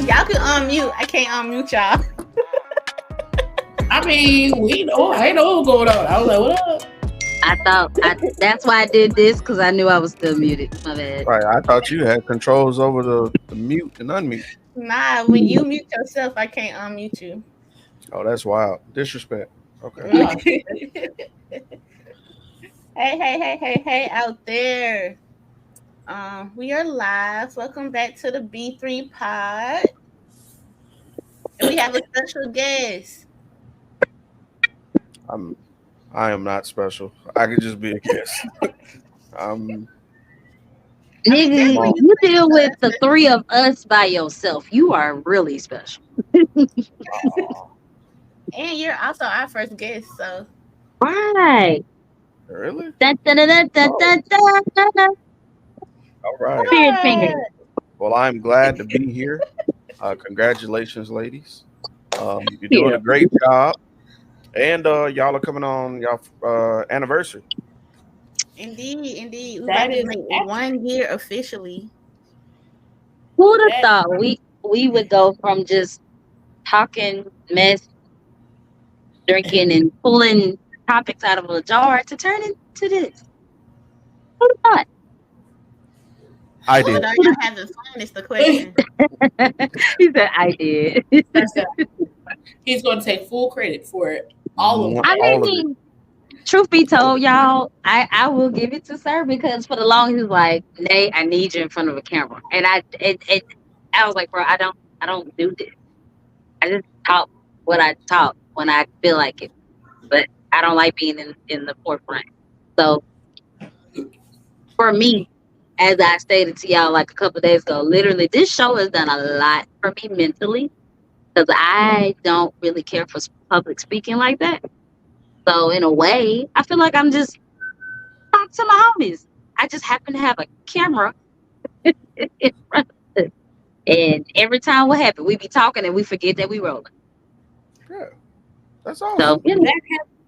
Y'all can unmute. I can't unmute y'all. I mean, we know. I know what's going on. I was like, what up? That's why I did this, because I knew I was still muted. My bad. Right, I thought you had controls over the mute and unmute. Nah, when you mute yourself, I can't unmute you. Oh, that's wild. Disrespect. Okay. Oh, Hey out there. We are live. Welcome back to the B3 Pod. And we have a special guest. I am not special. I could just be a guest. Nigga, you deal with the three of us by yourself. You are really special. And you're also our first guest, so. Right. Really? Da, da, da, da, da, da, da, da. All right. Spirit finger. Well, I'm glad to be here. Congratulations, ladies. You're doing a great job. And y'all are coming on y'all anniversary. Indeed. We're about to make 1 year officially. Who would have thought we would go from just talking mess, drinking, and pulling topics out of a jar to turning to this? Who would have thought? I did. Are y'all having fun? Is the question. He said, I did. he's going to take full credit for it. All of it. I mean, truth be told, y'all, I will give it to Sir, because for the longest, he was like, Nay, I need you in front of a camera. And I was like, bro, I don't do this. I just talk what I talk when I feel like it. But I don't like being in the forefront. So for me, as I stated to y'all like a couple of days ago, literally this show has done a lot for me mentally, because I don't really care for public speaking like that. So in a way, I feel like I'm just talking to my homies. I just happen to have a camera in front of us. And every time what happens, we be talking and we forget that we rolling. Yeah. That's awesome. So, you know,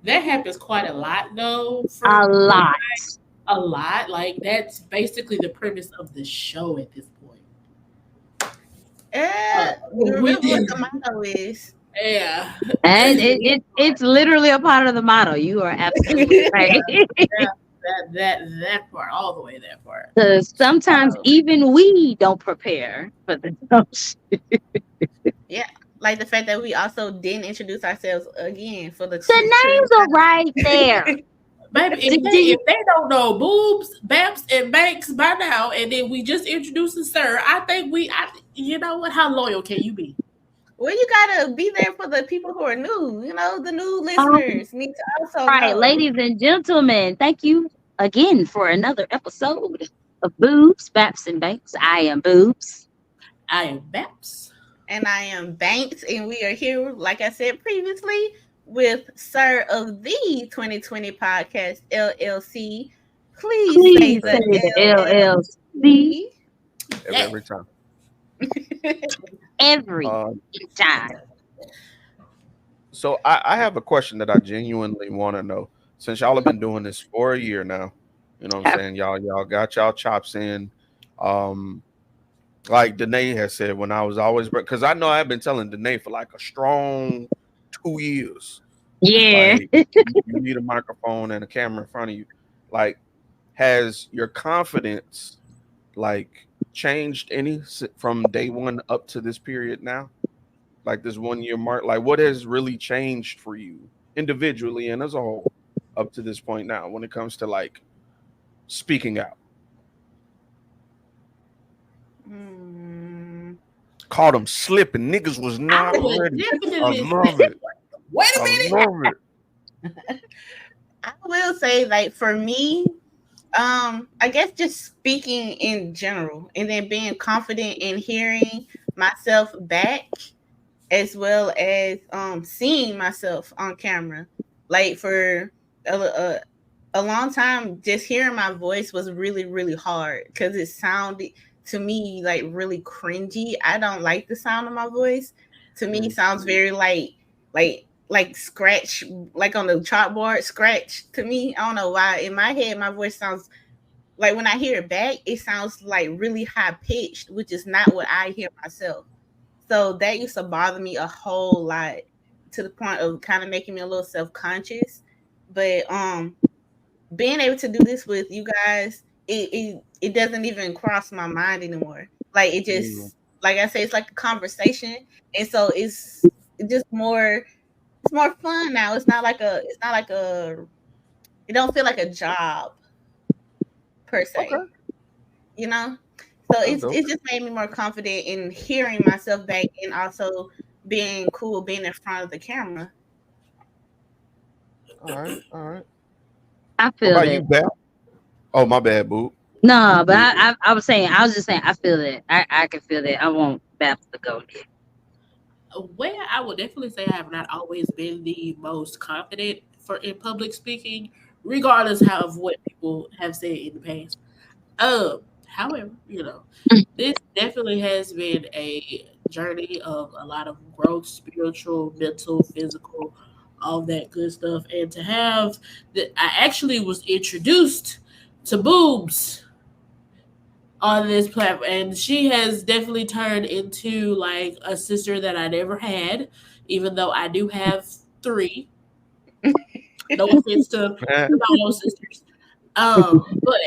That happens quite a lot, though. a lot. A lot. Like, that's basically the premise of the show at this point. Remember what the motto is. Yeah. And it's literally a part of the motto. You are absolutely right. That part, all the way that part. Because sometimes even we don't prepare for the show. Yeah. Like the fact that we also didn't introduce ourselves again for the names are right there. Baby, if they don't know Boobs, Baps, and Banks by now, and then we just introduced the Sir, I think you know what? How loyal can you be? Well, you gotta be there for the people who are new. You know, the new listeners need to also know. Ladies and gentlemen, thank you again for another episode of Boobs, Baps, and Banks. I am Boobs. I am Baps. And I am Banks, and we are here, like I said previously, with Sir of the 2020 Podcast, LLC. Please say the LLC. Every time. Every time. So I have a question that I genuinely want to know. Since y'all have been doing this for a year now, you know what I'm saying? Y'all got y'all chops in. Like Danae has said, when I was always, because I know I've been telling Danae for like a strong 2 years. Yeah. Like, you need a microphone and a camera in front of you. Like, has your confidence like changed any from day one up to this period now? Like this 1 year mark, like what has really changed for you individually and as a whole up to this point now when it comes to like speaking out? Caught them slipping. Niggas was not ready. I love it. Wait a minute. I love it. I will say, like, for me, I guess just speaking in general and then being confident in hearing myself back as well as seeing myself on camera. Like for a long time, just hearing my voice was really, really hard because it sounded to me like really cringy. I don't like the sound of my voice. To me, it sounds very like scratch, like on the chalkboard scratch. To me, I don't know why. In my head, my voice sounds like when I hear it back, it sounds like really high pitched, which is not what I hear myself. So that used to bother me a whole lot to the point of kind of making me a little self-conscious. But being able to do this with you guys, it doesn't even cross my mind anymore. Like it Mm. just, like I say, it's like a conversation, and so it's just more. It's more fun now. It's not like a. It's not like a. It don't feel like a job per Okay, se. You know. So that's dope. it just made me more confident in hearing myself back and also being cool, being in front of the camera. All right, all right. I What feel about you, that. Bap? Oh, my bad, boo. No, but Yeah. I was just saying, I feel that. I can feel that. I want Babs to go there. Where I would definitely say I have not always been the most confident for in public speaking, regardless of what people have said in the past. However, this definitely has been a journey of a lot of growth, spiritual, mental, physical, all that good stuff. And to have that, I actually was introduced to boobs on this platform, and she has definitely turned into like a sister that I never had, even though I do have three. No offense to fellow sisters, but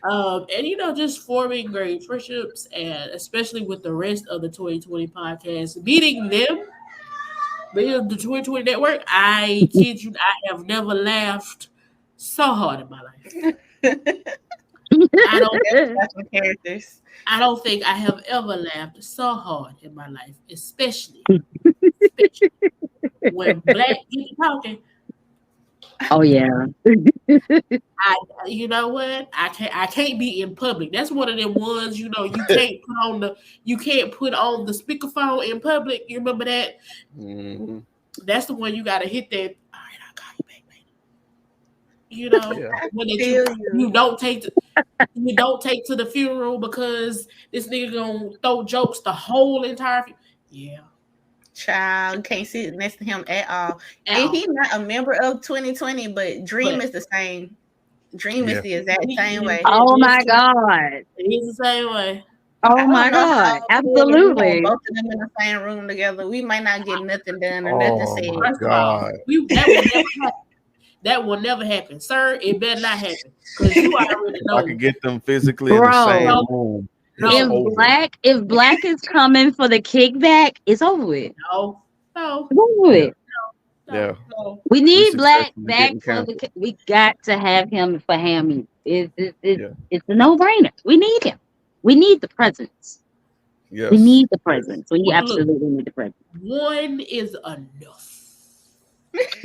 and just forming great friendships, and especially with the rest of the 2020 podcast, meeting them, being the 2020 network. I kid you, I have never laughed so hard in my life. I don't That's some characters. I don't think I have ever laughed so hard in my life, especially when Black get to talking. Oh yeah. You know what? I can't be in public. That's one of them ones, you can't put on the speakerphone in public. You remember that? Hmm. That's the one you gotta hit that. All right, I'll call you back later. You know, Yeah. the one that you Feel you. you don't take to, you don't take to the funeral because this nigga gonna throw jokes the whole entire yeah. Child can't sit next to him at all. At And all. he's not a member of 2020, but Dream But is the same. Dream is Yeah. the exact same way. Oh it my God. is the same way. I Oh don't my know God. how if we had Absolutely. both of them in the same room together, we might not get nothing done or nothing Oh said. my First of all, God. that will never happen. That will never happen, sir. It better not happen because you already If I could know. get them physically in the same Bro, No, room, it's if no, over. Black is coming for the kickback, it's over with. no, no, It's over Yeah. with. no, Yeah. no. We We need Black successfully back getting for the. canceled. We got to have him for Hammy. Yeah. It's a no brainer. We need him. We need the presence. We Yes. need the Yes. presence. We Well, look, absolutely need the presence. one is enough.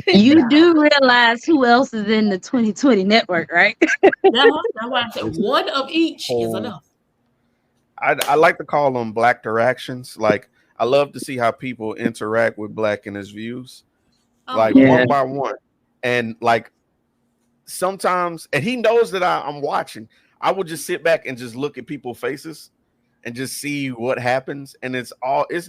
You do realize who else is in the 2020 network, right? That's why I said This one of each is whole enough. I like to call them black interactions. Like I love to see how people interact with Black and his views, Oh like yeah, Yeah. one by one. And like sometimes, and he knows that I'm watching. I will just sit back and just look at people's faces and just see what happens. And it's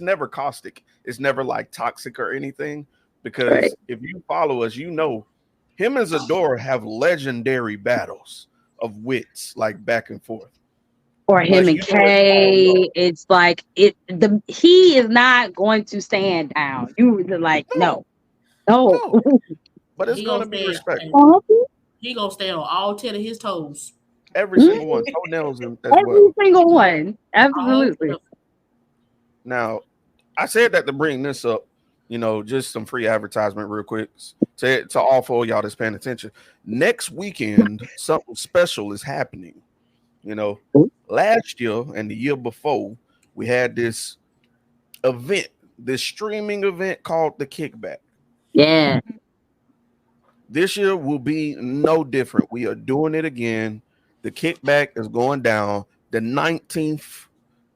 never caustic. It's never like toxic or anything. Right. Because if you follow us, you know him and Zadora have legendary battles of wits, like back and forth. Or him But and you know it's all love. Kay. It's like he is not going to stand down. You were like, No, no, no. no. But it's he going gonna to be stand. respectful. He gonna stand on all 10 of his toes. Every Mhm. single one. Toenails as Every well. single one. All 10 Absolutely. of Now, I said that to bring this up, just some free advertisement real quick to all four of y'all that's paying attention. Next weekend, something special is happening. You know, last year and the year before, we had this event, this streaming event called the Kickback. Yeah. This year will be no different. We are doing it again. The Kickback is going down the 19th,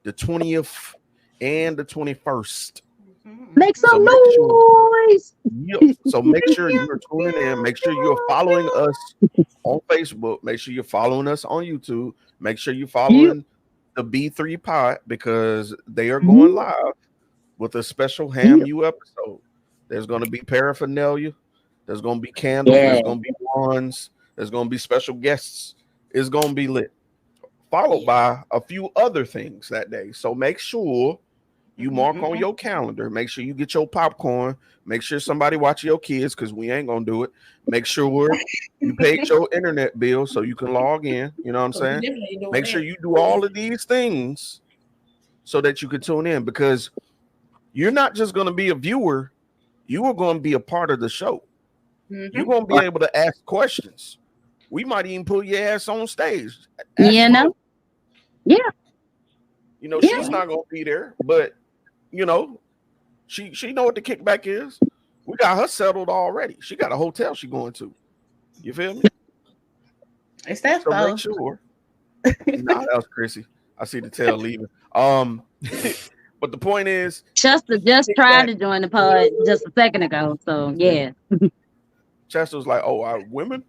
the 20th, and the 21st. Mhm. Make So some make sure. noise. Yep. So make sure you're tuning in. Make sure you're following us on Facebook. Make sure you're following us on YouTube. Make sure you're You. following the B3 Pod because they are going Mhm. live with a special Ham You. U episode. There's going to be paraphernalia. There's going to be candles. Yeah. There's going to be wands. There's going to be special guests. It's going to be lit. Followed yeah. by a few other things that day. So make sure You mark on Mhm. your calendar. Make sure you get your popcorn. Make sure somebody watch your kids because we ain't gonna do it. Make sure you paid your internet bill so you can log in. You know what I'm So we saying? definitely ain't doing Make sure that. you do all of these things so that you can tune in because you're not just gonna be a viewer, you are gonna be a part of the show. You're Mhm. gonna be able to ask questions. We might even put your ass on stage. Ask You know? Flo. Yeah, You know, yeah. she's not gonna be there, but you know, she know what the kickback is. We got her settled already. She got a hotel she going to. You feel me? It's that So make so. sure. Nah, that was Chrissy. I see the tail leaving. But the point is, Chester just tried kickback. to join the pod just a second ago. So yeah. Chester was like, "Oh, women."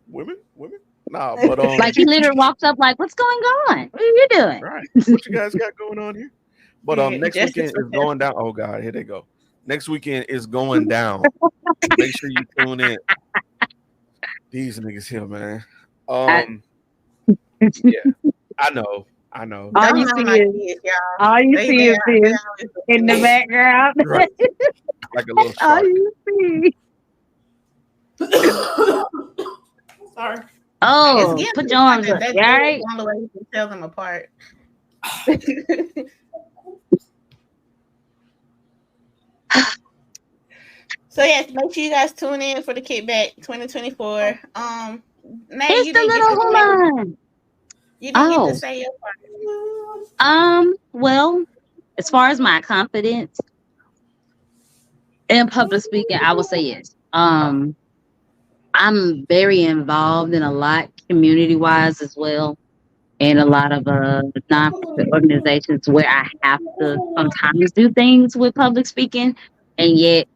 Nah, but Like he literally walks up like, what's going on? What are you doing? right. What you guys got going on here? But Yeah, next justice weekend for is going down. Oh God, here they go. Next weekend is going down. Make sure you tune in. These niggas here, man. I, Yeah, I know, I know. all Don't you mind see my is kids, y'all. all you They see they is are they this always in looking the at. background. Right, like a little All shark. you see. Sorry. It's Oh, getting put to the your point arms that up. that You all is right? the only way you can tell them apart. So yes, make sure you guys tune in for the kickback 2024. Nay, It's you the didn't get to say little woman. you didn't get to Oh, say your part. well, as far as my confidence in public speaking, I would say yes. I'm very involved in a lot community wise as well, and a lot of nonprofit organizations where I have to sometimes do things with public speaking, and yet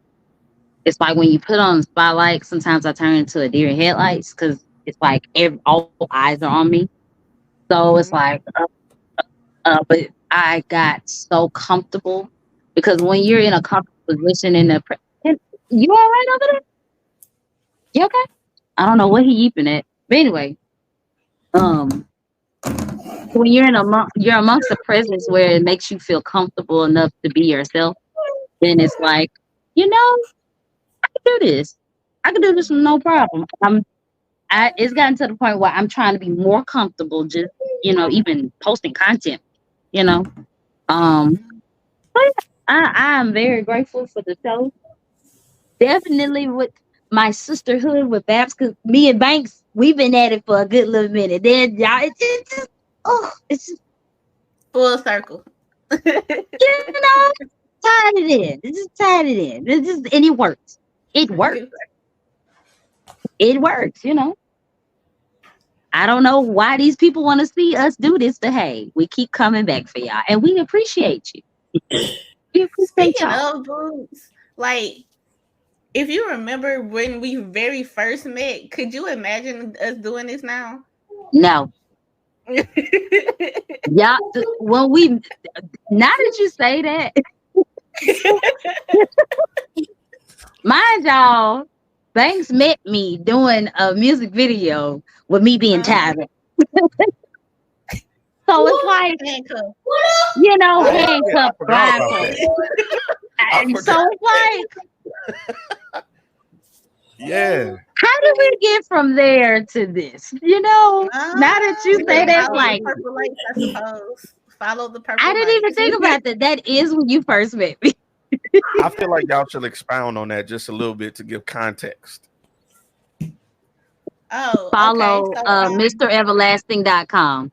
it's like when you put on the spotlight, sometimes I turn into a deer in headlights because it's like all eyes are on me. So it's Mhm. like, but I got so comfortable because when you're in a comfortable position you all right over there? You okay? I don't know what he eating at, but anyway, um, when you're amongst a presence where it makes you feel comfortable enough to be yourself, then it's like, you know, I can do this. I can do this with no problem. It's gotten to the point where I'm trying to be more comfortable just, even posting content, you know. Um, but I am very grateful for the show. Definitely with my sisterhood with Babs, because me and Banks, we've been at it for a good little minute. Then y'all, it's just, oh, it's just, Full circle. you know, tied it in. It's just tied it in. It's just, and it works. It works. It works, you know. I don't know why these people want to see us do this, but hey, we keep coming back for y'all, and we appreciate you. We appreciate Speaking y'all. of boots, like if you remember when we very first met, could you imagine us doing this now? No, y'all. When we now that you say that, mind y'all, Banks met me doing a music video with me being uh-huh. tired. So it's like, Handcuff. Oh yeah, I handcuffed, forgot about blindfolded. that. I And so forgot. it's like, Yeah, how did we get from there to this? Now that you We say just that's follow the like, purple lights, I suppose. Follow the I purple didn't even lights. think about that. That is when you first met me. I feel like y'all should expound on that just a little bit to give context. Oh, okay. Follow So MrEverlasting.com.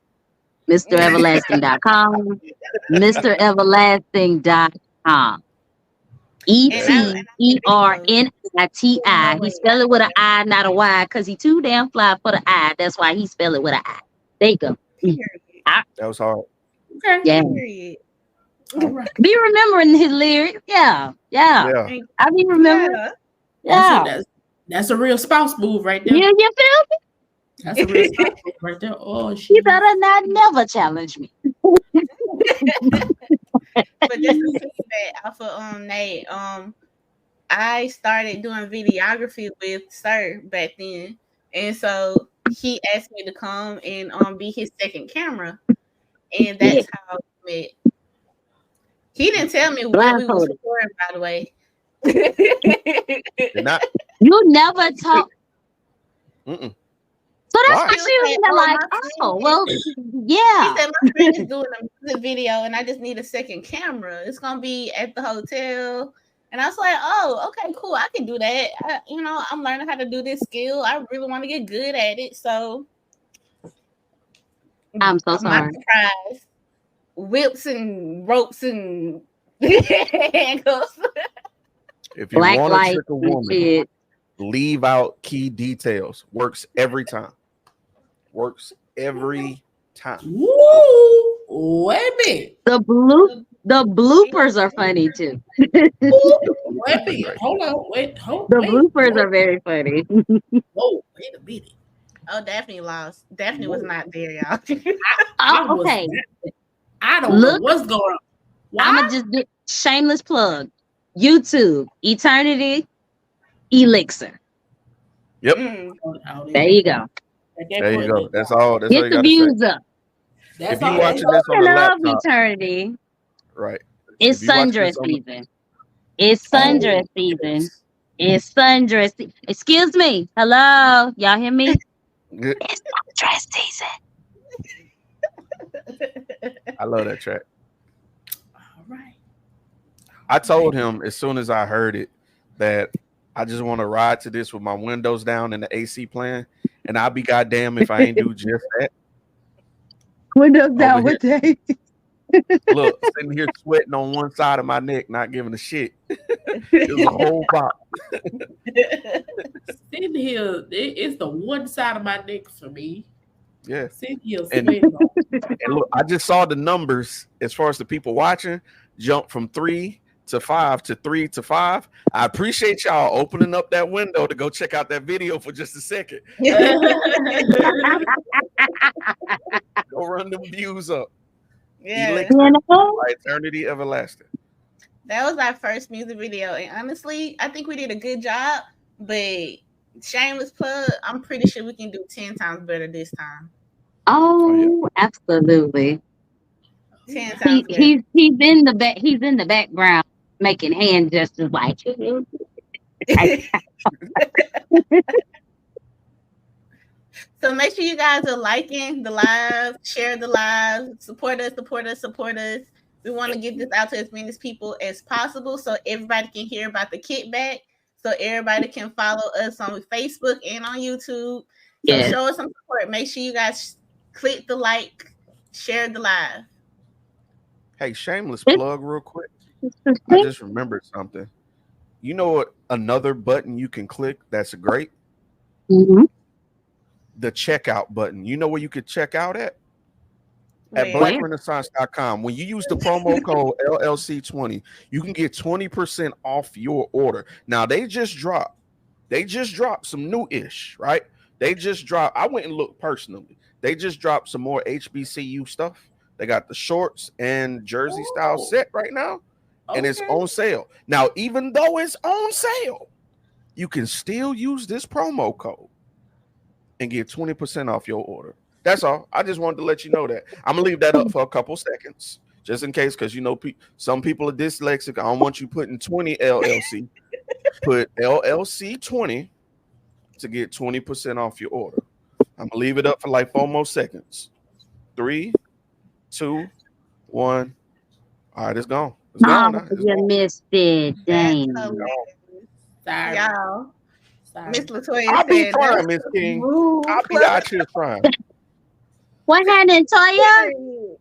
MrEverlasting.com. MrEverlasting.com. and I get videos. ETERNITI. No He way. spell it with an I, not a Y, because he too damn fly for the I. That's why he spell it with an I. There you go. Period. I, That was hard. Okay. yeah. Period. All right. Be remembering his lyrics. Yeah. Yeah. Yeah, I be remembering. Yeah. That's it. Yeah. That's a real spouse move right there. You feel me? That's a real spouse move right there. Oh You shit. better not never challenge me. But just to piggyback off of Nate, I started doing videography with Sir back then, and so he asked me to come and be his second camera, and Yeah. that's how we met. He didn't tell me what we was Blindfolded. recording, by the way. You're not. You never talk. Mm-mm. So that's Why? why He was she was like, there "Oh, like, my oh, friend." well, He yeah. said my friend is doing a music video, and I just need a second camera. It's gonna be at the hotel. And I was like, "Oh, okay, cool. I can do that. I'm learning how to do this skill. I really want to get good at it." So I'm so my sorry. surprise, whips and ropes and handcuffs. If you Black want to light trick a and woman, shit. leave out key details. Works every time. Works every time. Woo! Wait a minute. The bloopers are funny too. Wait a They're minute. great. Hold on. Wait. The bloopers Whoa. are very funny. Whoa. Wait a minute. Oh, Daphne lost. Daphne was Whoa. not there, y'all. I Oh, was. okay. I don't know Look, what's going on. I'ma Why? just do shameless plug. YouTube, Eternity Elixir. Yep. Mm. There you go. At that There you point, go. That's all. That's all Get you the got to say. views up. that's If you all. watching this on Speaking a of laptop, Eternity, right? it's If you watching sundress this on, season. It's Oh, sundress season. yes. It's sundress. Excuse me. Hello, y'all hear me? the, It's sundress season. I love that track. All right. I told him as soon as I heard it that I just want to ride to this with my windows down and the AC playing, and I'll be goddamn if I ain't do just that. Windows Over down here, with the look, sitting here sweating on one side of my neck, not giving a shit. It was a whole bop. Sitting here, it's the one side of my neck for me. Yeah, Sitting here and sweating on. and look, I just saw the numbers as far as the people watching jump from 3 to 5 to 3 to 5. I appreciate y'all opening up that window to go check out that video for just a second. Go run them views up. Yeah, Elixir you know? by Eternity Everlasting. that was our first music video, and honestly, I think we did a good job. But shameless plug, I'm pretty sure we can do 10 times better this time. Oh yeah. Oh, absolutely. 10 times better. He's in the back. He's in the background making hand gestures like. So make sure you guys are liking the live, share the live, support us, support us, support us. We want to get this out to as many people as possible so everybody can hear about the kickback. So everybody can follow us on Facebook and on YouTube. So Yes. show us some support. Make sure you guys click the like, share the live. Hey, shameless plug, real quick. I just remembered something. You know what? Another button you can click that's great. Mhm. The checkout button. You know where you could check out at? At Where? Where? blackrenaissance.com. When you use the promo code LLC20, you can get 20% off your order. Now they just dropped some new-ish, right? They just dropped. I went and looked personally. They just dropped some more HBCU stuff. They got the shorts and jersey style Oh, set right now, and it's okay. on sale. Now, even though it's on sale, you can still use this promo code and get 20% off your order. That's all. I just wanted to let you know that. I'm gonna leave that up for a couple seconds, just in case, because you know some people are dyslexic. I don't want you putting 20 LLC. Put LLC 20 to get 20% off your order. I'm gonna leave it up for like 4 more seconds. 3, 2, 1. All right, it's gone. It's gone Oh, now. It's you gone. missed it. That's Dang. hilarious. Sorry. Y'all. Miss Sorry. Latoya I'll be said that trying, was Miss a King. smooth I'll be plug. out here trying. What happened, Toya?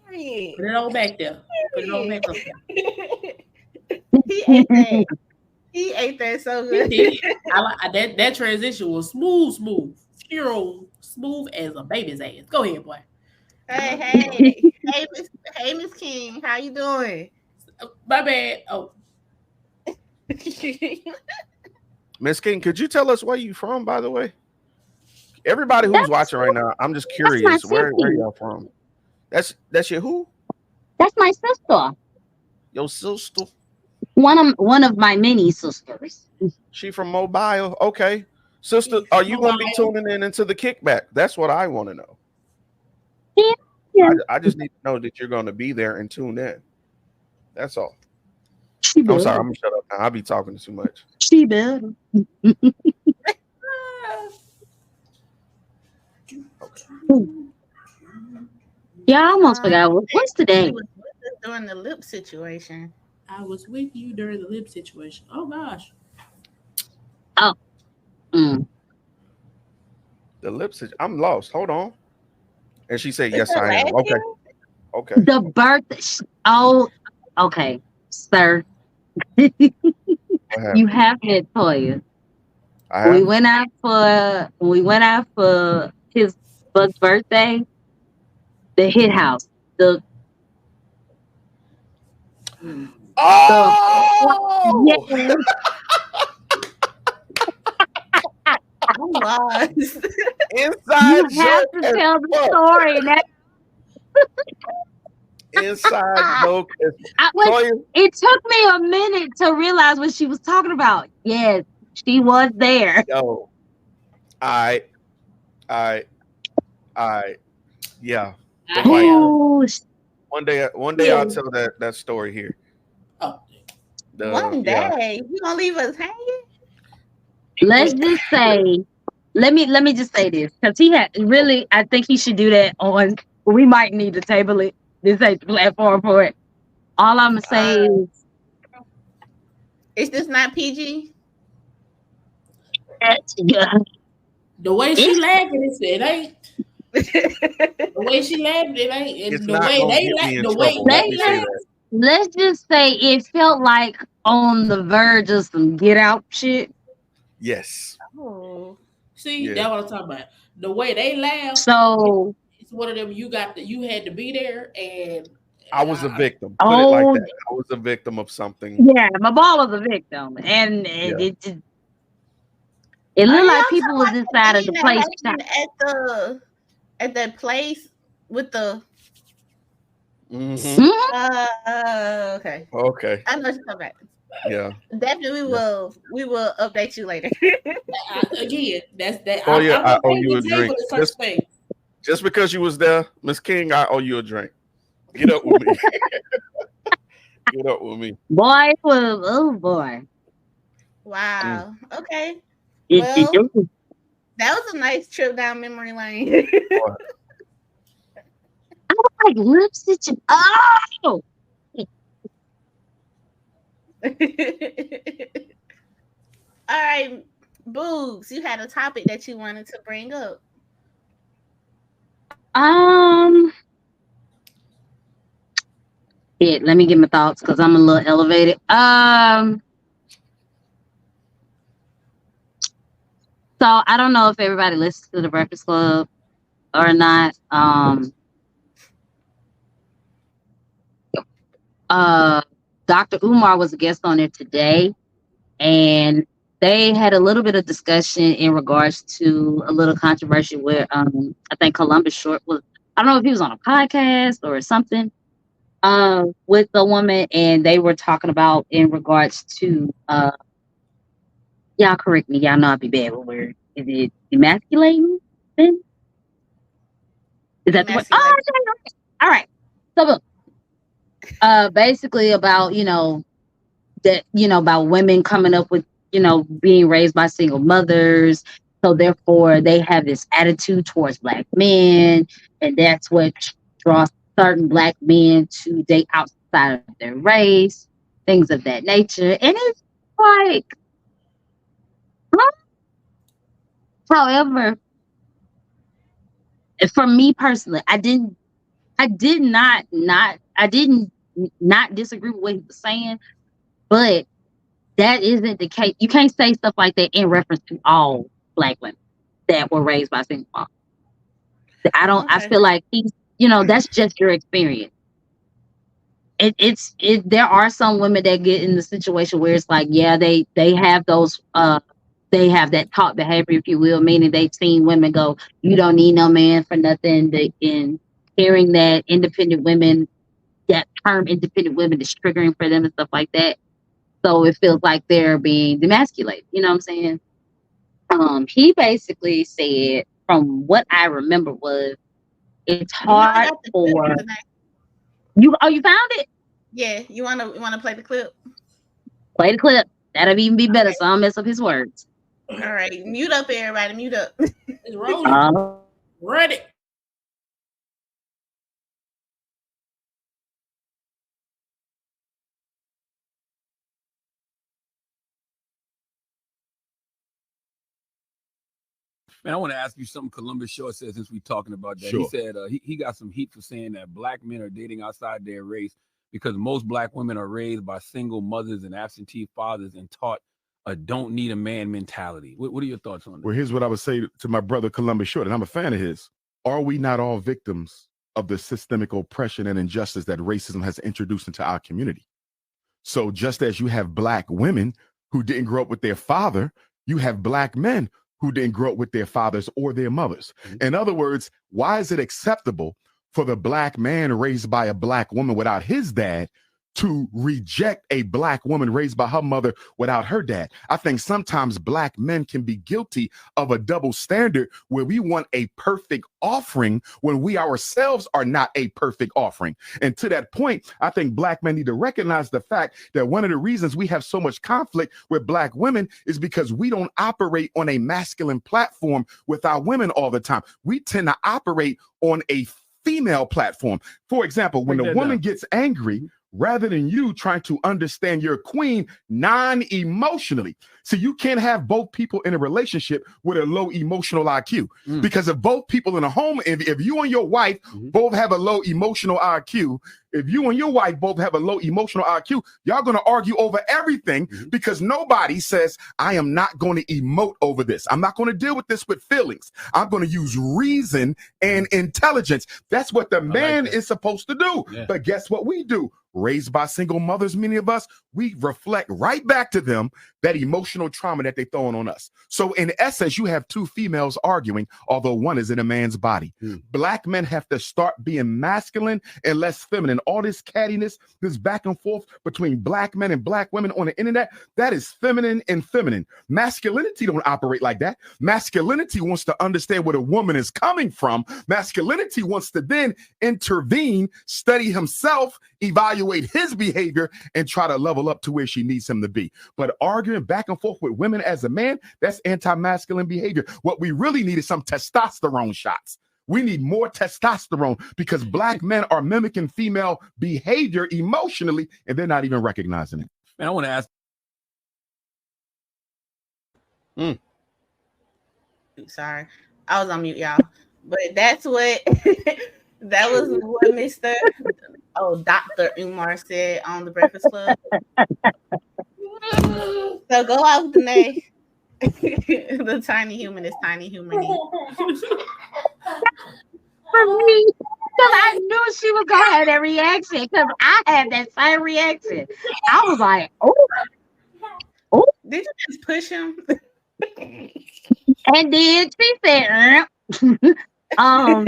Period. Put it on back there. Put it on back up there. He ate that. He ate that so He good. did. That transition was smooth, pure, smooth as a baby's ass. Go ahead, boy. Hey, Miss King, how you doing? My bad. Oh, Miss King, could you tell us where you from, by the way? Everybody who's That's watching right now, I'm just that's my curious. Where sissy. y'all from? That's your who? That's my sister. Your sister? One of my many sisters. She from Mobile? Okay. Sister, are you going to be mobile. tuning in into the kickback? That's what I want to know. Yeah. I just need to know that you're going to be there and tune in. That's all. She I'm sorry. better. I'm gonna shut up now. I'll be talking too much. She better. Okay. Yeah, I almost Um, forgot. What's she today? was with us during the lip situation. I was with you during the lip situation. Oh gosh. Oh, mm. The lips. I'm lost. Hold on. And she said, Is "Yes, that I am." last Okay. year? Okay. The birth. Oh, okay, sir. What You happened? have it, Toya. I We have. went out for his Buck's birthday. The hit house. The the yeah. Oh, I'm lost. You inside have joke to as tell the fuck. story. Now, Inside joke as I was. Toya. It took me a minute to realize what she was talking about. Yes, she was there. Yo, I, I, I. Yeah, the I white have. girl. Ooh, One day I'll Yeah. tell that story here. Oh, One Yeah. day, you gonna leave us hanging? let's but just say. Let me just say this because he had really. I think he should do that on. We might need to table it. This ain't the platform for it. All I'm gonna Uh, say is is this not PG? that yeah, the way she it's laughing, it ain't. The way she laughed, it ain't. It's And the not way gonna they get laugh, me in the way trouble. Let let's they me say just laugh. that. let's just say it felt like on the verge of some get out shit. Yes. Oh, See, Yeah. that's what I'm talking about. The way they laugh, So it's one of them. You had to be there, and I was a I, victim. Put it like oh that. I was a victim of something. yeah, my ball was a victim, and Yeah. it oh looked yeah, like y'all people talking was about the inside of thing the that place. happened at that place with the Hmm. Mhm. okay. Okay. I know what you're talking about. Yeah. Definitely Yeah. we will update you later. again, that's that. Oh yeah, I'm I owe okay you a with drink. tabling such things. Just because you was there, Miss King, I owe you a drink. Get up with me. Get up with me. Boy, it was oh boy. Mm. Wow. Okay. It Well, was that was a nice trip down memory lane. Boy. like lip stitching. Oh, All right, Boobs, you had a topic that you wanted to bring up. um, let me get my thoughts because I'm a little elevated. So I don't know if everybody listens to the Breakfast Club or not. Uh, Dr. Umar was a guest on it today, and they had a little bit of discussion in regards to a little controversy where I think Columbus Short was. I don't know if he was on a podcast or something with a woman, and they were talking about in regards to y'all correct me, y'all know I'd be bad with words. Is it emasculating? Then is that the word? Oh, Emasculate. okay, okay. All right. So look, basically about that about women coming up with being raised by single mothers, so therefore they have this attitude towards black men, and that's what draws certain black men to date outside of their race, things of that nature. And it's like, huh? However, for me personally, I didn't not disagree with what he was saying, but that isn't the case. You can't say stuff like that in reference to all black women that were raised by single moms. I Okay. feel like that's just your experience. There are some women that get in the situation where it's like, yeah, they have those they have that taught behavior, if you will, meaning they've seen women go, you don't need no man for nothing. In hearing that independent women, that term independent women is triggering for them and stuff like that. So it feels like they're being demasculated. You know what I'm saying? He basically said, from what I remember, was it's You know, I hard got the clip for tonight. you. Oh, you found it? Yeah, you wanna play the clip? Play the clip. That'll even be better, Okay. so I don't mess up his words. All right. Mute up, everybody. Mute up. It's rolling. Ready. Man, I want to ask you something Columbus Short said since we talking about that. He Sure. said he got some heat for saying that black men are dating outside their race because most black women are raised by single mothers and absentee fathers and taught a don't need a man mentality. What are your thoughts on Well, that? here's what I would say to my brother Columbus Short, and I'm a fan of his. Are we not all victims of the systemic oppression and injustice that racism has introduced into our community? So just as you have black women who didn't grow up with their father, you have black men who didn't grow up with their fathers or their mothers. In other words, why is it acceptable for the black man raised by a black woman without his dad to reject a black woman raised by her mother without her dad? I think sometimes black men can be guilty of a double standard where we want a perfect offering when we ourselves are not a perfect offering. And to that point, I think black men need to recognize the fact that one of the reasons we have so much conflict with black women is because we don't operate on a masculine platform with our women all the time. We tend to operate on a female platform. For example, when a woman gets angry, rather than you trying to understand your queen non-emotionally. So you can't have both people in a relationship with a low emotional IQ. Because if both people in a home, if you and your wife both have a low emotional IQ, if you and your wife both have a low emotional IQ, y'all going to argue over everything because nobody says, I am not going to emote over this. I'm not going to deal with this with feelings. I'm going to use reason and intelligence. That's what the man is supposed to do. Yeah. But guess what we do? Raised by single mothers, many of us, we reflect right back to them that emotional trauma that they throwing on us. So in essence, you have two females arguing, although one is in a man's body. Black men have to start being masculine and less feminine. All this cattiness, this back and forth between black men and black women on the internet, that is feminine and feminine. Masculinity don't operate like that. Masculinity wants to understand where a woman is coming from. Masculinity wants to then intervene, study himself, evaluate his behavior, and try to level up to where she needs him to be. But arguing back and forth with women as a man, that's anti-masculine behavior. What we really need is some testosterone shots. We need more testosterone because black men are mimicking female behavior emotionally, and they're not even recognizing it. Man, I want to ask. Sorry, I was on mute, y'all. But that's what that was what Mr. Dr. Umar said on the Breakfast Club. So go out, Danae. The tiny human is tiny human. For me, because I knew she was gonna have that reaction. Because I had that same reaction. I was like, oh, Did you just push him? and then she said, um,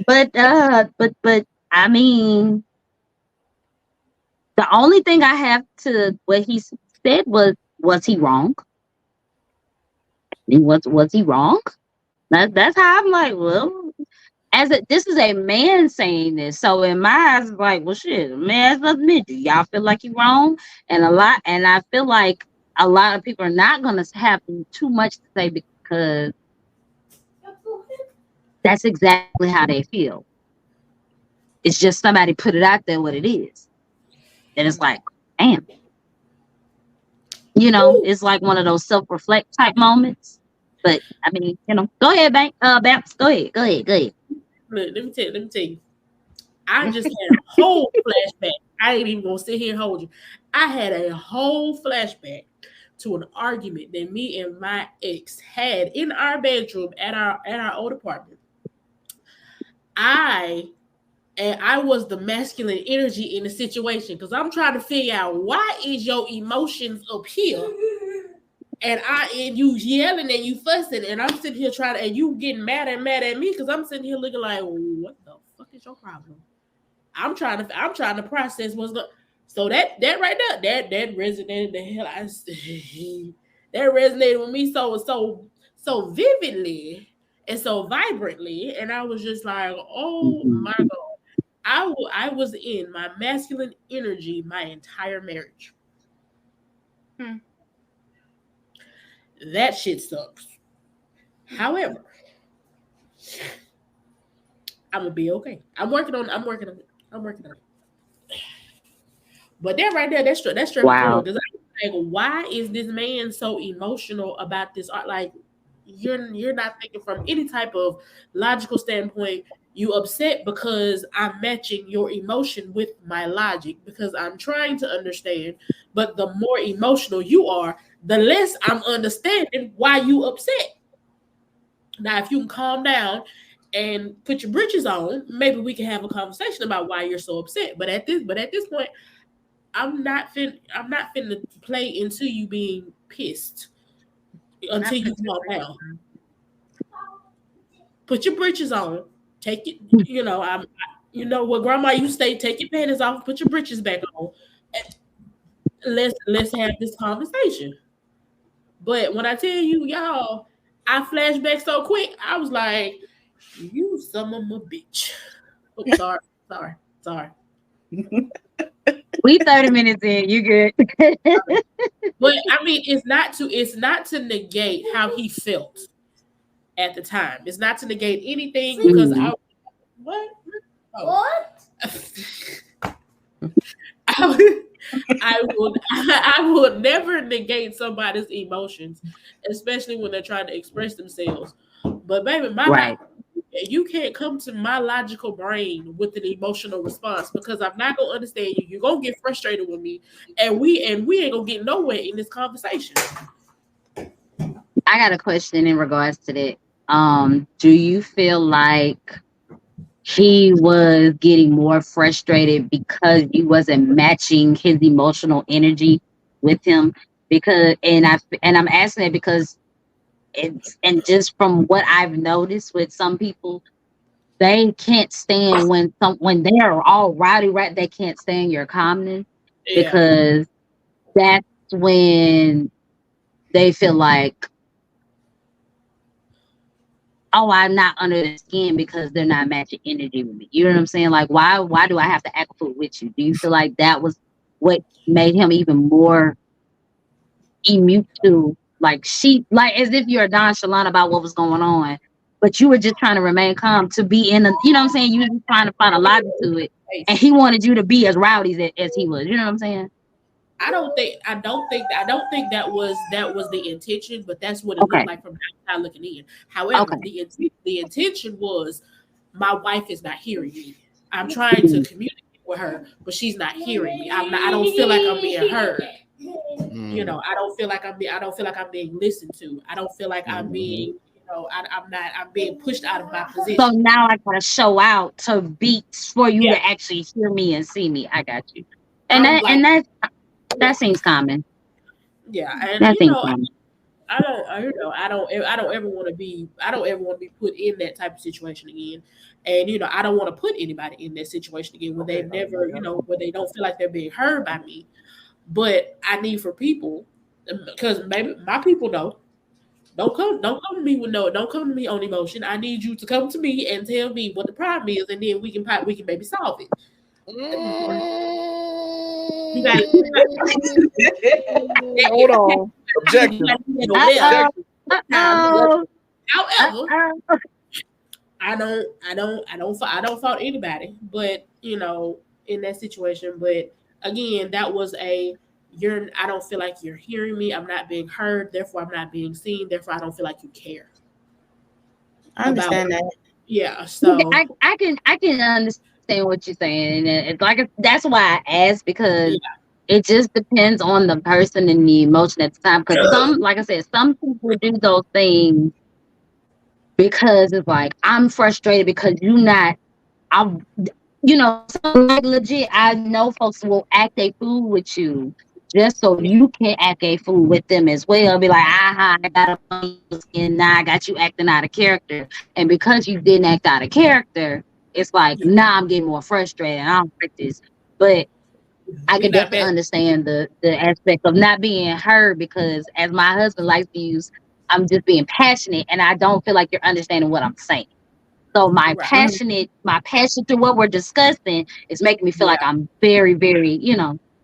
but I mean, the only thing I have to what he said was he wrong? Was he wrong? That's how I'm like, well, this is a man saying this, so in my eyes, it's like, well, shit, a man has nothing to do. Y'all feel like you're wrong, and I feel like a lot of people are not gonna have too much to say because that's exactly how they feel. It's just somebody put it out there what it is, and it's like, damn, it's like one of those self-reflect type moments. But I mean, go ahead, Babs, go ahead. Look, let me tell you. I just had a whole flashback. I ain't even gonna sit here and hold you. I had a whole flashback to an argument that me and my ex had in our bedroom at our old apartment. I was the masculine energy in the situation because I'm trying to figure out why is your emotions up here and you yelling and you fussing and I'm sitting here trying to, and you getting mad at me because I'm sitting here looking like, what the fuck is your problem? I'm trying to process what's going. So that right there, that resonated the hell that resonated with me so vividly and so vibrantly, and I was just like, oh my god. I was in my masculine energy my entire marriage. Hmm. That shit sucks. However, I'm gonna be okay. I'm working on it. I'm working on it. But that right there, that struck a chord. Wow. Cause I'm like, why is this man so emotional about this art? Like, you're not thinking from any type of logical standpoint. You upset because I'm matching your emotion with my logic because I'm trying to understand. But the more emotional you are, the less I'm understanding why you upset. Now, if you can calm down and put your britches on, maybe we can have a conversation about why you're so upset. But at this point, I'm not finna play into you being pissed until Not you calm particularly. down. Put your britches on. Take it. You know what Grandma used to say. Take your panties off. Put your britches back on. And let's have this conversation. But when I tell you, y'all, I flashed back so quick. I was like, "You some of a bitch." Oh, sorry, sorry, sorry. We 30 minutes in. You good? But I mean, it's not to negate how he felt at the time. It's not to negate anything because Mhm. what? Oh. I would, I would never negate somebody's emotions, especially when they're trying to express themselves. But baby, Right. you can't come to my logical brain with an emotional response because I'm not gonna understand you. You're gonna get frustrated with me, and we ain't gonna get nowhere in this conversation. I got a question in regards to that. Do you feel like he was getting more frustrated because you wasn't matching his emotional energy with him? Because and I'm asking it because it's and just from what I've noticed with some people, they can't stand when they are all rowdy, right? They can't stand your calmness Yeah, because that's when they feel like, oh, I'm not under the skin because they're not matching energy with me. You know what I'm saying? Like, why do I have to act a fool with you? Do you feel like that was what made him even more immune to like as if you're nonchalant about what was going on, but you were just trying to remain calm to be in a, you know what I'm saying? You were just trying to find a logic to it. And he wanted you to be as rowdy as he was. You know what I'm saying? I don't think that was the intention, but that's what it looked Okay. like from outside looking in. However, Okay. the intention was my wife is not hearing me. I'm trying to Mhm. communicate with her, but she's not hearing me. I don't feel like I'm being heard. Mm, I don't feel like I'm being listened to. I don't feel like I'm mhm. being, I'm not, I'm being pushed out of my So position. now I gotta show out to beats for you Yeah, to actually hear me and see me. I got you. And I'm like, that yeah, seems common. yeah, and That seems common. I don't ever want to be put in that type of situation again. And I don't want to put anybody in that situation again where they've never, where they don't feel like they're being heard by me. But I need for people, because maybe my people know. Don't come to me with no. Don't come to me on emotion. I need you to come to me and tell me what the problem is, and then we can maybe solve it. You got to Hold on. you Objective. got to do that over Uh there. oh. Objective. Uh Now, oh. Uh however, oh. I don't fault anybody, but in that situation. But again, that was a I don't feel like you're hearing me. I'm not being heard. Therefore, I'm not being seen. Therefore, I don't feel like you care I about. understand that. Yeah. So I can understand what you're saying. And it's like that's why I asked because yeah, it just depends on the person and the emotion at the time. Because some, like I said, some people do those things because it's like I'm frustrated because you not. I some like legit. I know folks will act a fool with you just so yeah, you can act a fool with them as well. Be like, aha, I got up on your skin. Now I got you acting out of character, and because you didn't act out of character, it's like yeah. now I'm getting more frustrated. I don't like this, but I We can not definitely bad. understand the aspect of not being heard because, as my husband likes to use, I'm just being passionate, and I don't feel like you're understanding what I'm saying. So my Right. passion through what we're discussing is making me feel like Yeah. I'm very, very,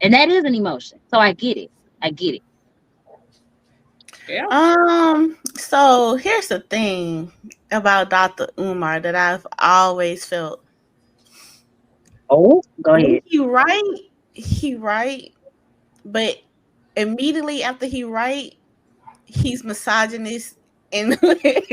and that is an emotion. So I get it. I get it. Yeah. So here's the thing about Dr. Umar that I've always felt. Oh, go When ahead. he right, but immediately after he right, he's misogynist and and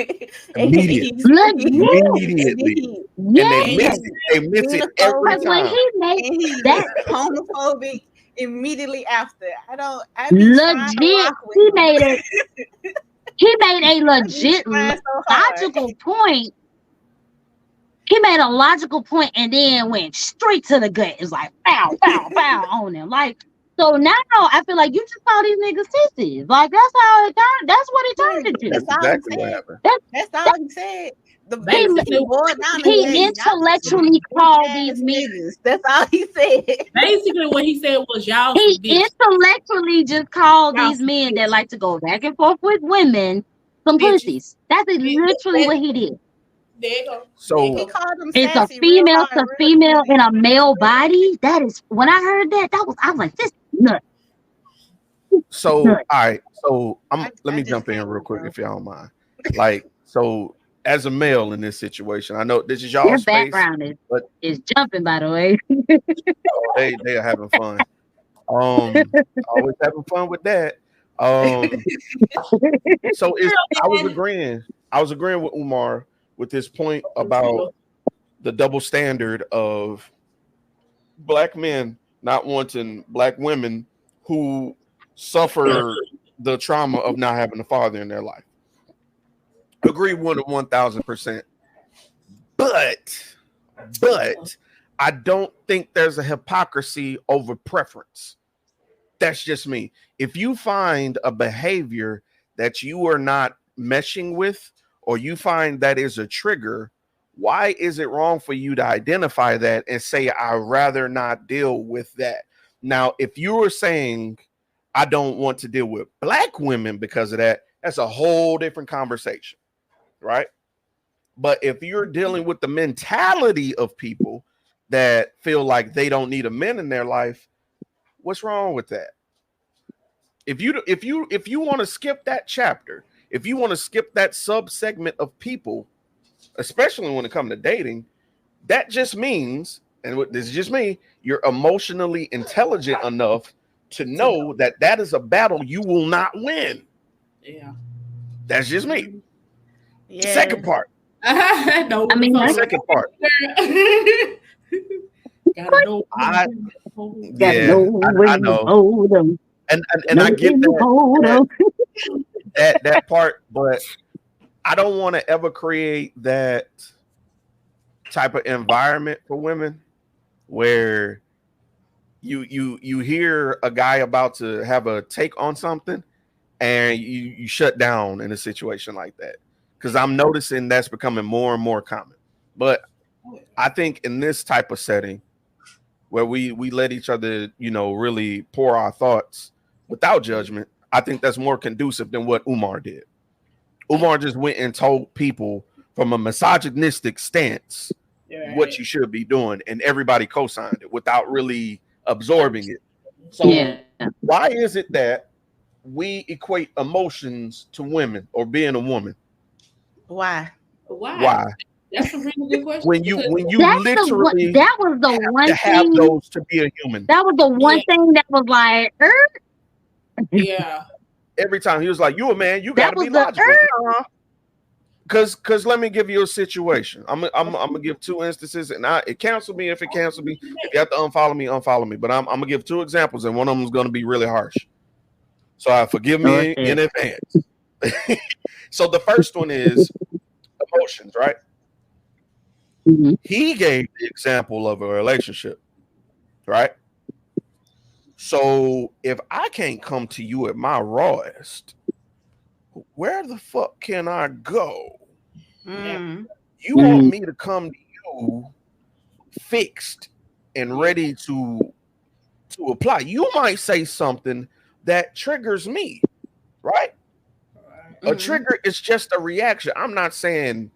Immediate, Legit. and then immediately, he and they and miss Yes. he's it. They miss it every Because xenophobic when time. he made and he's that homophobic immediately after. I be trying to legit, rock with him. he made a I be legit trying so hard. logical point. He made a logical point and then went straight to the gut. It's like foul, foul, foul on him. Like, so now I feel like you just call these niggas sissies. Like that's how it turned. That's what it Yeah, turned that's That's into. all he exactly what said. happened. That, That's that all he said. he Basically, He boiled down and he said, "Y'all just some intellectually bitch called these ass men. niggas." That's all he said. basically what he said was y'all some He bitch. intellectually just called Y'all these some men that bitch. like to go back and forth with women some Bitches. pussies. That's literally That, what he did. there you go. There you He So, go. called them It's a sassy real female hard, to real female easy. in a male body. That is when I heard that. I was like, this is nuts. all Nuts. right. So let I me just jump in can't, real quick bro. if y'all don't mind. Like, so as a male in this situation, I know this is y'all Your space, background but is jumping, by the way. oh, they are having fun. Always having fun with that. Um, so it's I was agreeing with Umar with this point about the double standard of black men not wanting black women who suffer the trauma of not having a father in their life. Agree 1,000%. But but I don't think there's a hypocrisy over preference. That's just me. If you find a behavior that you are not meshing with, or you find that is a trigger, why is it wrong for you to identify that and say, I'd rather not deal with that? Now, if you were saying, I don't want to deal with black women because of that, that's a whole different conversation, right? But if you're dealing with the mentality of people that feel like they don't need a man in their life, what's wrong with that? If you want to skip that chapter, if you want to skip that sub segment of people, especially when it comes to dating, that just means, and this is just me, you're emotionally intelligent enough to know that that is a battle you will not win. Yeah. That's just me. Yeah. Second part. Know I when to mean, fold. Second part. Gotta know when I to fold. gotta yeah, know I when to know, hold them. and Know I get when to hold that them. that part, but I don't want to ever create that type of environment for women where you hear a guy about to have a take on something and you shut down in a situation like that, because I'm noticing that's becoming more and more common. But I think in this type of setting where we let each other, really pour our thoughts without judgment, I think that's more conducive than what Umar did. Umar just went and told people from a misogynistic stance what Right. you should be doing, and everybody co-signed it without really absorbing it. So Yeah. why is it that we equate emotions to women or being a woman? Why? Why? Why? That's a really good question When you That's the one. literally That was the have to one have thing. those to be a human. That was the one yeah, thing that was like, yeah, Every time he was like, "You a man, you got that to was be the logical." Nah, because let me give you a situation. I'm gonna give two instances, and it cancel me if it cancel me. If you have to unfollow me, unfollow me. But I'm gonna give two examples, and one of them is gonna be really harsh. So forgive oh me in shit. advance. So the first one is emotions, right? Mhm. He gave the example of a relationship, right? So if I can't come to you at my rawest, where the fuck can I go? yeah. Mm. You want Mhm. me to come to you fixed and ready to apply. You might say something that triggers me, right? Right. A Mm. trigger is just a reaction. I'm not saying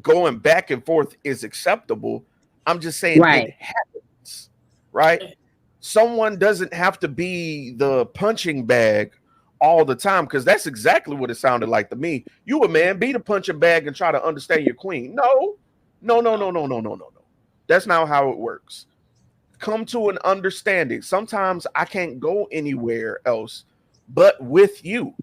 going back and forth is acceptable. I'm just saying it Right. happens, right? Someone doesn't have to be the punching bag all the time, because that's exactly what it sounded like to me. You a man, be the punching bag and try to understand your queen. No, no, no, no, no, no, no, no, no. That's not how it works. Come to an understanding. Sometimes I can't go anywhere else but with you.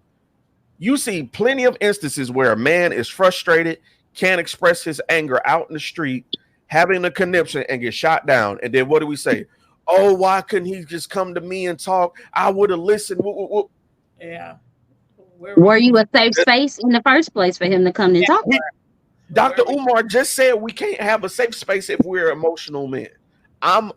You see plenty of instances where a man is frustrated, can't express his anger out in the street, having a conniption and get shot down. And then what do we say? Oh, why couldn't he just come to me and talk? I would have listened. Whoop, whoop, whoop. Yeah. Where were Were you you? a safe space in the first place for him to come and talk? We, Dr. Umar just said we can't have a safe space if we're emotional men. I'm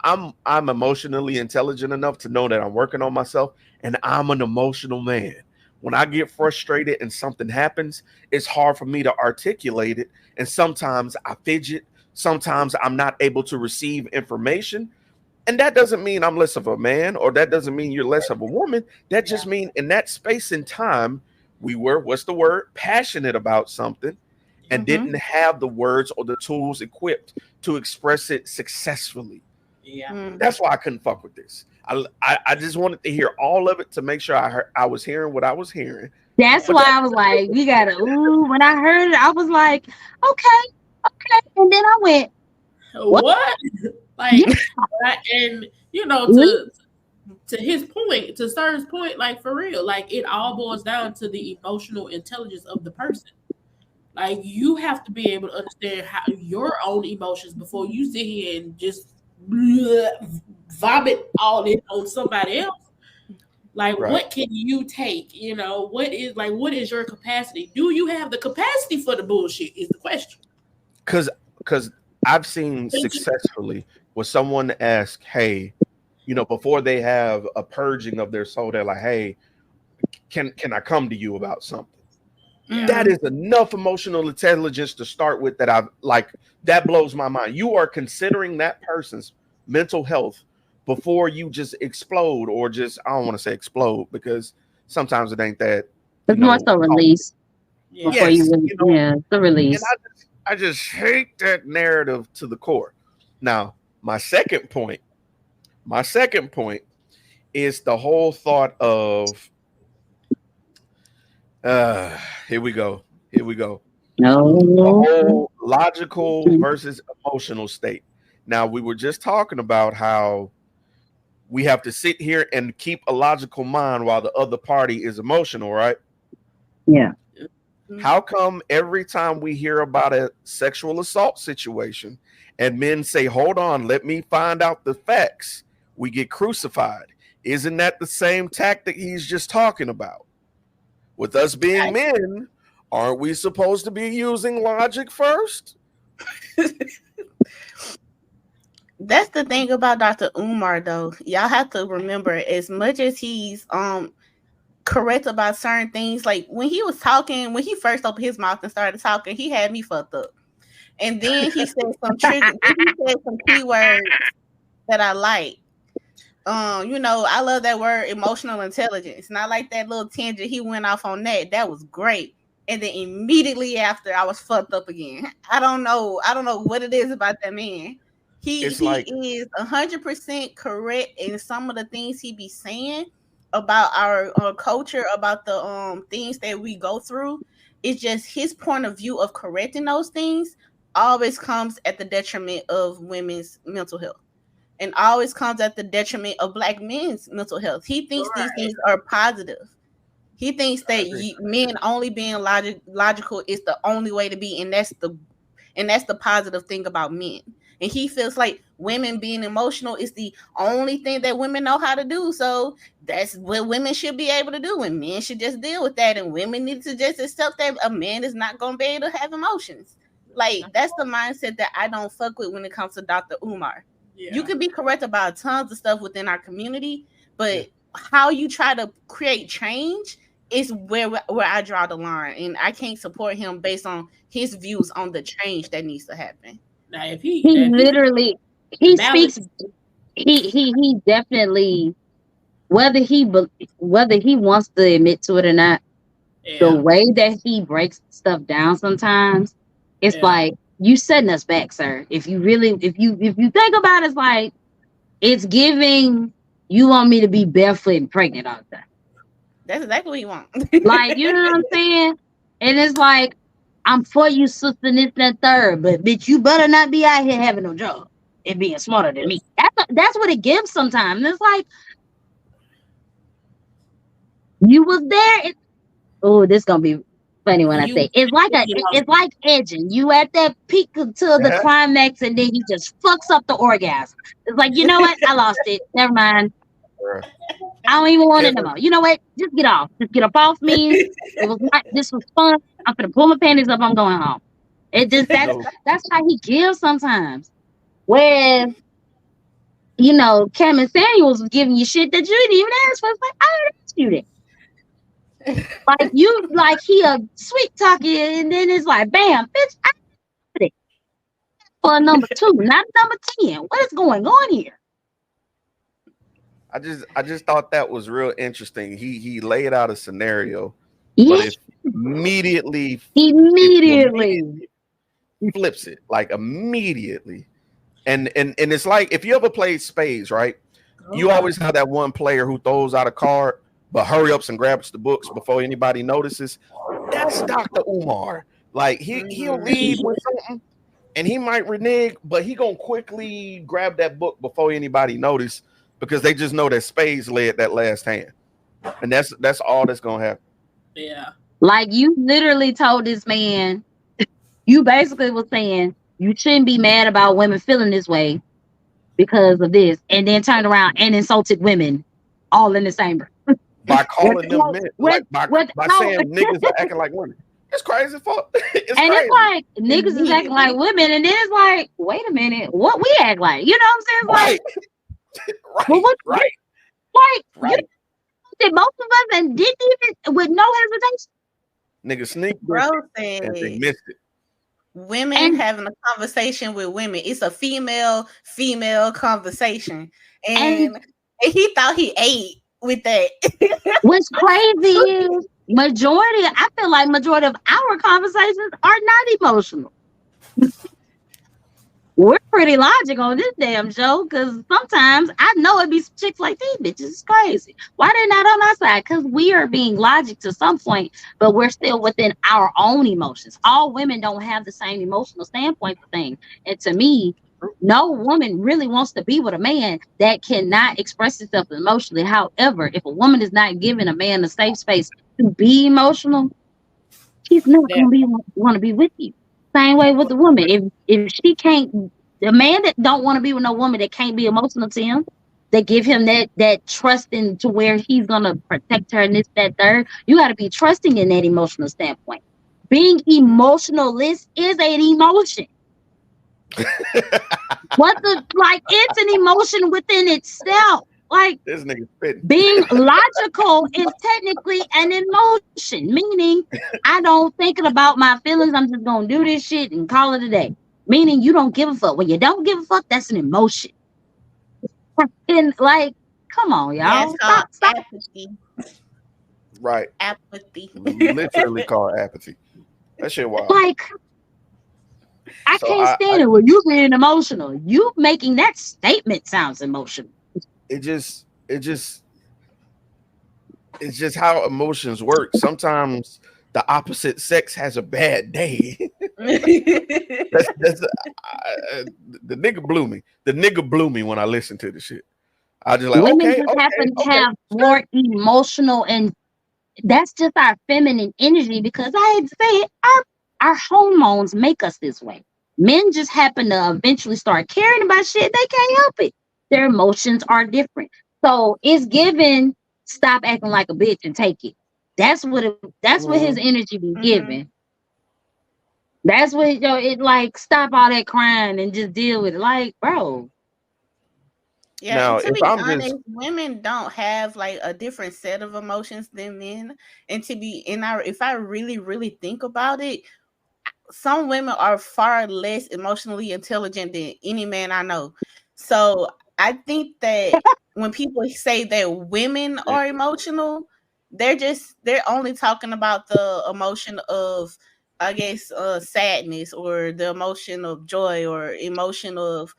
emotionally intelligent enough to know that I'm working on myself, and I'm an emotional man. When I get frustrated and something happens, it's hard for me to articulate it, and sometimes I fidget. Sometimes I'm not able to receive information, and that doesn't mean I'm less of a man, or that doesn't mean you're less of a woman. That just means in that space and time, we were, what's the word, passionate about something, and didn't have the words or the tools equipped to express it successfully. Yeah. That's why I couldn't fuck with this. I just wanted to hear all of it to make sure I was hearing what I was hearing. That's But why that, I was like, we gotta. Ooh, when I heard it, I was like, okay, okay, and then I went, what? What? Yeah. Like, and you know, Really? to his point, to Stern's point, like for real, like it all boils down to the emotional intelligence of the person. Like you have to be able to understand how your own emotions before you sit here and just vomit all in on somebody else. Like right. what can you take? You know, what is your capacity? Do you have the capacity for the bullshit? Is the question. Because I've seen successfully where someone asks, hey, before they have a purging of their soul, they're like, hey, can I come to you about something? That is enough emotional intelligence to start with, that I've like, that blows my mind. You are considering that person's mental health before you just explode, or just, I don't want to say explode, because sometimes it ain't that, It's more so release Yeah. before you yes, really, yeah, the and release. I just hate that narrative to the core. Now, my second point is the whole thought of here we go. Here we go. The No. whole logical versus emotional state. Now, we were just talking about how we have to sit here and keep a logical mind while the other party is emotional, right? Yeah. How come every time we hear about a sexual assault situation and men say, hold on, let me find out the facts, we get crucified? Isn't that the same tactic he's just talking about? With us being men, aren't we supposed to be using logic first? That's the thing about Dr. Umar, though. Y'all have to remember, as much as he's correct about certain things, like when he was talking, when he first opened his mouth and started talking, he had me fucked up. And then he said some trigger, then he said some keywords that I like. I love that word, emotional intelligence. And I like that little tangent he went off on that. That was great. And then immediately after, I was fucked up again. I don't know what it is about that man. It's He like, is 100% correct in some of the things he be saying about our culture, about the things that we go through. It's just his point of view of correcting those things always comes at the detriment of women's mental health, and always comes at the detriment of Black men's mental health. He thinks these Right. things are positive. He thinks I that agree. men only being logical is the only way to be, and that's the positive thing about men. And he feels like women being emotional is the only thing that women know how to do. So that's what women should be able to do, and men should just deal with that. And women need to just accept that a man is not going to be able to have emotions. Like, that's the mindset that I don't fuck with when it comes to Dr. Umar. Yeah. You can be correct about tons of stuff within our community, but Yeah. how you try to create change is where I draw the line, and I can't support him based on his views on the change that needs to happen. Now He if he literally, he speaks, balance, he definitely, whether whether he wants to admit to it or not, the yeah, way that he breaks stuff down sometimes, it's yeah, like you setting us back, sir. If you think about it, it's like it's giving. You want me to be barefoot and pregnant all the time. That's exactly what he want. Like, you know what I'm saying? And it's like, I'm for you, sister, this, that, third, but bitch, you better not be out here having no job and being smarter than me. That's what it gives sometimes. And it's like, you was there. Oh, this gonna be funny when I You, say it's like edging. You at that peak until the Yeah. climax, and then he just fucks up the orgasm. It's like, you know what? I lost it. Never mind. Bruh. I don't even want it no Kevin, more. You know what? Just get off. Just get up off me. It was not. This was fun. I'm gonna pull my panties up. I'm going home. It just you know, that's how he gives sometimes. Whereas Cameron Samuels was giving you shit that you didn't even ask for. It's like I didn't ask you that. Like you, like he a sweet talkie, and then it's like, bam, bitch, I did it for number 2, not number 10. What is going on here? I just thought that was real interesting. He laid out a scenario, Yeah, but if immediately immediately. flips it like immediately, and it's like if you ever played spades, right? You always have that one player who throws out a card, but hurry ups and grabs the books before anybody notices. That's Dr. Umar. Like he'll lead with something, and he might renege, but he gonna quickly grab that book before anybody notice because they just know that spades led that last hand, and that's all that's gonna happen. yeah. Like you literally told this man, you basically was saying you shouldn't be mad about women feeling this way because of this, and then turned around and insulted women all in the same breath. By calling them men, like by no, saying niggas are acting like women. It's crazy fuck. It's and crazy. it's like niggas is acting like women, and then it's like, wait a minute, what we act like? You know what I'm saying? Right, Like, well, what, right, like right. you did both of us and didn't even with no hesitation. Niggas sneak Bro and they said missed it. women And having a conversation with women. It's a female conversation, and and he thought he ate with that. what's crazy is I feel like majority of our conversations are not emotional. We're pretty logic on this damn show because sometimes I know it be some chicks like these bitches. It's crazy. Why they not on our side? Because we are being logic to some point, but we're still within our own emotions. All women don't have the same emotional standpoint for things. And to me, no woman really wants to be with a man that cannot express himself emotionally. However, if a woman is not giving a man a safe space to be emotional, he's not That gonna want to be with you. Same way with the woman. If she can't, the man that don't want to be with no woman that can't be emotional to him, that give him that trusting to where he's gonna protect her and this, that, third. You got to be trusting in that emotional standpoint. Being emotionalist is an emotion. It's an emotion within itself. Like This nigga spitting. being logical is technically an emotion, meaning I don't thinking about my feelings. I'm just gonna do this shit and call it a day. Meaning you don't give a fuck. When you don't give a fuck, that's an emotion. And like, come on, Yeah, it's y'all, called stop. apathy. Right. Apathy. Literally called apathy. That shit wild. Like, I So can't stand it when you being emotional. You making that statement sounds emotional. it's just how emotions work. Sometimes the opposite sex has a bad day. The nigga blew me. The nigga blew me when I listened to the shit. I just like Women okay, just happen to have more emotional, and that's just our feminine energy because I hate to say it, our hormones make us this way. Men just happen to eventually start caring about shit. They can't help it. Their emotions are different. So it's given stop acting like a bitch and take it. That's what his energy be giving. That's what it like stop all that crying and just deal with it. Like, bro. Yeah, now, and to if be I'm honest, just women don't have like a different set of emotions than men. And if I really, really think about it, some women are far less emotionally intelligent than any man I know. So I think that when people say that women are emotional, they're only talking about the emotion of I guess sadness or the emotion of joy or emotion of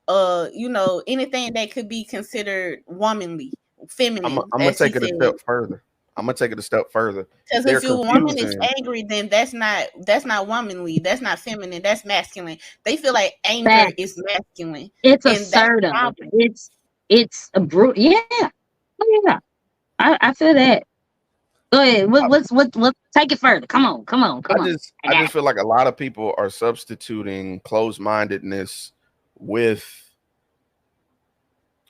anything that could be considered womanly, feminine, I'm gonna as he take it a said. step further. I'm gonna take it a step further. Because They're if your woman is confusing. angry, then that's not womanly. That's not feminine. That's masculine. They feel like anger That is masculine, it's and that's the assertive. problem. It's a brute. Yeah. Oh, yeah. I feel that. Go ahead. What? Take it further. Come on. Come on. Come on. I I got just feel like a lot of people are substituting closed-mindedness with,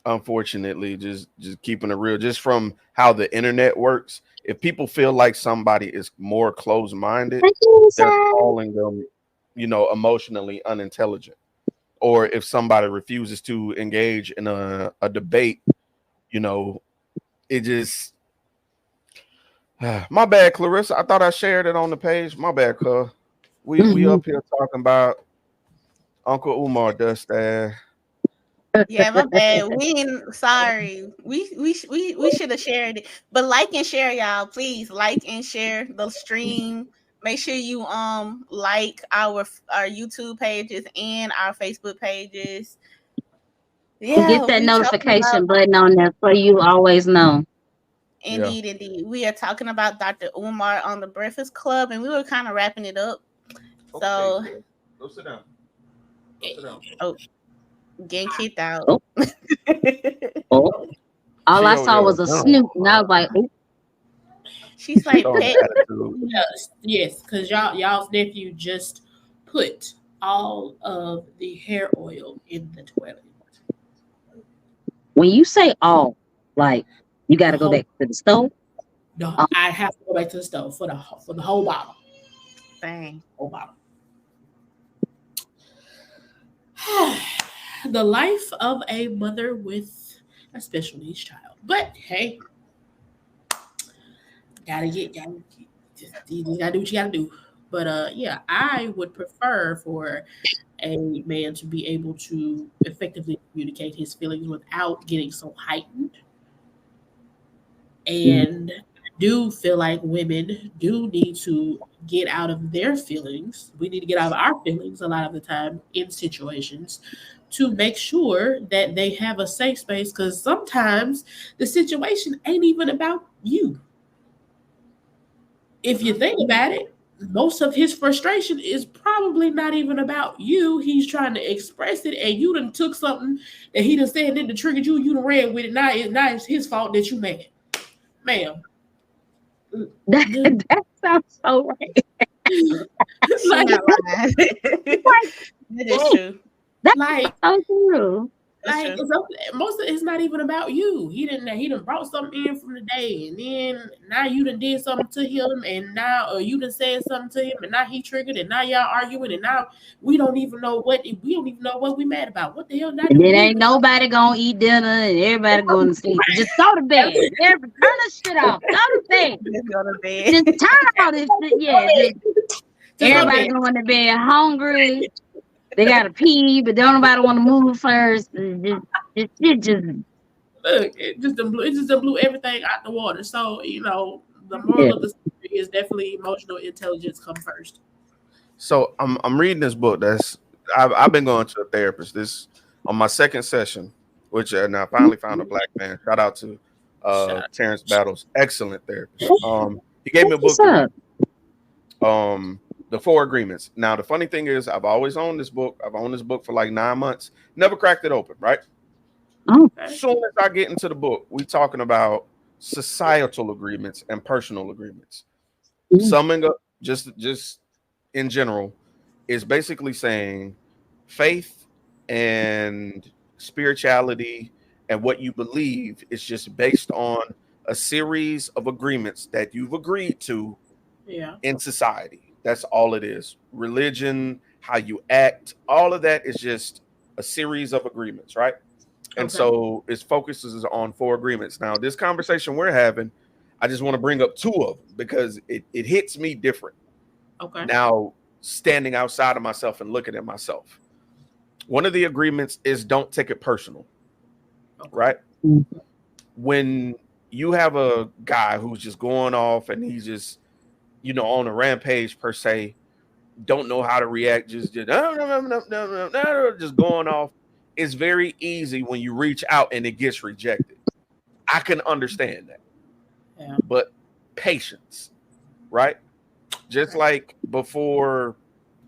unfortunately, just keeping it real, just from how the internet works. If people feel like somebody is more closed-minded, you, they're sir. calling them, emotionally unintelligent. Or if somebody refuses to engage in a debate, you know, it just my bad, Clarissa. I thought I shared it on the page. My bad, cuz. We Mhm. up here talking about Uncle Umar Dust. Yeah, my bad. Sorry. We should have shared it. But like and share, y'all. Please like and share the stream. Make sure you like our YouTube pages and our Facebook pages. Get Yeah, that we talking about notification button on there so you always know. Yeah. indeed, indeed. We are talking about Dr. Umar on the Breakfast Club, and we were kind of wrapping it up. Okay, So, cool. Go sit down. Go sit down. oh, getting kicked out. Oh, oh. All She I over saw there was a done. snoot, and I was like, "Ooh, She's She like throwing pet. the attitude. Yes, because y'all's nephew just put all of the hair oil in the toilet. when you say all, like you got The to go whole back to the stove." no, Oh, I have to go back to the stove for the whole bottle. Dang. Whole bottle. The life of a mother with a special needs child. But hey, you just gotta do what you gotta do. But yeah, I would prefer for a man to be able to effectively communicate his feelings without getting so heightened. mm, And I do feel like women do need to get out of their feelings. We need to get out of our feelings a lot of the time in situations to make sure that they have a safe space because sometimes the situation ain't even about you. If you think about it, most of his frustration is probably not even about you. He's trying to express it, and you done took something that he done said that triggered you. You done ran with it. Now it's his fault that you mad, ma'am. that that sounds so right. She like, not lying. Like, That is dang, true. that's like, so true. That's like true. most of it's not even about you. He done brought something in from the day, and then now you done did something to him, and now you done said something to him, and now he triggered, and now y'all arguing, and now we don't even know what we mad about. What the hell did I And do to then you? ain't nobody gonna eat dinner, and everybody going to sleep. Just go to bed. Turn the shit off. Go to bed. Just go to bed. Just turn all this shit. Yeah, Just go to everybody bed. going to bed hungry. They gotta pee, but don't nobody want to move first. Just Look, it just done blew everything out the water. So the yeah. moral of the story is definitely emotional intelligence come first. So I'm reading this book. I've been going to a therapist. This on my second session, which and I finally found a black man. Shout out to Shut up. Terrence Battles, excellent therapist. He gave me a What's book to read. up? The Four Agreements. Now the funny thing is, I've always owned this book. I've owned this book for like 9 months. Never cracked it open. Right. Oh, Okay. Soon as I get into the book, we talking about societal agreements and personal agreements. mm, Summing up, just in general, is basically saying faith and spirituality and what you believe is just based on a series of agreements that you've agreed to Yeah. in society. That's all it is. Religion, how you act, all of that is just a series of agreements, right? And Okay. so it focuses on four agreements. Now, this conversation we're having, I just want to bring up two of them because it hits me different Okay. now, standing outside of myself and looking at myself. One of the agreements is don't take it personal, Okay. right? mm, When you have a guy who's just going off and he's just, on a rampage per se, don't know how to react, just no, no, no, no, no, no, no, just going off. It's very easy when you reach out and it gets rejected. I can understand that, Yeah. but patience, right? Just Right. like before,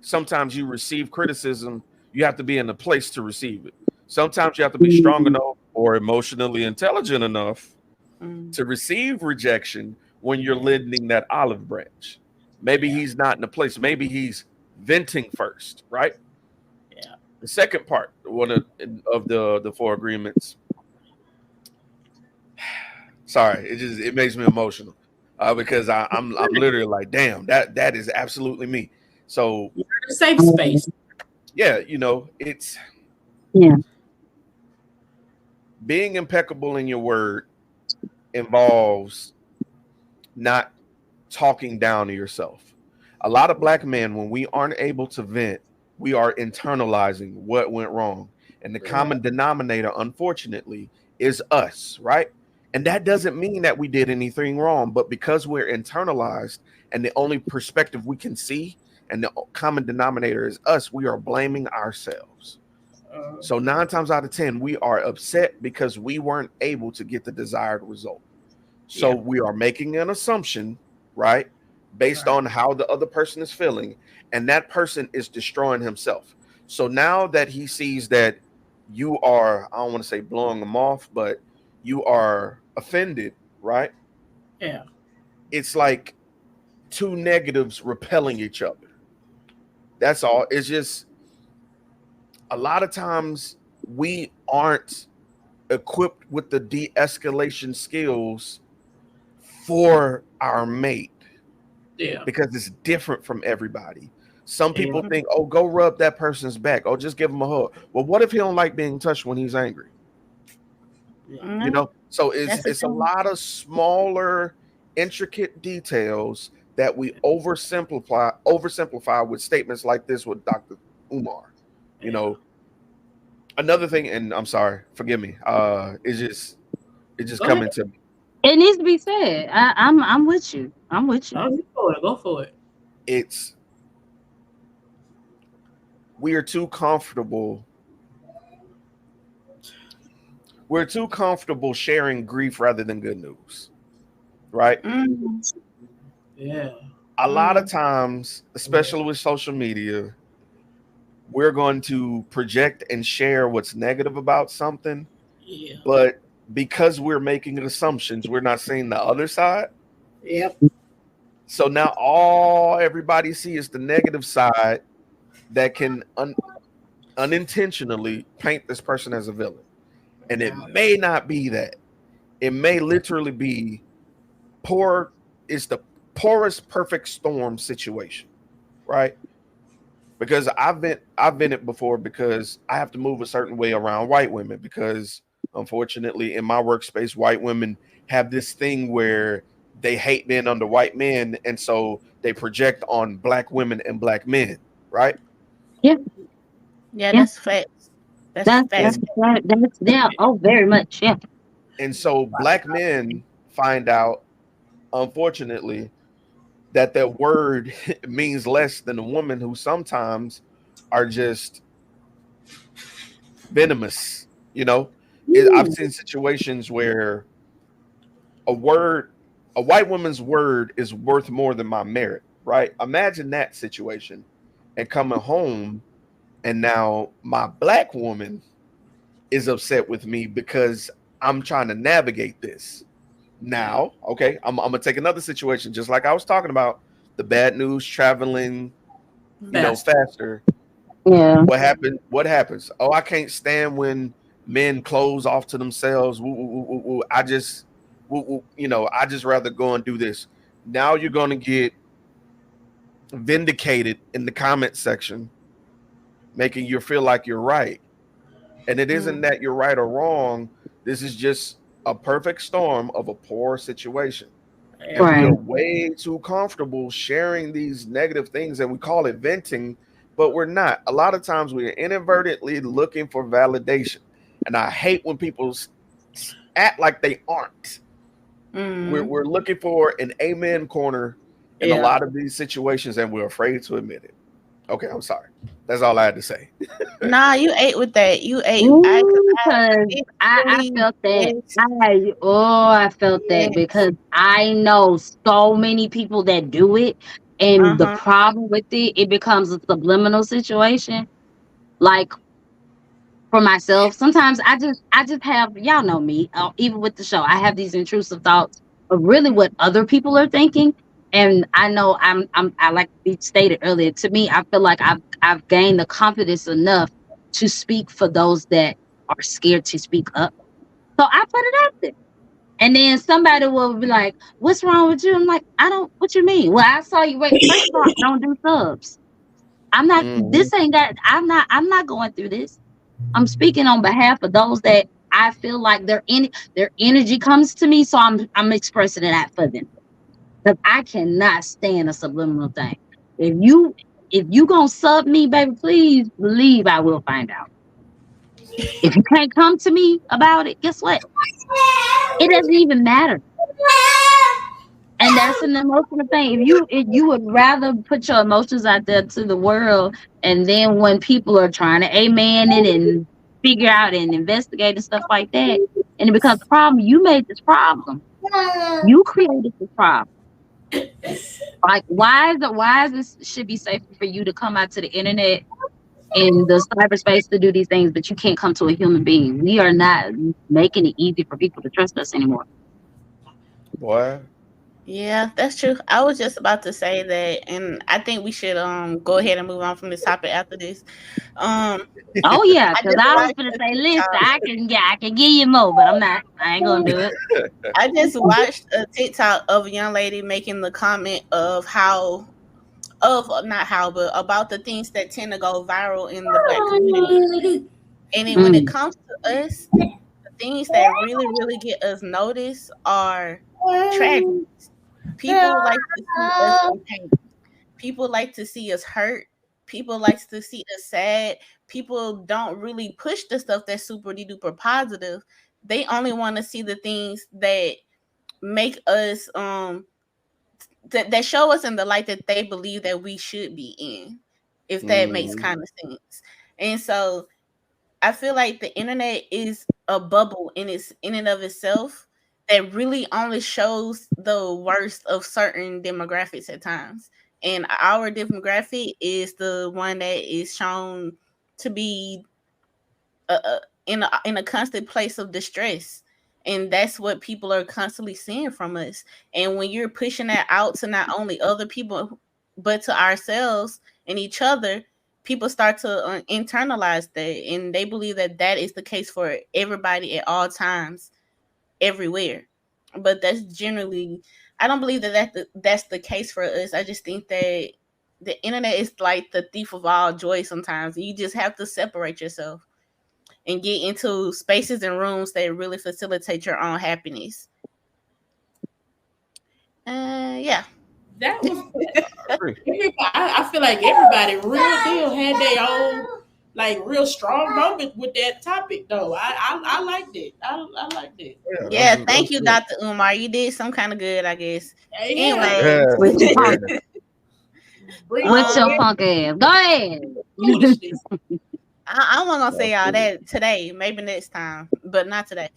sometimes you receive criticism, you have to be in a place to receive it. Sometimes you have to be strong Mhm. enough or emotionally intelligent enough Mm. to receive rejection when you're lending that olive branch. Maybe Yeah. he's not in a place, maybe he's venting first, right? Yeah. The second part, one of the four agreements. Sorry, it makes me emotional because I'm literally like, damn, that is absolutely me. So You're in a safe space. yeah, it's Yeah. being impeccable in your word involves not talking down to yourself. A lot of black men, when we aren't able to vent, we are internalizing what went wrong. And the Yeah. common denominator, unfortunately, is us, right? And that doesn't mean that we did anything wrong, but because we're internalized and the only perspective we can see and the common denominator is us, we are blaming ourselves. So 9 times out of 10, we are upset because we weren't able to get the desired result. So Yeah. we are making an assumption, right, based Right. on how the other person is feeling, and that person is destroying himself. So now that he sees that you are, I don't want to say blowing him off, but you are offended, right? Yeah. It's like two negatives repelling each other. That's all. It's just a lot of times we aren't equipped with the de-escalation skills for our mate Yeah. because it's different from everybody. Some Yeah. people think, oh, go rub that person's back. Oh, just give him a hug. Well, what if he don't like being touched when he's angry? Yeah. No, So it's that's the it's a thing. lot of smaller, intricate details that we oversimplify with statements like this with Dr. Umar. You Yeah. know, another thing, and I'm sorry, forgive me. It's just Go ahead. coming to me. It needs to be said. I'm with you. I'm with you. Oh, you for it. Go for it. It's we are too comfortable. We're too comfortable sharing grief rather than good news, right? Mm. Yeah. A lot of Mm. times, especially with social media, we're going to project and share what's negative about something, Yeah. but because we're making assumptions, we're not seeing the other side. Yep. So now all everybody see is the negative side that can unintentionally paint this person as a villain. And it Yeah. may not be that. It may literally be poor, it's the poorest perfect storm situation, right? Because I've been it before because I have to move a certain way around white women because unfortunately in my workspace white women have this thing where they hate being under white men and so they project on black women and black men, right? Yeah. Yeah, Yeah. that's facts. That's That's facts. that's that's yeah. Oh, very much. Yeah. And so black men find out unfortunately that their word means less than a woman who sometimes are just venomous. You know, I've Mm. seen situations where a word, a white woman's word is worth more than my merit, right? Imagine that situation and coming home and now my black woman is upset with me because I'm trying to navigate this. Yeah. Now, okay, I'm gonna take another situation, just like I was talking about the bad news traveling, Mm. Faster. faster. Yeah. What happened? What happens? Oh, I can't stand when men close off to themselves. Woo, woo, woo, woo, woo. I just, woo, woo, I just rather go and do this. Now you're going to get vindicated in the comment section, making you feel like you're right. And it isn't Mm. that you're right or wrong. This is just a perfect storm of a poor situation. Yeah. And we Right. are way too comfortable sharing these negative things and we call it venting, but we're not. A lot of times we are inadvertently looking for validation. And I hate when people act like they aren't. We're, Mm. we're looking for an amen corner in a Yeah. lot of these situations and we're afraid to admit it. Okay, I'm sorry. That's all I had to say. Nah, you ate with that. You ate. Ooh, I cause I literally, felt that. yes, I felt that yes. because I know so many people that do it, Uh and the huh. problem with it, it becomes a subliminal situation. Like for myself, sometimes I just have, y'all know me, even with the show, I have these intrusive thoughts of really what other people are thinking. And I know I like we stated earlier, to me, I feel like I've gained the confidence enough to speak for those that are scared to speak up. So I put it out there. And then somebody will be like, "What's wrong with you?" I'm like, "I don't, what you mean?" Well, I saw you wait. First of all, I don't do subs. I'm not, Hmm. this ain't got, I'm not going through this. I'm speaking on behalf of those that I feel like their energy comes to me, so I'm expressing it out for them. Because I cannot stand a subliminal thing. If you if you gonna sub me, baby, please believe I will find out. If you can't come to me about it, guess what? It doesn't even matter. And that's an emotional thing. If you would rather put your emotions out there to the world, and then when people are trying to amen it and figure out and investigate and stuff like that, and it becomes a problem, you made this problem. You created this problem. Like why is this should be safer for you to come out to the internet in the cyberspace to do these things, but you can't come to a human being. We are not making it easy for people to trust us anymore. Boy. Yeah, that's true. I was just about to say that, and I think we should go ahead and move on from this topic after this. Um, Oh yeah, I because just I was watched gonna a say, listen, TikTok. I can give you more, but I'm not. I ain't gonna do it. I just watched a TikTok of a young lady making the comment of how of not how, but about the things that tend to go viral in the black community. And then when it Mm, comes to us, the things that really, really get us noticed are tragedies. People like to see us in pain. People like to see us hurt. People like to see us sad. People don't really push the stuff that's super duper positive. They only want to see the things that make us that show us in the light that they believe that we should be in, if that makes Hmm. kind of sense. And so I feel like the internet is a bubble in and of itself that really only shows the worst of certain demographics at times. And our demographic is the one that is shown to be in a constant place of distress, and that's what people are constantly seeing from us. And when you're pushing that out to not only other people but to ourselves and each other, people start to internalize that, and they believe that that is the case for everybody at all times everywhere. But that's generally, I don't believe that's the case for us. I just think that the internet is like the thief of all joy sometimes. You just have to separate yourself and get into spaces and rooms that really facilitate your own happiness. Yeah. That was. I agree. I feel like everybody real deal had their own like real strong moment with that topic though. I liked it. I liked it. Yeah, Yeah, that was thank you, good. Dr. Umar. You did some kind of good, I guess. Yeah, Anyways, Yeah, with your yeah. punk, bring with your yeah, punk ass. Go ahead. foolishness. I wasn't gonna say all Absolutely. that today, maybe next time, but not today.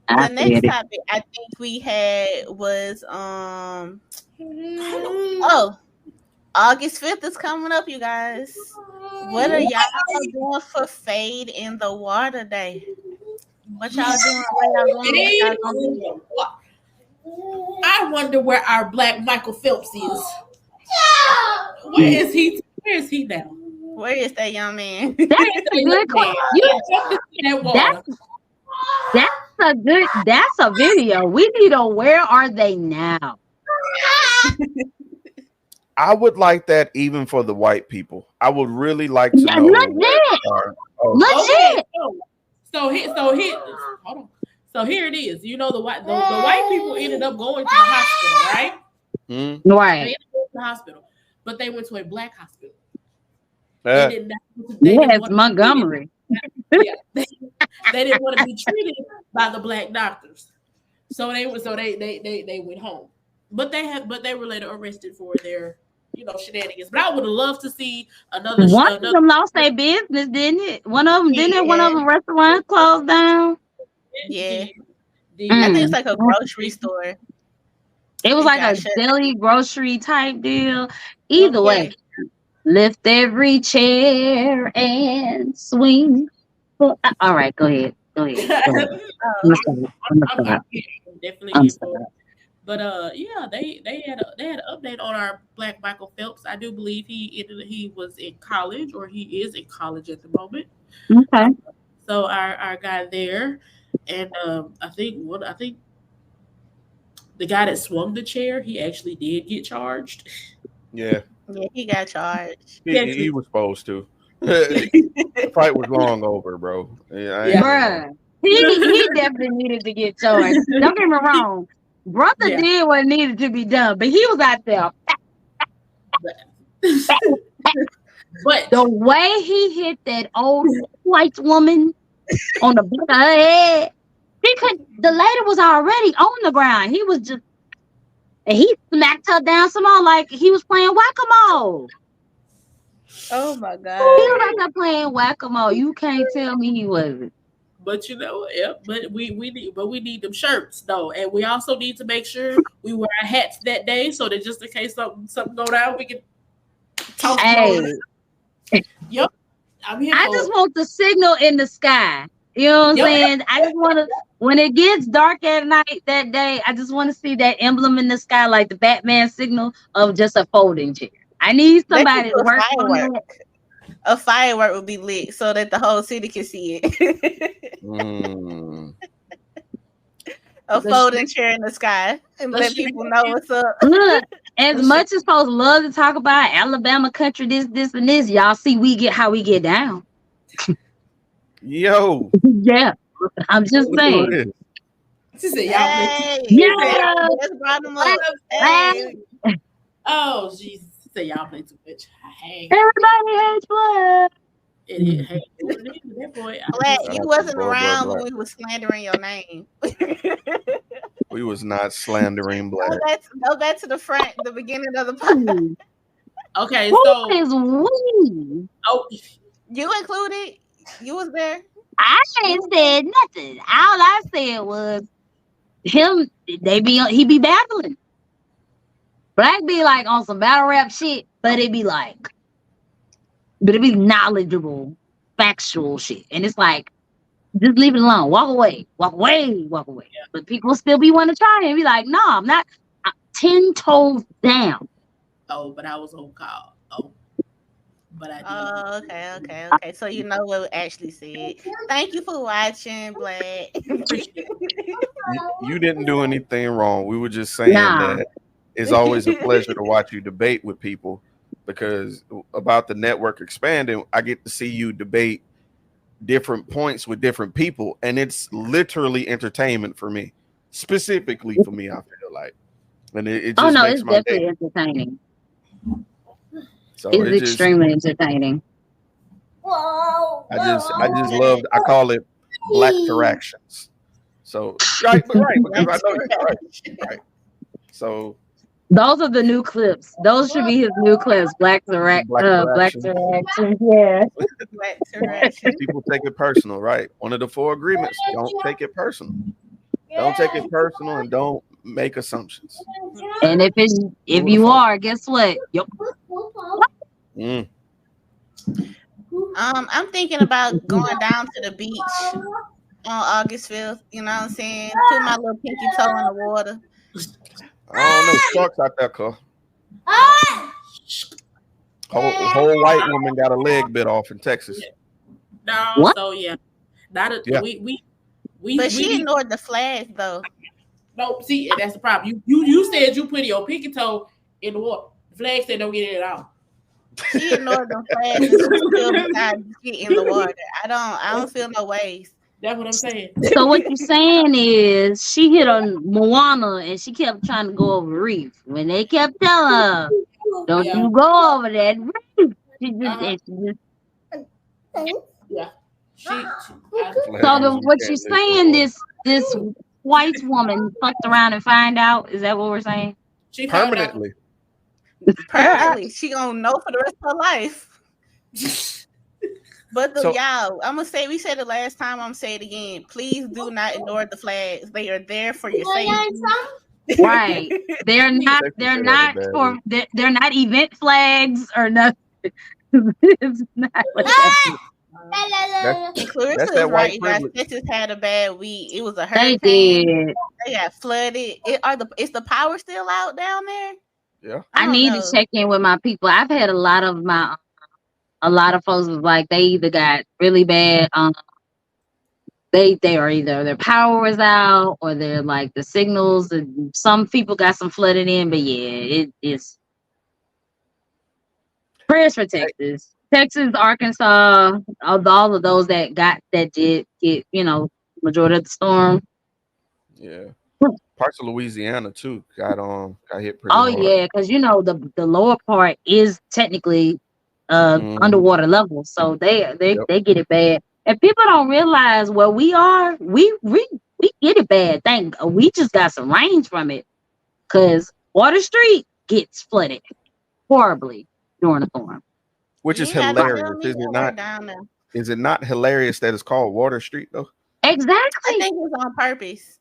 The I next feel it. topic I think we had was oh, August 5th is coming up, you guys. What are y'all doing for Fade in the Water Day? What y'all doing? Where y'all going? What y'all Fade gonna in do? the water. I wonder where our black Michael Phelps is. Where Mm. is he? Where is he now? Where is that young man? That's Where's a that good young question. man? You Jump into that water. that's that's a video. We need a where are they now? I would like that even for the white people. I would really like to know where Legit, they are. Oh, Okay, legit. hold on. So here it is. You know the white people ended up going to the hospital, right? mm, They Right. ended up going to the hospital, but they went to a black hospital. They yeah, didn't. They didn't Yes, want to be treated. Montgomery. Yeah, they didn't want to be treated by the black doctors. So they went home. But they were later arrested for their shenanigans. But I would have loved to see One of another. them lost their business, didn't it? One of them didn't it? One of Yeah, them restaurants closed down. yeah. The I think the it's Mm. like a grocery store. It was It like got a shut. deli grocery type deal. Either yep. way, Yeah. lift every chair and swing. All right, go ahead. Go ahead. Go ahead. I'm Oh, gonna stop. I'm gonna I'm stop. definitely I'm here for it. sorry. But yeah, they had an update on our Black Michael Phelps. I do believe he was in college, or he is in college at the moment. Okay. So our guy there, and I think the guy that swung the chair, he actually did get charged. Yeah, yeah. He got charged. He he actually, was supposed to. The fight was long over, bro. Yeah, I yeah, ain't even gonna. Bruh. He definitely needed to get charged. Don't get me wrong. Brother yeah. did what needed to be done, but he was out there. But The way he hit that old white woman on the back of her head, the lady was already on the ground. He was just, and he smacked her down some more like he was playing whack-a-mole. Oh my He god. was out there playing whack-a-mole. You can't tell me he wasn't. yeah, but we need them shirts though, and we also need to make sure we wear our hats that day, so that just in case something go down, we can toss it Hey, over. Yep, I'm here I for just it. want the signal in the sky. You know what I'm Yep, saying? I just want to, when it gets dark at night that day, I just want to see that emblem in the sky, like the Batman signal of just a folding chair. I need They could somebody do to a work on firework. that. A firework would be lit so that the whole city can see it. Mm. A the folding chair in the sky and the let people know shenanigans, what's up. Look, as the shen- much as folks love to talk about Alabama country, this, and this, y'all see we get how we get down. Yo, Yeah, I'm just look who saying. it is. She said, "Y'all play too." Hey, She said, Yeah, "Y'all." let's brought them right, up. right. Hey, Oh Jesus! She said, "Y'all play too much." Hey, Everybody hates blood. hey, what it is at that point? I Black, just Shout you out to wasn't Blood Blood around when Black. we was slandering your name. We was not slandering Black. Go back to the front, the beginning of the pod. Who okay. is So, we? oh, You included. You was there. I You ain't was said nothing. All I said was him. He be battling. Black be like on some battle rap shit, but it be knowledgeable, factual shit, and it's like just leave it alone. Walk away. Walk away. Walk away. But people still be wanting to try and be like, no, I'm not. I'm 10 toes down. oh, but I was on call. Oh, but I did. Oh, okay. So you know what we actually said. Thank you for watching, Black. Appreciate it. You didn't do anything wrong. We were just saying Nah. that it's always a pleasure to watch you debate with people because about the network expanding, I get to see you debate different points with different people, and it's literally entertainment for me, specifically for me. I feel like, and it Oh just no, makes it's my definitely day. entertaining. So It's it just, extremely entertaining. I just love. I call it black interactions. So right, but right because I know you're right. So Those are the new clips. Those should be his new clips. Black black Black interaction. interaction. Yeah. Black interaction. People take it personal, right? One of the 4 agreements: don't take it personal. Don't take it personal, and don't make assumptions. And if Who the you fuck? are, guess what? Yep. Mm. I'm thinking about going down to the beach on August 5th. You know what I'm saying? Put my little pinky toe in the water. I don't know. Sharks out there, cuz. Whole white woman got a leg bit off in Texas. No, What? so yeah, not a, Yeah. But she we need, ignored the flags though. no. See, and that's the problem. You said you put your pinky toe in the water. The flag said don't get it at all. She ignored the flags and she still decided to get in the water. I don't feel no ways. That's what I'm saying. So what you're saying is she hit on Moana and she kept trying to go over the reef. When they kept telling her, don't Yeah. you go over that reef. She just, Uh-huh. and she just Yeah. so what you're saying, this white woman fucked around and find out, is that what we're saying? She found out. Permanently. Permanently. She gonna know for the rest of her life. But So y'all, I'm gonna say we said it last time. I'm gonna say it again. Please do not ignore the flags. They are there for your safety. Right. They're not Sexy they're said that in a not bad for way. they're not event flags or nothing. It's not what that is. That's And that's Clarissa is that right, white you guys. privilege. Texas had a bad week. It was a They hurricane. did. They got flooded. Is the power still out down there? Yeah. I I don't need to know. check in with my people. I've had a lot of folks was like they either got really bad they are either their power was out or they're like the signals and some people got some flooded in, but yeah, it is prayers for Hey, Texas. Texas, Arkansas, all of those that did get, majority of the storm. yeah. Parts of Louisiana too got hit pretty Oh hard. yeah, because the lower part is technically Hmm. underwater level, so Yep. they get it bad. And people don't realize where we are, we get it bad. We just got some range from it because Water Street gets flooded horribly during the storm. Which You is ain't got to Right. tell hilarious, me. is it I work not? down there. Is it not hilarious that it's called Water Street though? I Exactly. think it was on purpose.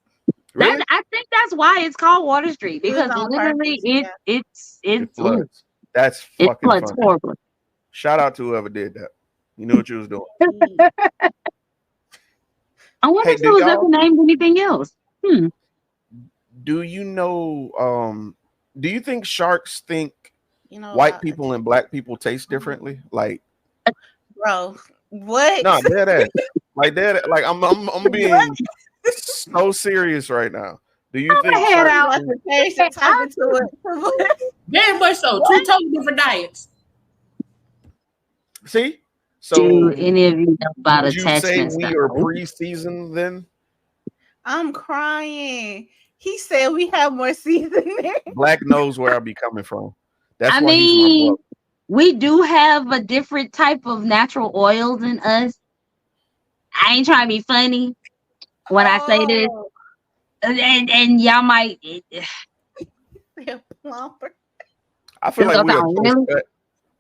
Really? I think that's why it's called Water Street It was because on literally purpose. Yeah. it's It floods. That's it fucking floods funny. horribly. Shout out to whoever did that. You knew what you was doing. I wonder Hey, if it was ever named anything else. do you know do you think sharks think You know white about people and black people taste differently? Like bro. What? no, dead ass. Like dead like I'm What? being so serious right now. Do you think Head sharks You out. want think to change the topic to it? Very much so. Two totally different diets. see? Do So any of you know about would you say attachment we are styles? pre-seasoned then? I'm crying. He said we have more seasoning. Black knows where I be coming from. That's I why he's my mean, brother. we do have a different type of natural oils in us. I ain't trying to be funny when I say this, Oh, and y'all might. they're plumper. I feel This is like gonna we are sound close really. cut.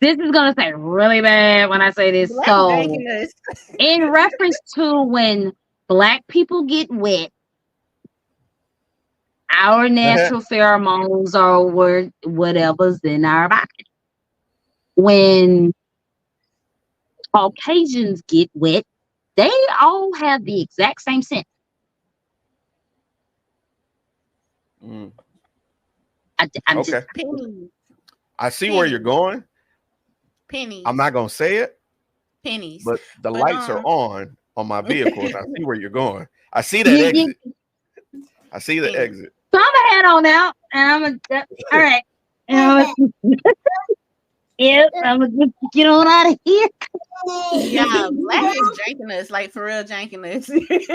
This is gonna sound really bad when I say this. Black So, bacon us. in reference to when black people get wet, our natural pheromones are whatever's in our body. When Caucasians get wet, they all have the exact same scent. Mm, I'm just okay. Pennies. I see where you're going. Pennies. I'm not gonna say it, Pennies. but the But lights are on my vehicle, and I see where you're going. I see that you. exit. I see the Pennies. exit. So I'm gonna head on out, and all right. Yep, I'm gonna get on out of here. Yeah, black is janking us, like for real janking us.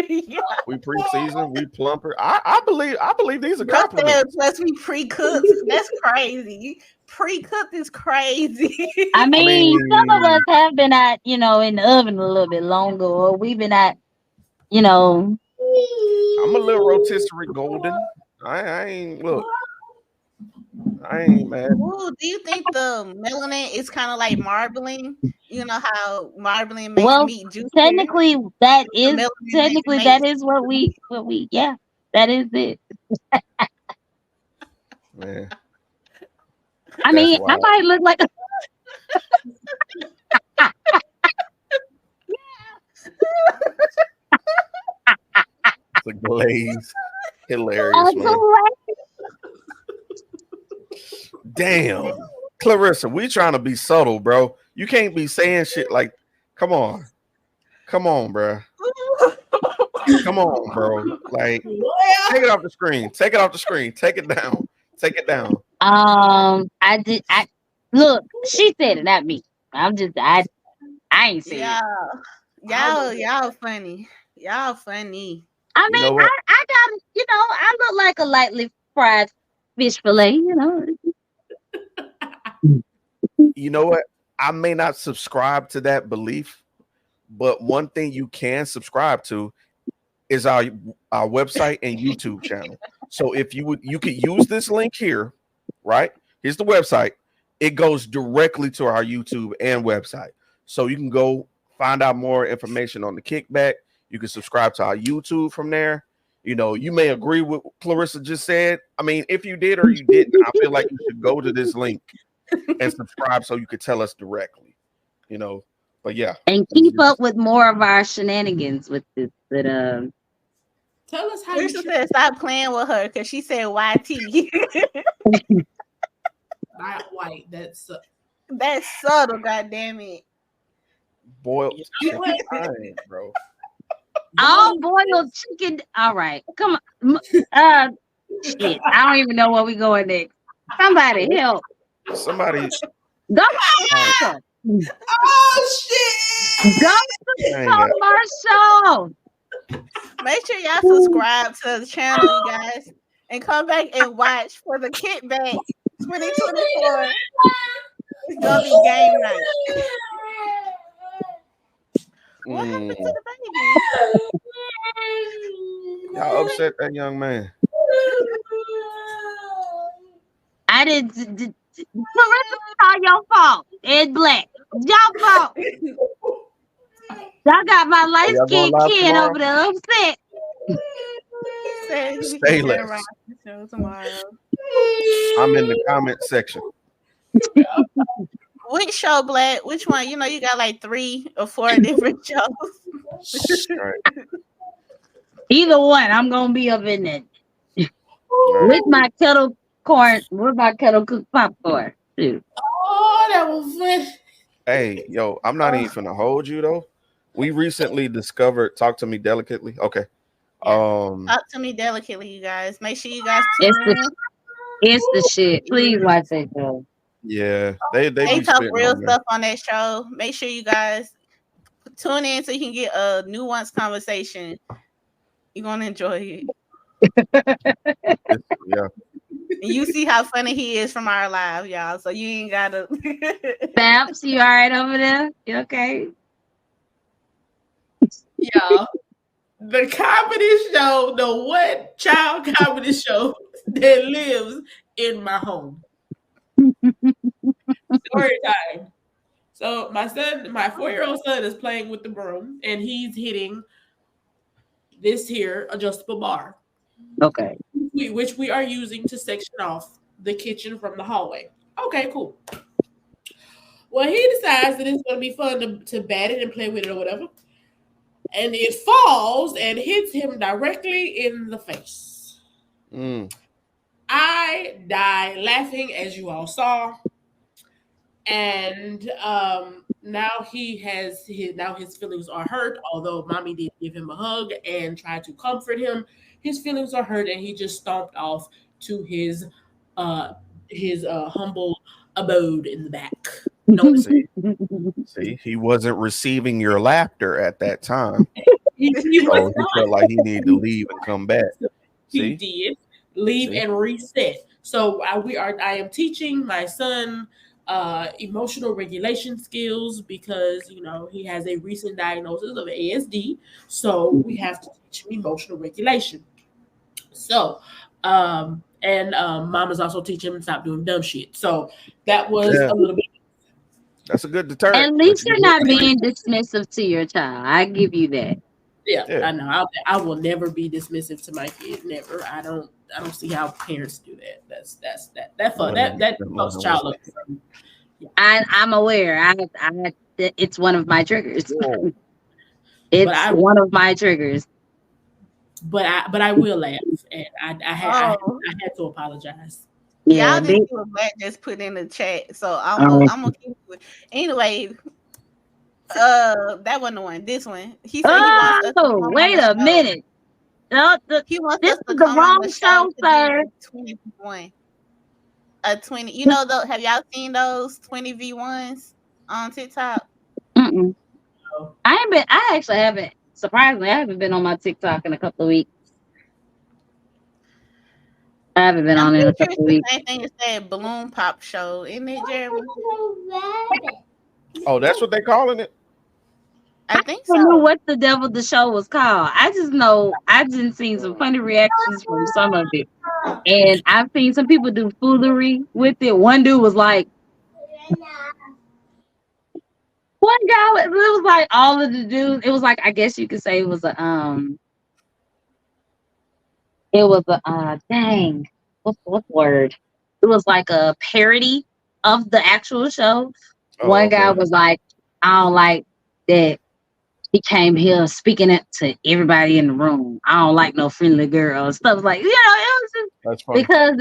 Yeah. We pre-season, we plumper. I believe these are Bro said compliments. plus we pre-cooked. That's crazy. Pre-cooked is crazy. I I mean, some of us mean, have been at, in the oven a little bit longer, or we've been at, you know, I'm a little rotisserie golden. I ain't look. I ain't mad. Ooh, do you think the melanin is kind of like marbling? You know how marbling makes well, meat juicier? technically that The is melanin makes yeah, that is it. Man, I that's mean, I wild. might look like It's a glaze. a Hilarious, man. Damn. Clarissa, we trying to be subtle, bro. You can't be saying shit like, come on. Come on, bro. Come on, bro. Like, take it off the screen. Take it off the screen. Take it down. Take it down. I look, she said it, not me. I ain't saying it. y'all funny. Y'all funny. I You mean, know what? I got, I look like a lightly fried fish fillet, You know what? I may not subscribe to that belief, but one thing you can subscribe to is our website and YouTube channel. So if you could use this link here, right? Here's the website. it goes directly to our YouTube and website. So you can go find out more information on the kickback. You can subscribe to our YouTube from there. You know, you may agree with what Clarissa just said. I mean, if you did or you didn't, I feel like you should go to this link and subscribe so you could tell us directly. You know, but yeah. And keep up with more of our shenanigans with this. But Tell us how Clarissa you said stop playing with her because she said YT. not white. That's That's subtle, goddamn it. Boiled You chicken know what? fine, bro. all boiled chicken. All right, come on. Shit, I don't even know where we going next. Somebody help. Somebody, Go I Oh shit! go to the ain't got commercial. Make sure y'all subscribe to the channel, you guys, and come back and watch for the kickback 2024. It's gonna be game night. What happened to the baby? y'all upset that young man. I didn't. Clarissa, it's all your fault. It's black. Your fault. Y'all got my light Y'all going skinned live kid tomorrow? over there upset. Says we Stay can less. around the show tomorrow. I'm in the comment section. Which show, Black? Which one? You know, you got like 3 or 4 different shows. All right. Either one, I'm gonna be up in it All right. with my kettle corn, with my kettle cooked popcorn. Dude. Oh, that was fun. Hey, yo, I'm not even finna hold you though. We recently discovered. Talk to me delicately. Okay. Talk to me delicately, you guys. Make sure you guys It's tune in. It's the shit. Please watch that show. Yeah, they They be talk spitting real on there. stuff on that show. Make sure you guys tune in so you can get a nuanced conversation. You're gonna enjoy it. Yeah. And you see how funny he is from our live, y'all. So you ain't gotta Babs, you all right over there? You okay? Y'all. The comedy show, the one child comedy show that lives in my home. Story time. So my 4-year-old son is playing with the broom and he's hitting this here adjustable bar, Okay. which we are using to section off the kitchen from the hallway. Okay, cool. Well, he decides that it's going to be fun to bat it and play with it or whatever. And it falls and hits him directly in the face. I die laughing, as you all saw. And now his feelings are hurt. Although mommy did give him a hug and try to comfort him, his feelings are hurt, and he just stomped off to his humble abode in the back. No, See, he wasn't receiving your laughter at that time. he So was he felt like he needed to leave and come back. He See? did leave See? and reset. So I am teaching my son emotional regulation skills because he has a recent diagnosis of ASD. So we have to teach him emotional regulation. So mom is also teaching him to stop doing dumb shit. So that was Yeah. a little bit. That's a good deterrent. At least you're not being dismissive to your child. I give you that. Yeah, Yeah. I know. I will never be dismissive to my kid. Never. I don't see how parents do that. That fucks child up. I'm aware. It's one of my triggers. Whoa. It's one of my triggers. But I will laugh, and I had to apologize. Yeah, Y'all didn't see what Black just put in the chat, so I'm gonna keep it. Anyway, that wasn't the one. This one. He said he wants us to come on wait the a show. minute. No, He wants this us to is the come on wrong the show, to sir. do 20v1. A 20. You know, have y'all seen those 20v1s on TikTok? Mm-mm. I actually haven't. Surprisingly, I haven't been on my TikTok in a couple of weeks. I haven't been on it in a couple of weeks. Same thing as that balloon pop show, isn't it, Jeremy? Oh, that's what they calling it? I think I don't know so. what the devil the show was called. I just know I just seen some funny reactions from some of it. And I've seen some people do foolery with it. One dude was like, One guy, it was like all of the dudes. It was like I guess you could say it was a dang, what's the word? It was like a parody of the actual show. Oh, One guy okay. was like, I don't like that he came here speaking it to everybody in the room. I don't like no friendly girls. Stuff like, it was just That's funny. because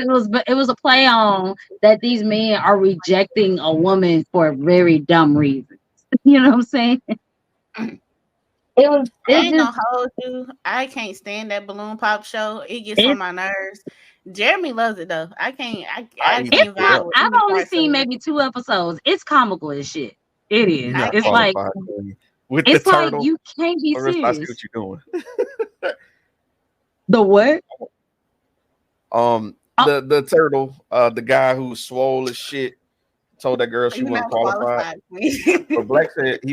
it was a play on that these men are rejecting a woman for very dumb reasons. You know what I'm saying? I It ain't just gonna hold you. I can't stand that balloon pop show. It gets on it my nerves. Jeremy loves it though. I can't. I I eat it's can't it not. vibe up. with I've any only parts of seen it. maybe 2 episodes. It's comical as shit. It You're is. I not It's can't. like qualified, baby. With the it's like turtle. you can't be Larissa, I see serious. what you're doing. The what? Oh, The turtle, the guy who swole as shit, told that girl she You're wasn't not qualified. qualified. But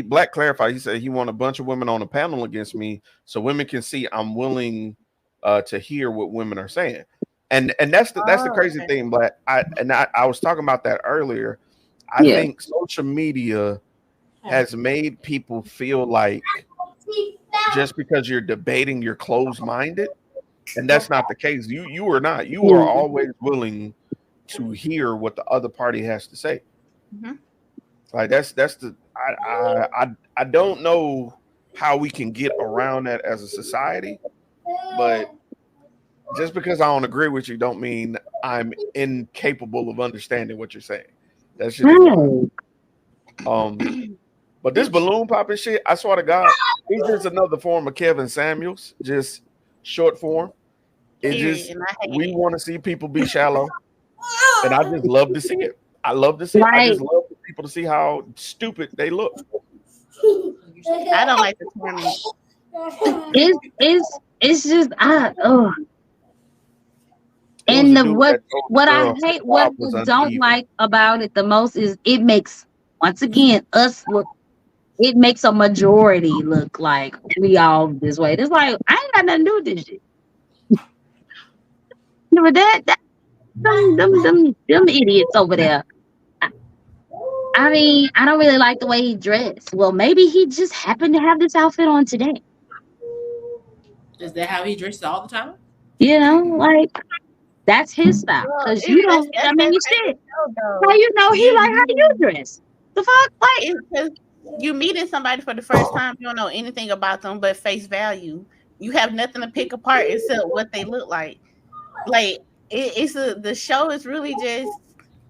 Black clarified. He said he want a bunch of women on a panel against me, so women can see I'm willing to hear what women are saying. And that's the Oh, crazy okay. thing, Black. I was talking about that earlier. I yeah. think social media has made people feel like just because you're debating, you're closed minded, and that's not the case. You are not. You are Yeah. always willing to hear what the other party has to say. Mhm. Like that's the I don't know how we can get around that as a society, but just because I don't agree with you don't mean I'm incapable of understanding what you're saying. That shit is wild. Right. Um, but this balloon popping shit, I swear to God, it's just another form of Kevin Samuels, just short form. It Period. just And I hate we it. want to see people be shallow, and I just love to see it. I love to see it. I Like just love for people to see how stupid they look. I don't like the torment. it's just It was and a the dude that told the what I girl her hate, what job was I don't uneven. like about it the most is it makes once again us look. It makes a majority look like we all this way. It's like I ain't got nothing to do with this shit. But that them idiots over there. I, I mean, I don't really like the way he dressed. Well, maybe he just happened to have this outfit on today. Is that how he dresses all the time? You know, like that's his style. Well, Cause you don't. I that's mean, that type of shit. show How though. you know he You like how you meeting dress? The fuck, like it's because you meeting somebody for the first time. You don't know anything about them but face value. You have nothing to pick apart except what they look like. Like the show is really just.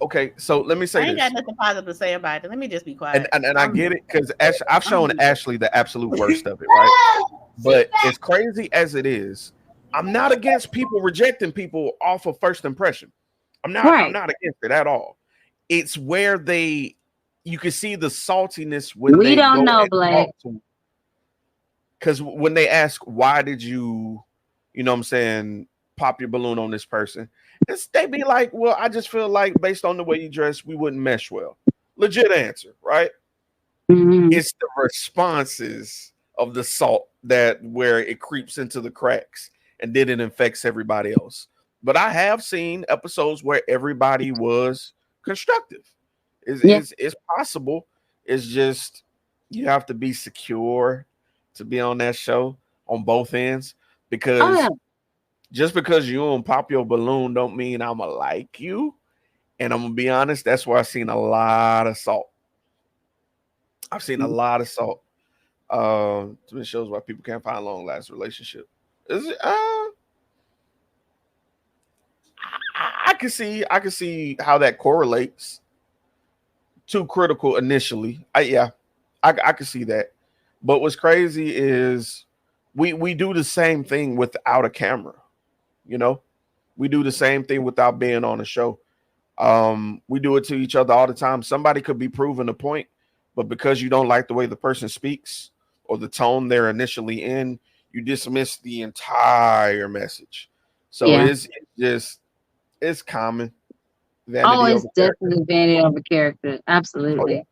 Okay, so let me say I ain't got this, nothing positive to say about it. Let me just be and quiet. and I get it because I've shown I'm Ashley the absolute worst of it, right? But as crazy as it is, I'm not against people rejecting people off of first impression. I'm right. not against it at all. It's where you can see the saltiness when We they don't go know, and Black. talk to, because when they ask why did you know what I'm saying, pop your balloon on this person, they be like, well, I just feel like based on the way you dress, we wouldn't mesh well. Legit answer, right? Mhm. It's the responses of the salt that where it creeps into the cracks and then it infects everybody else. But I have seen episodes where everybody was constructive. Yeah. It's possible. It's just you have to be secure to be on that show on both ends, Oh yeah. because just because you don't pop your balloon don't mean I'ma like you. And I'm gonna be honest, that's where I've seen a lot of salt. I've seen a lot of salt. It shows why people can't find long lasting relationship. Is it? I can see how that correlates. Too critical initially. Yeah, I can see that. But what's crazy is we do the same thing without a camera. You know, we do the same thing without being on a show. We do it to each other all the time. Somebody could be proving a point, but because you don't like the way the person speaks or the tone they're initially in, you dismiss the entire message. So Yeah. it's common Oh, vanity it's over character. definitely vanity of a character. Oh yeah. Absolutely.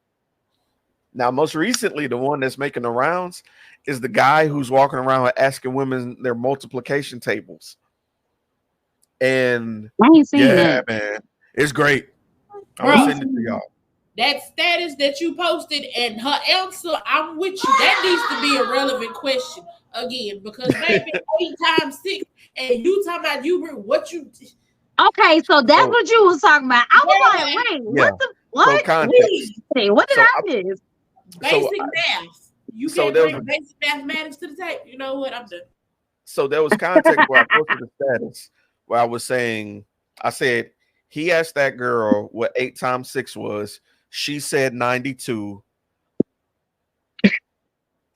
Now, most recently, the one that's making the rounds is the guy who's walking around asking women their multiplication tables. And I ain't seen yeah, that. man, it's great. I'm gonna I ain't Bro, send it to seen y'all. that status that you posted and her answer, I'm with you. That needs to be a relevant question again because baby, 8 times 6, and you talking about you what you. Okay, so that's So what you was talking about. I was like, Yeah, wait, yeah. what the So what? context. please, Wait, what did So I miss? so basic math. You so can't there was bring basic mathematics to the table. You know what? I'm done. context where I posted the status where I was saying, I said he asked that girl what 8 times 6 was. She said 92.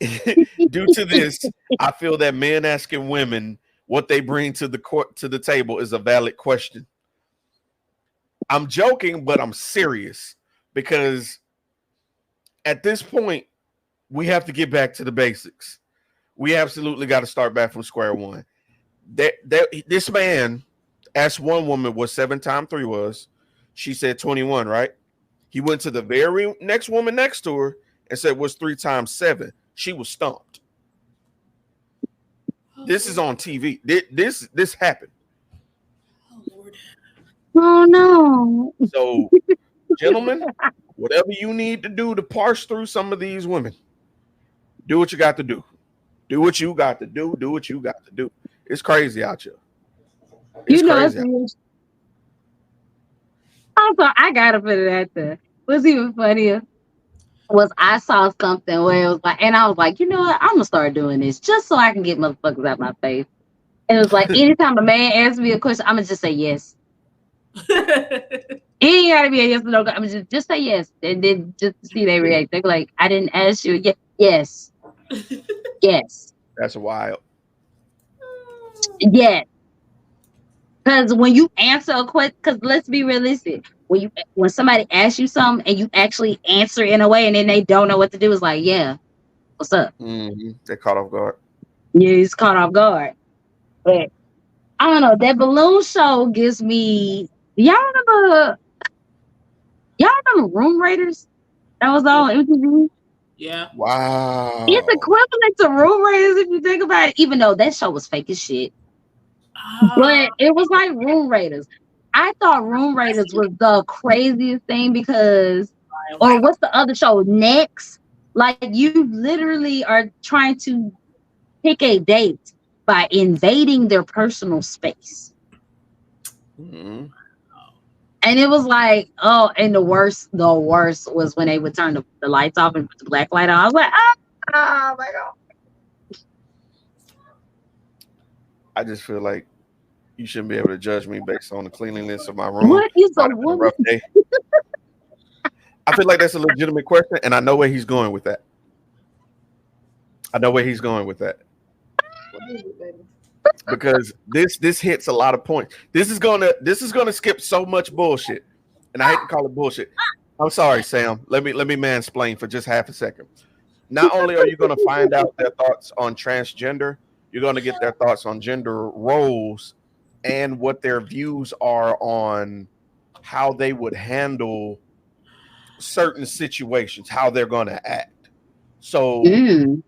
Due to this, I feel that men asking women what they bring to the court to the table is a valid question. I'm joking, but I'm serious because at this point we have to get back to the basics. We absolutely got to start back from square one. This man asked one woman what 7 times 3 was. She said 21, right? He went to the very next woman next to her and said, "What's 3 times 7?" She was stumped. This is on TV. This happened. Oh Lord. Oh no. So, gentlemen, whatever you need to do to parse through some of these women, do what you got to do. Do what you got to do. Do what you got to do. It's crazy out here. It's You know crazy. it's also I gotta put it out there. What's even funnier was I saw something where it was like, and I was like, you know what? I'm gonna start doing this just so I can get motherfuckers out my face. And it was like, anytime a man asks me a question, I'm gonna just say yes. It ain't gotta be a yes or no. I'm gonna just say yes, and then just to see they react. They're like, I didn't ask you. Yes, yes, That's wild. yes. Because when you answer a question, because let's be realistic, when somebody asks you something and you actually answer in a way, and then they don't know what to do, it's like, yeah, what's up? They caught off guard. Yeah, it's caught off guard. But I don't know. That balloon show gives me. Y'all remember? Y'all remember Room Raiders? That was Yeah. on MTV. Yeah. It's Wow. equivalent to Room Raiders if you think about it. Even though that show was fake as shit, Ah, but it was like Room Raiders. I thought Room Raiders was the craziest thing because, or what's the other show? Next, like you literally are trying to pick a date by invading their personal space. Mm-hmm. And it was like, oh, and the worst was when they would turn the lights off and put the black light on. I was like, oh my god. I just feel like you shouldn't be able to judge me based on the cleanliness of my room. What is a Might have been a woman? rough day. I feel like that's a legitimate question, and I know where he's going with that. I know where he's going with that what is it, baby? because this hits a lot of points. This is gonna skip so much bullshit, and I hate to call it bullshit. I'm sorry, Sam. Let me mansplain for just half a second. Not only are you going to find out their thoughts on transgender, you're going to get their thoughts on gender roles and what their views are on how they would handle certain situations, how they're going to act. So, Mm.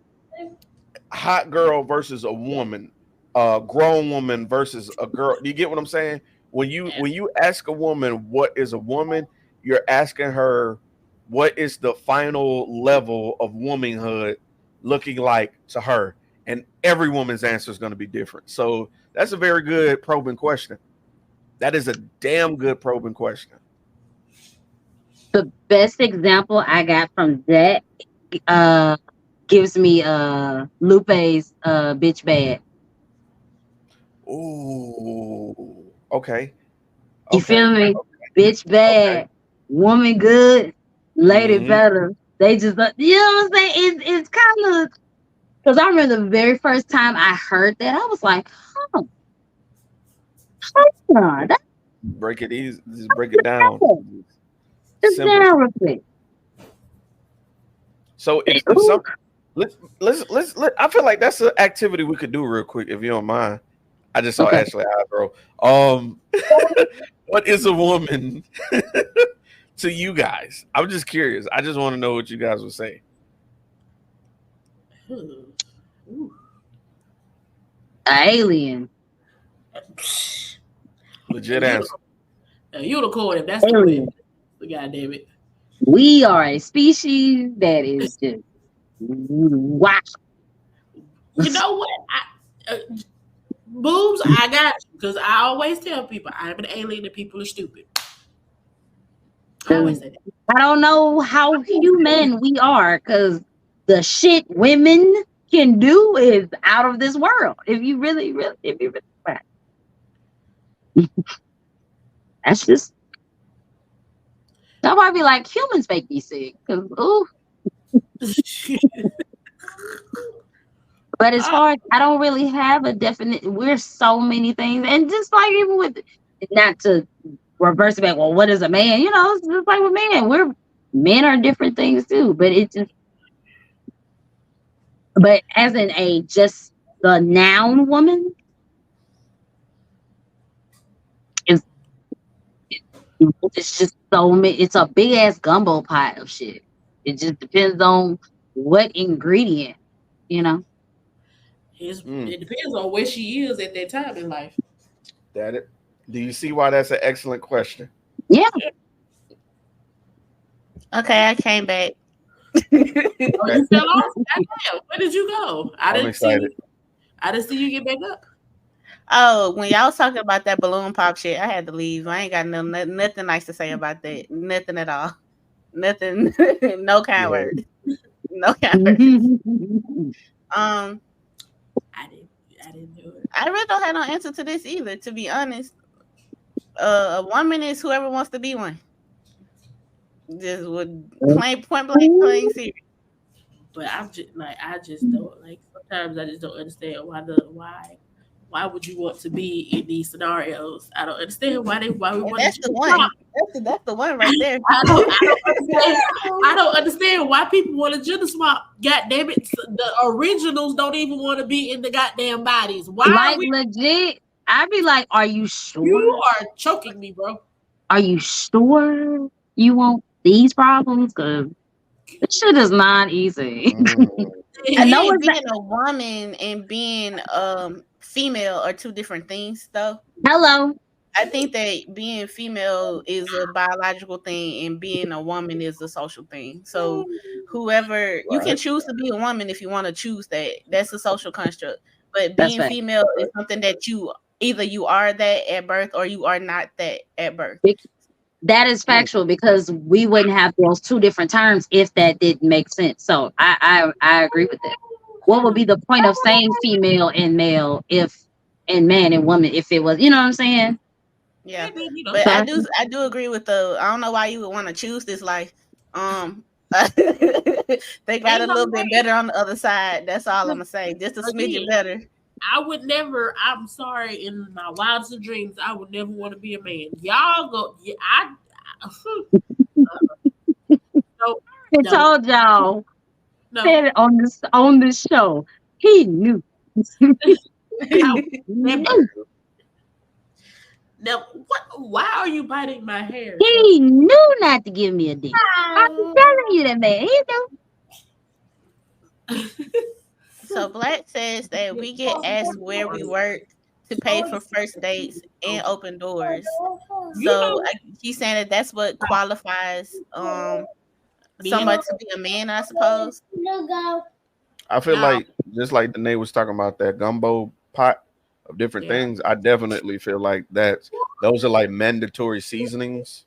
hot girl versus a woman, grown woman versus a girl. Do you get what I'm saying? When you ask a woman what is a woman, you're asking her what is the final level of womanhood looking like to her, and every woman's answer is going to be different. So that's a very good probing question. That is a damn good probing question. The best example I got from that uh gives me Lupe's bitch bad. Ooh, okay, You okay, feel me? Bitch okay. bad, woman good, lady Hmm. better. They just you know what I'm saying? It's kind of because I remember the very first time I heard that, I was like, oh, hold on, that's Break it easy. Just break it down. simple. Just Simple. down real quick. So if Ooh, some I feel like that's an activity we could do real quick if you don't mind. I just saw okay. Ashley eyebrow. What is a woman to you guys? I'm just curious. I just want to know what you guys would say. Ooh. An alien. A Legit answer. unicorn if that's the way. Alien. God damn it. We are a species that is just wow. You know what? Boobs, I got you because I always tell people I'm an alien and people are stupid. I always say that. I don't know how human we are because the shit women can do is out of this world. If you really, really, if you really, try. That's just that might be like humans make me sick. Cause ooh, but as Uh, far as I don't really have a definite. We're so many things, and just like even with not to reverse it back. Well, what is a man? You know, it's just like with men. Men are different things too. But it just but as in a just the noun woman is it's just so many. It's a big ass gumbo pot of shit. It just depends on what ingredient, you know. Mm, it depends on where she is at that time in life. that it. Do you see why that's an excellent question? Yeah, Okay, I came back. Oh, Okay, you fell off? Goddamn, where did you go? I'm excited. I didn't see you get back up. Oh, when y'all was talking about that balloon pop shit, I had to leave. I ain't got nothing nice to say about that. Nothing at all. Nothing. No kind Yeah, word. No kind words. Um, I didn't. I didn't do it. I really don't have no answer to this either. To be honest, a woman is whoever wants to be one. Just would plain point blank, plain serious. But I'm just like I just don't like. Sometimes I just don't understand why would you want to be in these scenarios? I don't understand why we And want to that's the just one. That's the one right there. I don't understand why people want to gender swap. God damn it, the originals don't even want to be in the goddamn bodies. Why are like we? legit. I'd be like, "Are you You sure? are choking me, bro. Are you sure you want these problems? Because this shit is not easy." mm, I I know think it's not. being a woman and being female are two different things though. Hello. I think that being female is a biological thing and being a woman is a social thing. So whoever you can right. choose to be a woman if you want to choose that. That's a social construct. But That's being fact. female is something that you either you are that at birth or you are not that at birth. That is Mm, factual because we wouldn't have those two different terms if that didn't make sense. So I agree with that. What would be the point of saying female and male if and man and woman if it was, you know what I'm saying? Yeah. And then, But So I do agree with the I don't know why you would want to choose this life. Um they got a ain't no little bit better way. on the other side. That's all I'm gonna say. Just a smidgen Again, better. I would never. I'm sorry. In my wildest of dreams, I would never want to be a man. Y'all go. Yeah, no, I no, told y'all, no. said it on this show. He knew. I He would never. knew. Now, what? Why are you biting my hair, sir? He knew not to give me a dick. I'm telling you that man. He knew. So Black says that we get asked where we work to pay for first dates and open doors. You So know, he's saying that that's what qualifies being somebody to be a man, I suppose. I feel now, like just like Danae was talking about that gumbo pot of different yeah. things. I definitely feel like that those are like mandatory seasonings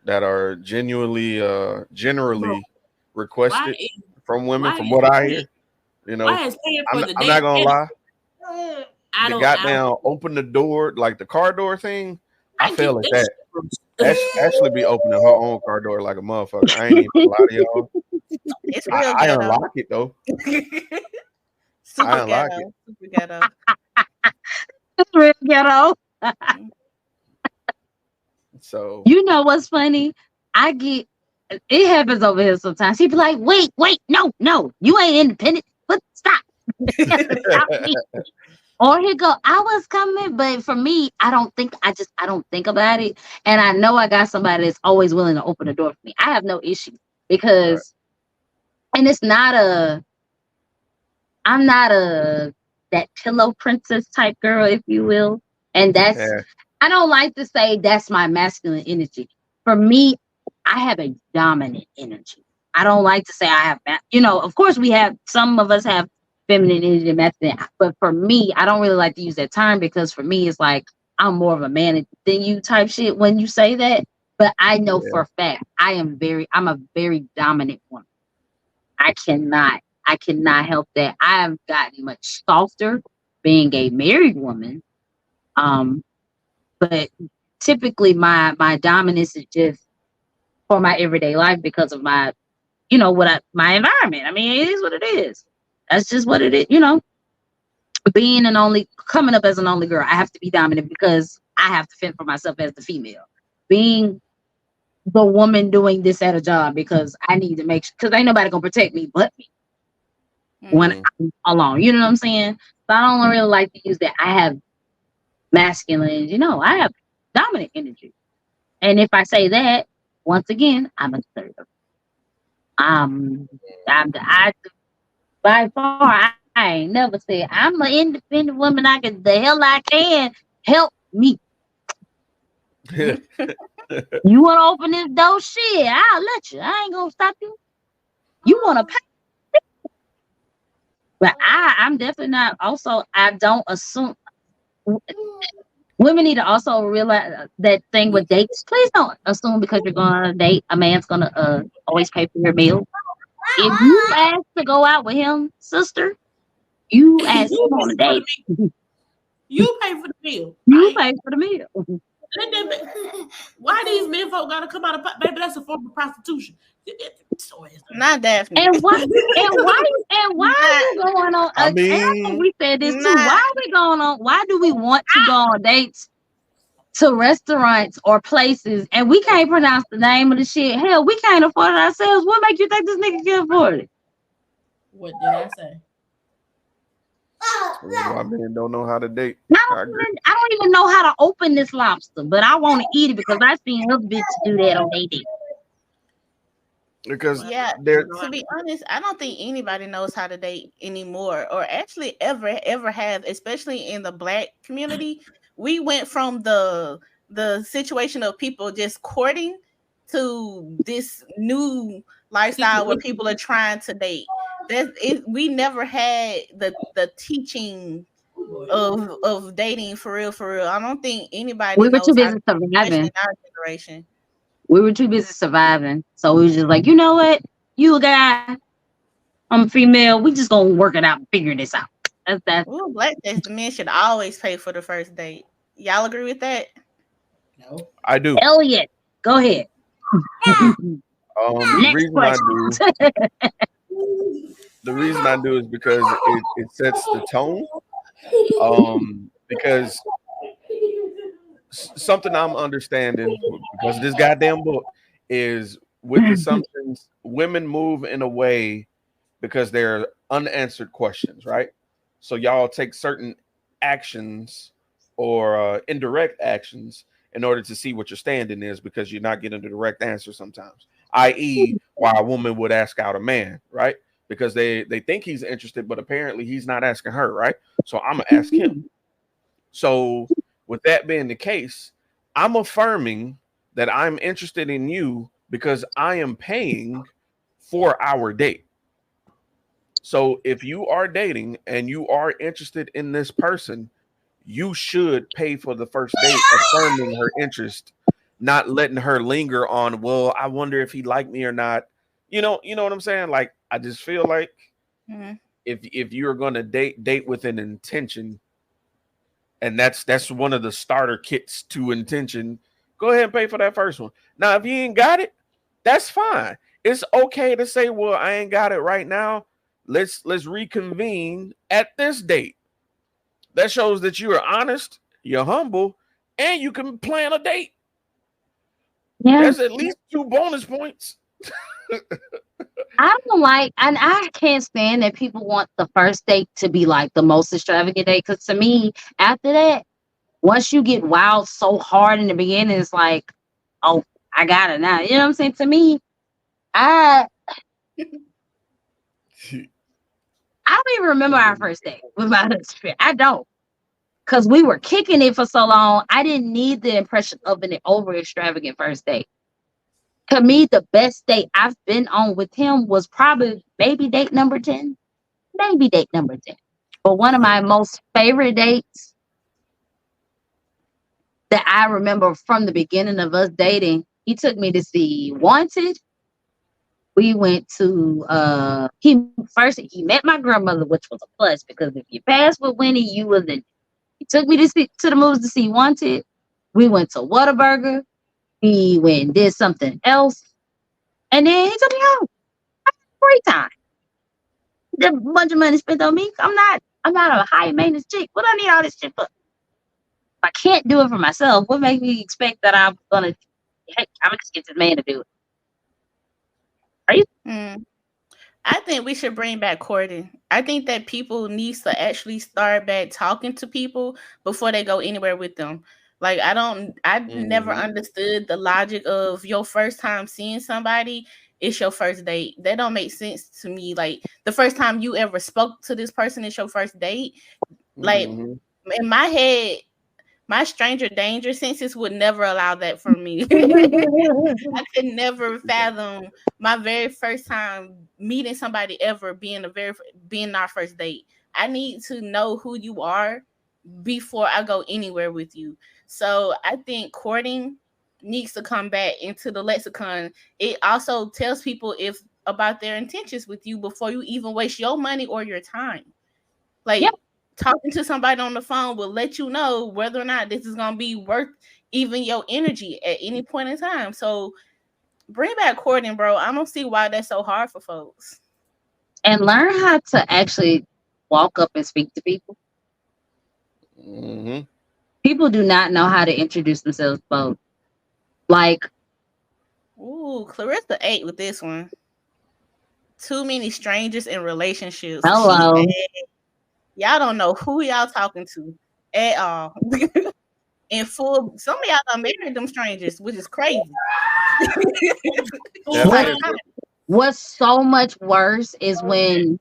that are genuinely Bro, generally why requested is from women why from is what I pay, hear. You know, why is paying for the I'm not damn gonna lie. I The don't. goddamn open the door, like the car door thing, I I fail get at that that. shit from. Ashley be opening her own car door like a motherfucker. I ain't even gonna lie to y'all. It's real I ghetto. unlock it though. I Super unlock it. ghetto. Super ghetto. It's real ghetto. So You know what's funny? I get it happens over here sometimes. He be like, wait, no, you ain't independent. But stop. Stop me. Or he go, I was coming, but for me, I don't think about it. And I know I got somebody that's always willing to open the door for me. I have no issue right. because and it's not I'm not a that pillow princess type girl, if you will. And that's Yeah. I don't like to say that's my masculine energy. For me, I have a dominant energy. I don't like to say I have, you know, of course we have, some of us have feminine energy and masculine, but for me, I don't really like to use that term because for me, it's like I'm more of a man than you type shit when you say that. But I know Yeah. for a fact I'm a very dominant woman. I cannot help that. I have gotten much softer being a married woman. Um, but typically my dominance is just for my everyday life because of my, you know, my environment. I mean, it is what it is. That's just what it is. You know, being an only, coming up as an only girl, I have to be dominant because I have to fend for myself as the female. Being the woman doing this at a job because I need to make sure, because ain't nobody gonna protect me but me when Mhm. Mm. I'm alone. You know what I'm saying? So I don't really like to use that. I have masculine, you know, I have dominant energy. And if I say that, once again, I'm assertive. Um, I by far, I ain't never said I'm an independent woman. I can the hell I can help me. You want to open this door? Shit, I'll let you. I ain't gonna stop you. You want to pay, but I'm definitely not. Also, I don't assume. Women need to also realize that thing with dates. Please don't assume because you're going on a date, a man's gonna always pay for your meal. If you ask to go out with him, sister, you ask You him on a pay for the date. meal. You pay for the meal. You Like, pay for the meal. let them why these men folk gotta come out of baby? That's a form of prostitution. So is that. Not Daphne. And why and why are Not you going on I and I think mean, we said this too. Why not are we going on? Why do we want to go on dates to restaurants or places and we can't pronounce the name of the shit? Hell, we can't afford it ourselves. What make you think this nigga can afford it? What did I say? this is why men don't know how to date. I agree. I don't even know how to open this lobster, but I want to eat it because I seen other bitches do that on their date. Because Well, Yeah, I there, don't know to how- be honest, I don't think anybody knows how to date anymore, or actually ever have, especially in the black community. We went from the situation of people just courting to this new lifestyle where situation. people are trying to date. That it, we never had the teaching Boy. of dating for real, for real. I don't think anybody We were too knows how to, busy especially surviving. in our generation. We were too busy surviving. So we was just like, you know what? You a guy, I'm a female. We just gonna work it out and figure this out. That's Ooh, black says the men should always pay for the first date. Y'all agree with that? No. I do. hell yeah. Go ahead. The Next reason I question. do, the reason I do is because it sets the tone. Because something I'm understanding because of this goddamn book is with assumptions, women move in a way because they're unanswered questions, right? So y'all take certain actions or indirect actions in order to see what your standing is because you're not getting the direct answer sometimes. I.e., why a woman would ask out a man, right? Because they think he's interested, but apparently he's not asking her, right? So I'm gonna ask him. So, with that being the case, I'm affirming that I'm interested in you because I am paying for our date. So, if you are dating and you are interested in this person, you should pay for the first date, affirming her interest, not letting her linger on, well, I wonder if he liked me or not. You know what I'm saying? Like, I just feel like Mhm. if you're gonna date with an intention, and that's one of the starter kits to intention. Go ahead and pay for that first one. Now, if you ain't got it, that's fine. It's okay to say, "Well, I ain't got it right now. Let's reconvene at this date." That shows that you are honest, you're humble, and you can plan a date. Yeah. That's at least 2 bonus points. I don't like, and I can't stand that people want the first date to be like the most extravagant date. Because to me, after that, once you get wild so hard in the beginning, it's like, oh, I got it now. You know what I'm saying? To me, I I don't even remember our first date with my husband. I don't. Because we were kicking it for so long, I didn't need the impression of an over extravagant first date. To me, the best date I've been on with him was probably maybe date number 10. Maybe date number 10. But one of my most favorite dates that I remember from the beginning of us dating, he took me to see Wanted. We went to he met my grandmother, which was a plus because if you passed with Winnie, you was in. He took me to the movies to see Wanted. We went to Whataburger. He went and did something else. And then he took me home. Great time. A bunch of money spent on me. I'm not a high maintenance chick. What I need all this shit for? If I can't do it for myself, what makes me expect that I'm gonna just get this man to do it? Are you? I think we should bring back courting. I think that people needs to actually start back talking to people before they go anywhere with them. Like I never understood the logic of your first time seeing somebody, it's your first date. That don't make sense to me. Like the first time you ever spoke to this person is your first date. Like in my head, my stranger danger senses would never allow that for me. I could never fathom my very first time meeting somebody ever being our first date. I need to know who you are before I go anywhere with you. So I think courting needs to come back into the lexicon. It also tells people if about their intentions with you before you even waste your money or your time. Like talking to somebody on the phone will let you know whether or not this is gonna be worth even your energy at any point in time. So bring back courting, bro. I don't see why that's so hard for folks. And learn how to actually walk up and speak to people. People do not know how to introduce themselves both. Like, ooh, Clarissa ate with this one. Too many strangers in relationships. hello. Y'all don't know who y'all talking to at all. In full, some of y'all done married them strangers, which is crazy. What's so much worse is when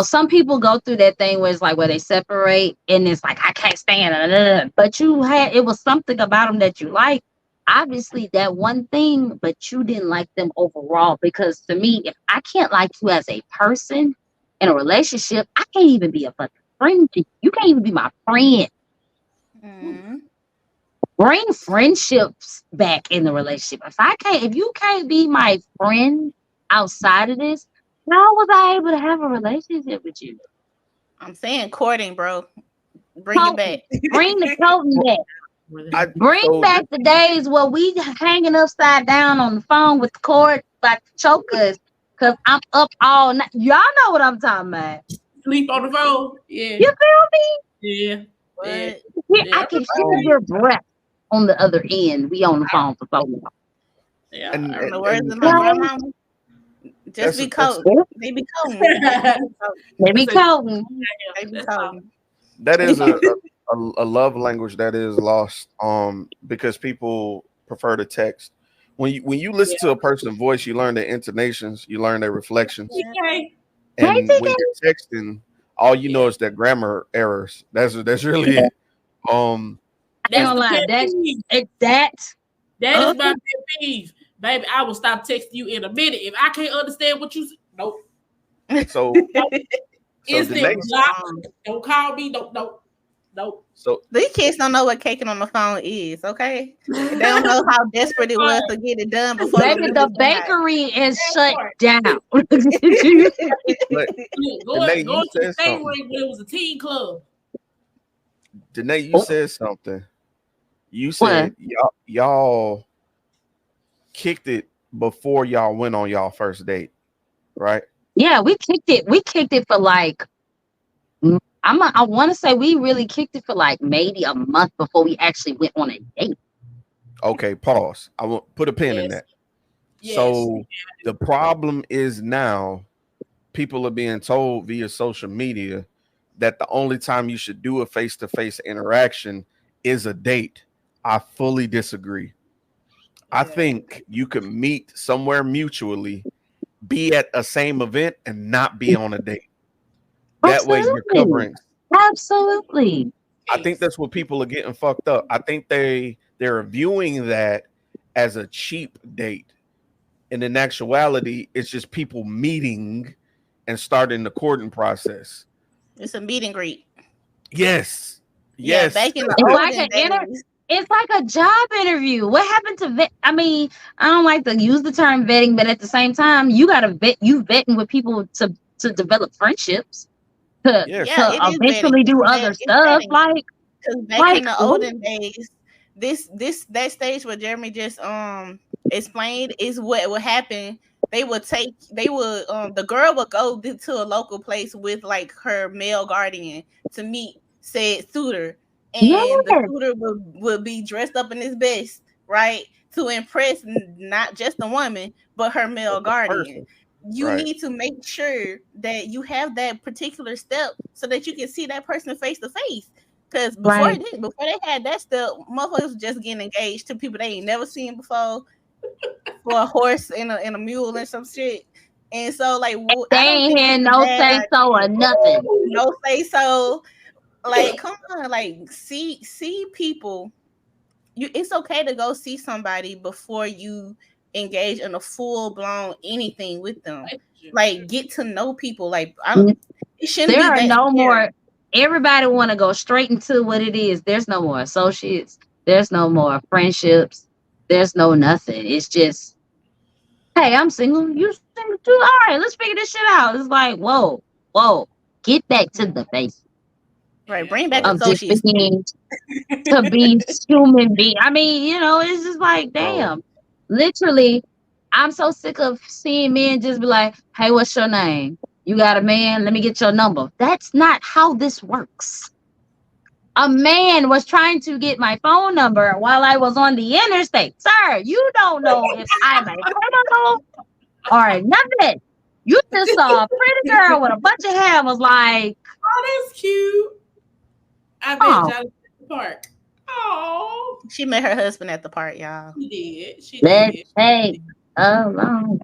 some people go through that thing where it's like where they separate and it's like I can't stand it, but it was something about them that you like. Obviously, that one thing, but you didn't like them overall. Because to me, if I can't like you as a person in a relationship, I can't even be a fucking friend to you. You can't even be my friend. Bring friendships back in the relationship. If you can't be my friend outside of this, how was I able to have a relationship with you? I'm saying courting, bro. Bring it back. Bring the coating back. Bring back the days where we hanging upside down on the phone with the cord about to choke us because I'm up all night. Y'all know what I'm talking about. Sleep on the phone. Yeah. You feel me? Yeah. I can hear your breath on the other end. We on the phone for so long. Yeah. And the words of my grandma. Just be cold. They be cold. They be cold. That is a love language that is lost because people prefer to text. When you listen to a person's voice, you learn their intonations, you learn their reflections. And when you're texting, all you know is their grammar errors. That's really it. That's lie. That is my pet peeve. Baby, I will stop texting you in a minute. If I can't understand what you say, nope. So instant block. Don't call me. Nope. So these kids don't know what caking on the phone is, okay? They don't know how desperate it was to get it done before. Baby, the bakery is shut down. Go to the same way when it was a teen club. Danae, you said something. You said y'all kicked it before y'all went on y'all first date, right? Yeah, we kicked it. We kicked it for like I want to say we really kicked it for like maybe a month before we actually went on a date. Okay, pause. I will put a pin in that. Yes. So the problem is now people are being told via social media that the only time you should do a face-to-face interaction is a date. I fully disagree. I think you could meet somewhere mutually, be at a same event, and not be on a date. That way you're covering. Absolutely. I think that's what people are getting fucked up. I think they're viewing that as a cheap date. And in actuality, it's just people meeting and starting the courting process. It's a meet and greet. Yes. Yeah, Yes. back in the It's like olden an inter. days. It's like a job interview. What happened to vet? I mean, I don't like to use the term vetting, but at the same time, you gotta vet. You vetting with people to develop friendships to Yes. Yeah, to it is vetting. eventually do other It's stuff. vetting. Like Because back in like the what? olden days, this that stage where Jeremy just explained is what would happen. They would the girl would go to a local place with like her male guardian to meet said suitor, and the Yes. suitor would be dressed up in his best, right, to impress not just the woman but her male But the guardian. person. You Right. need to make sure that you have that particular step so that you can see that person face to face. Because Right. before they had that step, motherfuckers was just getting engaged to people they ain't never seen before, for a horse and a mule and some shit. And so, like, They I don't ain't think had it's a no bad say so or idea. nothing. No say so. Like, come on, like, see people. It's okay to go see somebody before you engage in a full blown anything with them. Like, get to know people. Like, it shouldn't There be are that no scary. more. Everybody want to go straight into what it is. There's no more associates. There's no more friendships. There's no nothing. It's just, hey, I'm single. You single too? All right, let's figure this shit out. It's like, whoa. Get back to the base Right, Yeah. bring back Right. of just associates too. being to be human being. I mean, it's just like, So damn. Literally, I'm so sick of seeing men just be like, hey, what's your name? You got a man? Let me get your number. That's not how this works. A man was trying to get my phone number while I was on the interstate. Sir, you don't know if I'm a criminal or nothing. You just saw a pretty girl with a bunch of hair and was like, Oh, that's cute. I bet oh, y'all at the park. Oh, She met her husband at the park, y'all. she did. She let's did. take a long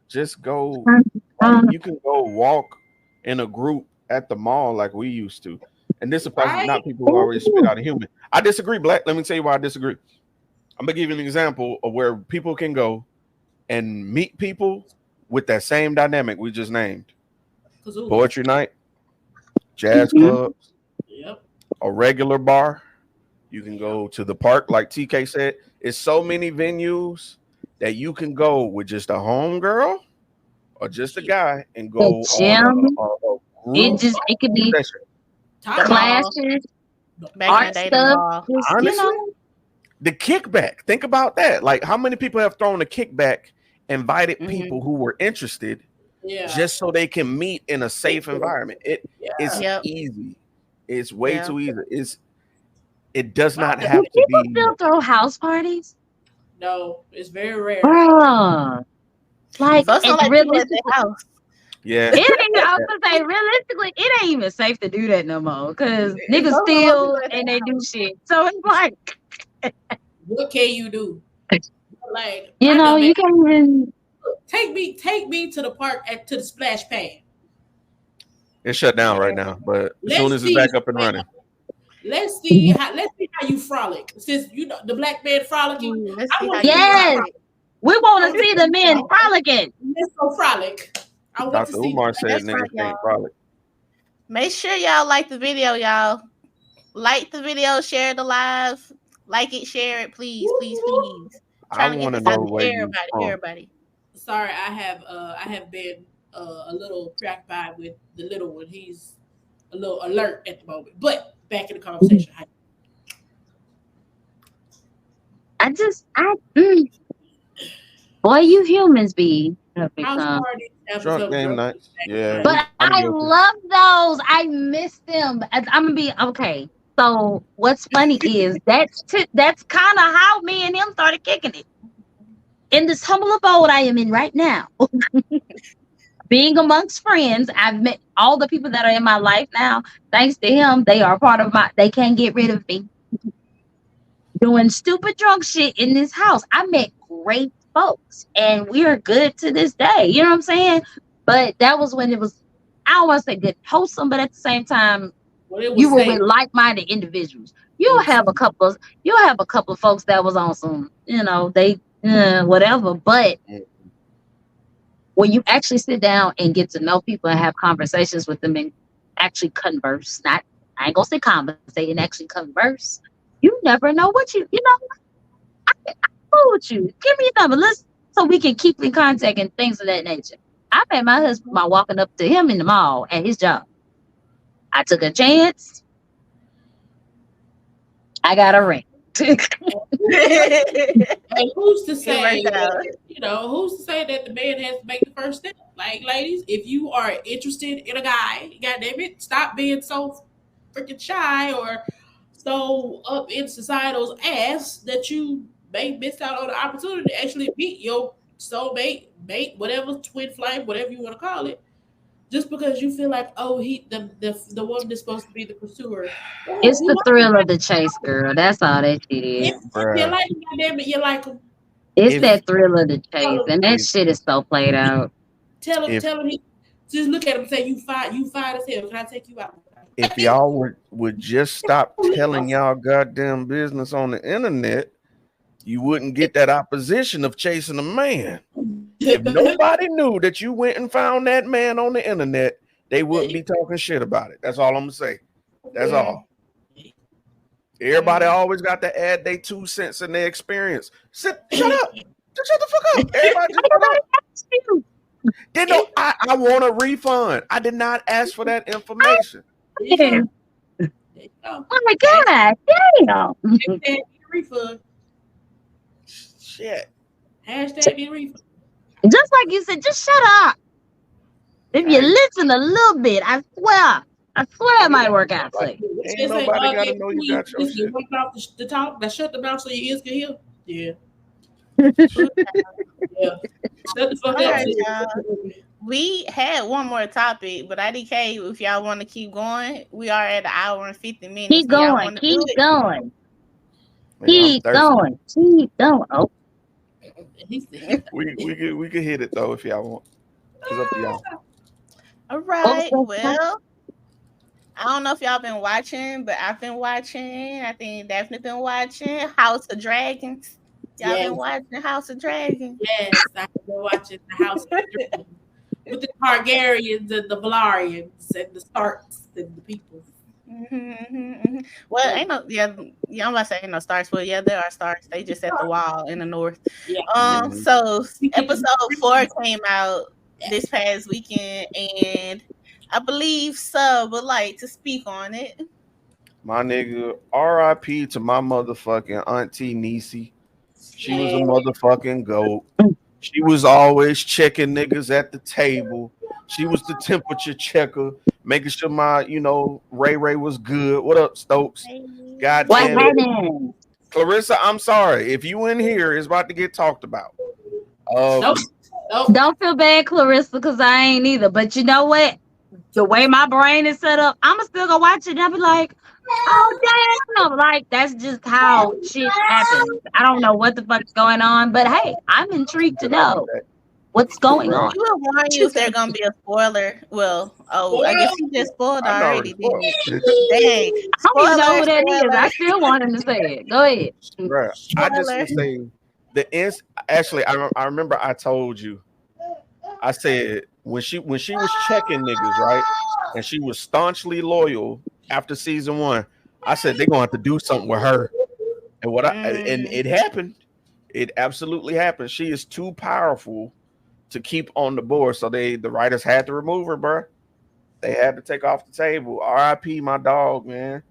just go, like, time. you can go walk in a group at the mall like we used to. And this applies to Right? not people who already spit out a human. I disagree, Black. Let me tell you why I disagree. I'm gonna give you an example of where people can go and meet people with that same dynamic we just named. Kazoo. Poetry night, jazz clubs, Yep. a regular bar. You can go to the park, like TK said. It's so many venues that you can go with just a homegirl or just a guy and The go on gym, a group it could be session. The Time out. mall. classes, Back in the art day, the stuff, mall. just, Honestly, the kickback. Think about that. Like, how many people have thrown a kickback, invited Hmm. people who were interested Yeah. just so they can meet in a safe environment? It's Yep. easy. It's way Yeah. too easy. It does not do have to people be. still throw house parties? No, it's very rare. Bruh. Like, Folks don't it's like people at their realistically, house. Yeah, it ain't, I was gonna say, realistically, it ain't even safe to do that no more because niggas Folks don't want people steal at and their they do house. shit. So it's like, What can you do? Like I done been you can't even, take me to the park to the splash pad. it's shut down right now, but as soon Let's as it's see. back up and running, Let's see how you frolic. Since you know the black man frolicking, Let's I see how want to you see you yes, frolic. frolic. we I want to want to see see the you men frolic. frolicking. Let's go frolic. I want to Dr. see the Umar black said That's man. right, niggas can't y'all. frolic. Make sure y'all like the video, y'all. Like the video, share the live, like it, share it, please, Woo, please, woo. please. I Trying to get want to this know out to where you everybody, from. everybody. Sorry, I have been a little preoccupied with the little one. He's a little alert at the moment. But back in the conversation. I just, boy, you humans have House become. parties have Drunk become game drunk. nights. Yeah, But I'm I guilty. love those. I miss them. I'm gonna be okay. So what's funny is that's kind of how me and him started kicking it. In this humble abode I am in right now, being amongst friends, I've met all the people that are in my life now. Thanks to him, they are part of my. They can't get rid of me. Doing stupid drunk shit in this house. I met great folks, and we are good to this day. You know what I'm saying? But that was when it was. I don't want to say good, wholesome, but at the same time, Well, it you was were with safe. like-minded individuals. It You'll was have safe. a couple of folks that was on some, they whatever. But Mm. when you actually sit down and get to know people and have conversations with them and actually converse, not I ain't gonna say conversate and actually converse, you never know what you know. I'm cool with you. Give me your number. Let's so we can keep in contact and things of that nature. I met my husband by walking up to him in the mall at his job. I took a chance. I got a ring. And who's to It say worked out. that, who's to say that the man has to make the first step? Like, ladies, if you are interested in a guy, goddamn it, stop being so freaking shy or so up in societal's ass that you may miss out on the opportunity to actually meet your soulmate, mate, whatever, twin flame, whatever you want to call it. Just because you feel like, oh, the one that's supposed to be the pursuer. It's Who the wants thrill of the chase, girl. That's all that shit is. if you Bruh. like him, goddamn it, you like him. It's If that thrill of the chase, Tell him, and that if shit is so played out. if tell him he just look at him and say, you fine as hell. Can I take you out? if y'all would just stop telling y'all goddamn business on the internet, you wouldn't get that opposition of chasing a man. If nobody knew that you went and found that man on the internet, they wouldn't be talking shit about it. That's all I'm gonna say. That's all. Everybody always got to add their 2 cents in their experience. Shut up. Just shut the fuck up. Everybody just shut up. Did no, I want a refund. I did not ask for that information. There you go. There you go. Oh my god, damn! Hashtag refund. Shit. Hashtag get refund. Just like you said, just shut up. If you Ain't, listen a little bit, I swear it might work out for you. What ain't you say? nobody got to Yeah, know you please, got your listen, shit. wake off the talk. That shut the mouth so your ears can hear. Yeah. Yeah. Shut the fuck All up. right, y'all. We had one more topic, but IDK, if y'all want to keep going, we are at an hour and 50 minutes. Keep Do y'all going, want to do keep it? going, Man, I'm keep thirsty. going, keep going. Oh, He said, We could hit it though if y'all want. It's up to y'all. All what right. was that? Well, I don't know if y'all been watching, but I've been watching. I think Daphne been watching House of Dragons. Y'all yes, been watching House of Dragons? yes. I have been watching the House of the Dragon with the Targaryens and the Valarians and the Starks and the people. Well, ain't no yeah. I'm about to say ain't no stars, but yeah, there are stars. They just at the wall in the north. Yeah. Mhm. So We get to episode 4 came out this past weekend, and I believe Sub would like to speak on it. My nigga, RIP to my motherfucking auntie Niecy. She was a Yeah. motherfucking goat. She was always checking niggas at the table. She was the temperature checker, making sure my, Ray Ray was good. What up, Stokes? God What damn it. happened? Clarissa, I'm sorry. If you in here, it's about to get talked about. Nope. Nope. Don't feel bad, Clarissa, because I ain't either. But you know what? The way my brain is set up, I'ma still go watch it. And I'll be like, oh damn! Like that's just how shit happens. I don't know what the fuck's going on, but hey, I'm intrigued to know what's going Bruh, on. He will warn you if there's gonna be a spoiler. Well, oh, I guess he just spoiled I done already already, didn't spoiled it? it. Dang. I don't even know Spoiler, who that is. spoiler, I still want him to say it. Go ahead. Bruh, I just spoiler. was saying actually I remember I told you. I said when she was checking niggas, right? And she was staunchly loyal after season 1. I said they're gonna have to do something with her. And Mm, it happened. It absolutely happened. She is too powerful to keep on the board. So the writers had to remove her, bro. They had to take off the table. R.I.P. my dog, man.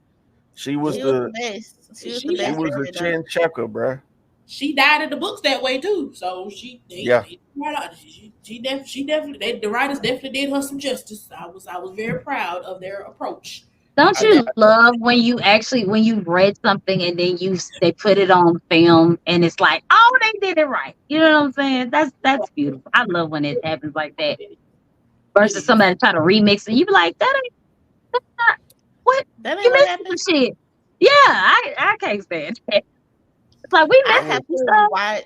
She was she was the the best. She was the She she best was the ever, though. chin checker, bro. she died in the books that way too. So Yeah. she definitely the writers definitely did her some justice. I was very proud of their approach. Don't I, you love when you actually when you read something and then they put it on film and it's like, oh, they did it right. You know what I'm saying? That's beautiful. I love when it happens like that. It Versus is. somebody try to remix it. You be like, that's not what That you ain't what missed happened. some shit. Yeah, I can't stand it. It's like we I I missed have was some to stuff. watch.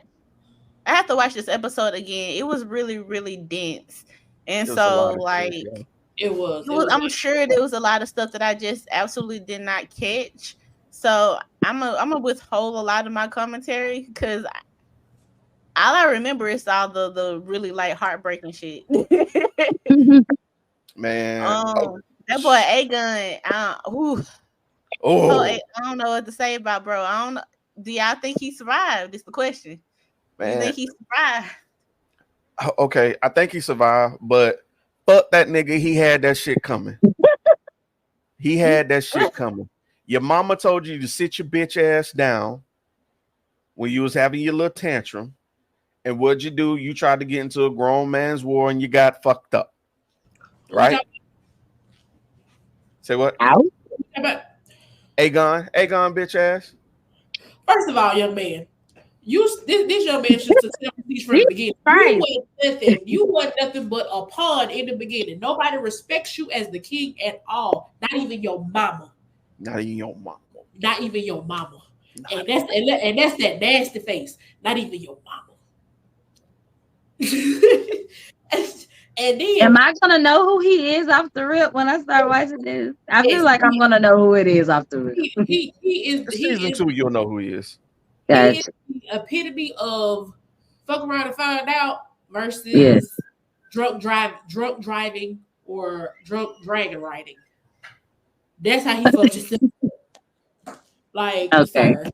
I have to watch this episode again. It was really, really dense, and it was a so lot of shit, like yeah. It was. it It was. was. I'm sure there was a lot of stuff that I just absolutely did not catch. So I'm a withhold a lot of my commentary because All I remember is all the really like heartbreaking shit. Man. That boy A Gun. Oh, I don't know what to say about bro. I don't know. Do y'all think he survived? Is the question. Do you man. think he survived? Okay, I think he survived, but fuck that nigga. He had that shit coming. He had that shit coming. Your mama told you to sit your bitch ass down when you was having your little tantrum. And what'd you do? You tried to get into a grown man's war and you got fucked up. Right? Say what? Out. Aegon, bitch ass. First of all, young man, this young man should tell me from the beginning. Right. You weren't nothing but a pawn in the beginning. Nobody respects you as the king at all. Not even your mama. Not even your mama. Not even your mama. And that's that nasty face. Not even your mama. And then, am I gonna know who he is off the rip when I start watching this? I feel yes, like I'm gonna know who it is off the rip. he Season is 2, you'll know who he is. he is Gotcha. the epitome of fuck around and find out versus Yes. drunk driving or drunk dragon riding. That's how he functions. Like, Okay. sir,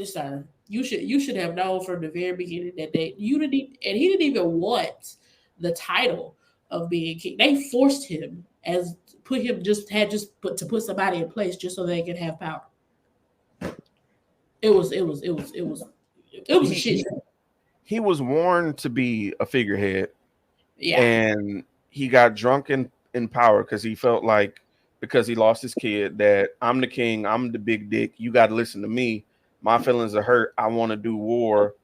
sir. You should have known from the very beginning that you didn't and he didn't even want the title of being king. They forced him to put somebody in place just so they could have power. It was a shit show. He was warned to be a figurehead. Yeah. And he got drunk in power because he felt like, because he lost his kid, that I'm the king, I'm the big dick, you got to listen to me. My feelings are hurt. I want to do war.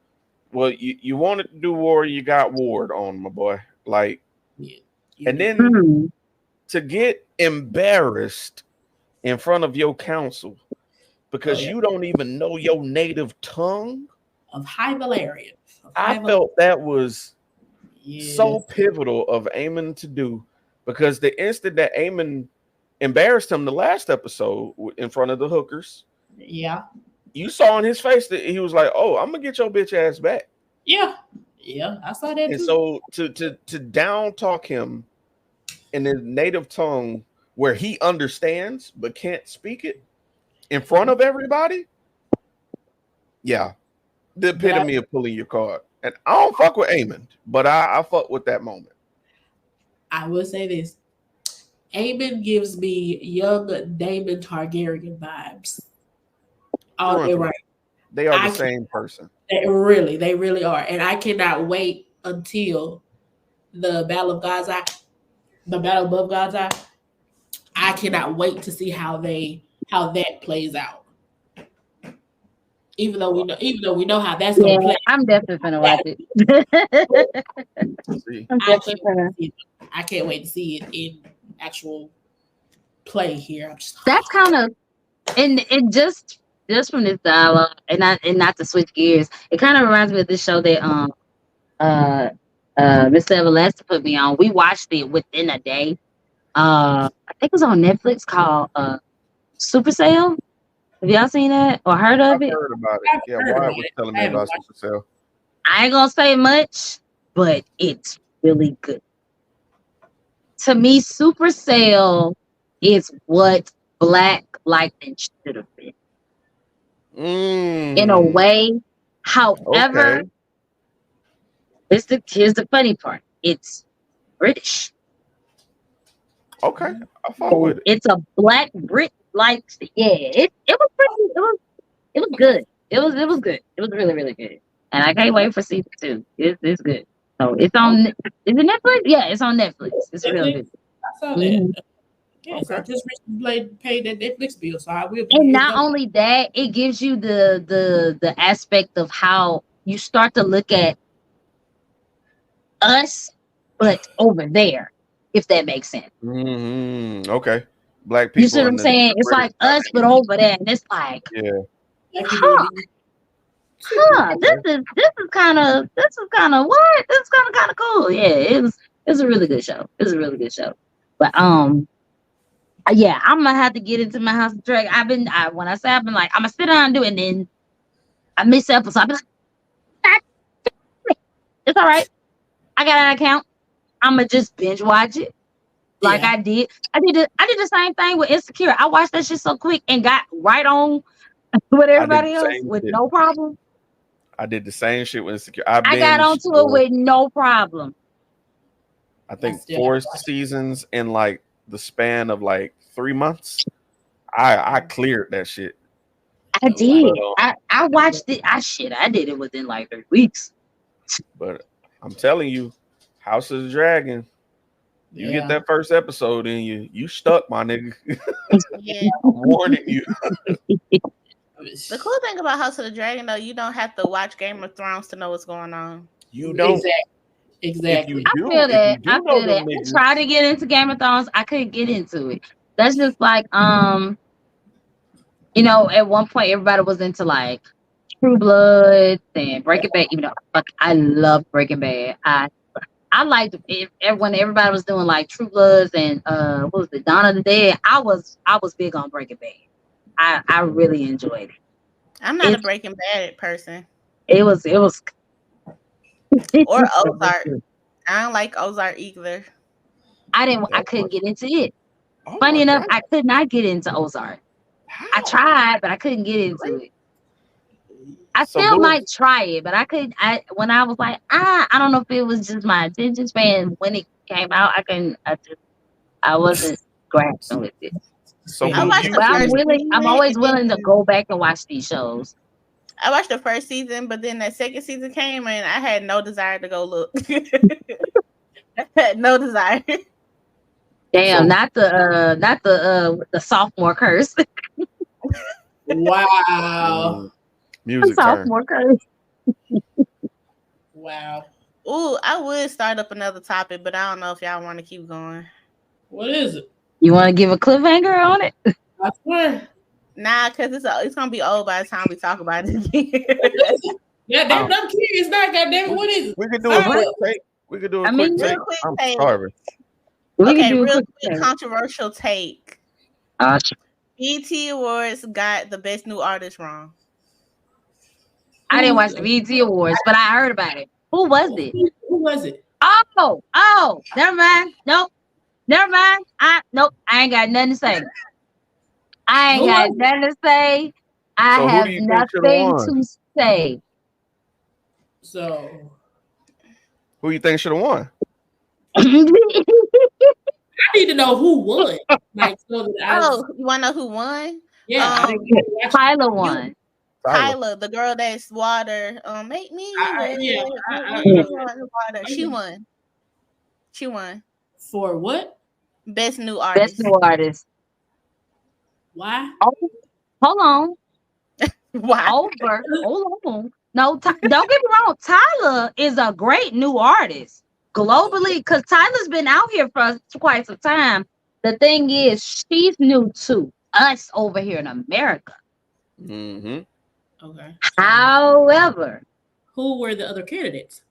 Well, you wanted to do war, you got warred on, my boy. Like, Yeah. and then to get embarrassed in front of your council because you don't even know your native tongue of High Valerian. I felt that was so pivotal of Aemon to do, because the instant that Aemon embarrassed him the last episode in front of the hookers, you saw in his face that he was like, "Oh, I'm gonna get your bitch ass back." Yeah, I saw that and too. So to down talk him in his native tongue where he understands but can't speak it in front of everybody, the epitome of pulling your card. And I don't fuck with Aemon, but I fuck with that moment. I will say this. Aemon gives me young Daemon Targaryen vibes. Oh, they're right. They are the same person. They really are. And I cannot wait until the Battle of God's Eye, the Battle above God's Eye. I cannot wait to see how that plays out. Even though we know how that's gonna play. I'm definitely gonna watch it. I can't wait to see it in actual play here. That's kind of, and just from this dialogue, and not to switch gears, it kind of reminds me of this show that Miss Everlasting put me on. We watched it within a day. I think it was on Netflix, called Super Sale. Have y'all seen that or heard of it? Heard about it. Yeah, Wyatt was telling me about Super Sale. I ain't gonna say much, but it's really good. To me, Super Sale is what Black Lightning should have been. In a way. However, here's the funny part. It's British. Okay, I follow with it. It's a Black Brit, like, it was pretty. It was good. It was good. It was really, really good. And I can't wait for season 2. It's good. So it's on. Is it Netflix? Yeah, it's on Netflix. It's really good. I saw that. Yes, I just recently paid that Netflix bill, so I will. And not only that, it gives you the aspect of how you start to look at us, but over there, if that makes sense. Okay, Black people. You see what I'm saying? It's like us, but over there, and it's like, this is kind of what? This is kind of cool. Yeah, it's a really good show. It's a really good show. But yeah, I'm gonna have to get into my house of track. When I say I've been like, I'm gonna sit down and do it, and then I miss episodes. I'll be like, God It's all right. I got an account. I'ma just binge watch it. Like Yeah. I did. I did the same thing with Insecure. I watched that shit so quick and got right on with I did the everybody else same with shit. no problem. I did the same shit with Insecure. I I got binged onto it with no problem. I I think still have 4 to watch it. seasons in like the span of like 3 months. I cleared that shit. I Oh, wow. did. But I watched it. I did it within like 3 weeks. but I'm telling you, House of the Dragon. You get Yeah. that first episode in you stuck, my nigga. Yeah. I'm warning you. The cool thing about House of the Dragon, though, you don't have to watch Game of Thrones to know what's going on. You don't. Exactly. I feel If you that. I do know feel that. them I niggas, tried to get into Game of Thrones. I couldn't get into it. That's just like at one point everybody was into like True Blood and Breaking Bad. Even though fuck, I love Breaking Bad. I liked it when everybody was doing like True Bloods and what was it, Dawn of the Dead. I was big on Breaking Bad. I really enjoyed it. I'm not a It's Breaking Bad person it was or Ozark. I don't like Ozark either. I that couldn't was, get into it. oh Funny my enough, god, I could not get into Ozark. I how? tried, but I couldn't get into it. I So still what? might try it, but I could. When I was like, I don't know if it was just my attention span when it came out. I wasn't grasping with it. So I who do watched you the But I'm first think? willing. I'm season always and willing to then go back and watch these shows. I watched the first season, but then that second season came and I had no desire to go look. I had no desire. Damn, So not the sophomore curse. Wow. The music turn. sophomore curse. Wow. Ooh, I would start up another topic, but I don't know if y'all want to keep going. What is it? You want to give a cliffhanger on it? I swear. Nah, because it's gonna be old by the time we talk about it again. What is it? Yeah, Oh, I'm curious now, goddamn it. What is it? We could do a Fire quick up. take. We could do a I quick mean, Real take. quick I'm take. starving. we can Okay, do a real quick quick cliffhanger. controversial take. Uh, BET Awards got the best new artist wrong. I didn't watch Who, the BET Awards, but I heard about it. Who was it? who was it? Oh, never mind. Nope, never mind. Nope. I ain't got nothing to say. I ain't Who got was it? nothing to say. I So who do have you think should have nothing won? to say. So Who you think should have won? I need to know who won. Like so that Oh, you wanna know who won? I Um, didn't get to watch it. Tyler you won. Tyler. Tyler, the girl that's water. Make me red, Yeah, make I, me I, water. She I, won. She won. for what? Best new Best artist. new artist. Why? Oh, hold on. Why? Hold on. No, don't get me wrong. Tyler is a great new artist globally because Tyler's been out here for quite some time. The thing is, she's new to us over here in America. Mm-hmm. Okay. So However, who were the other candidates?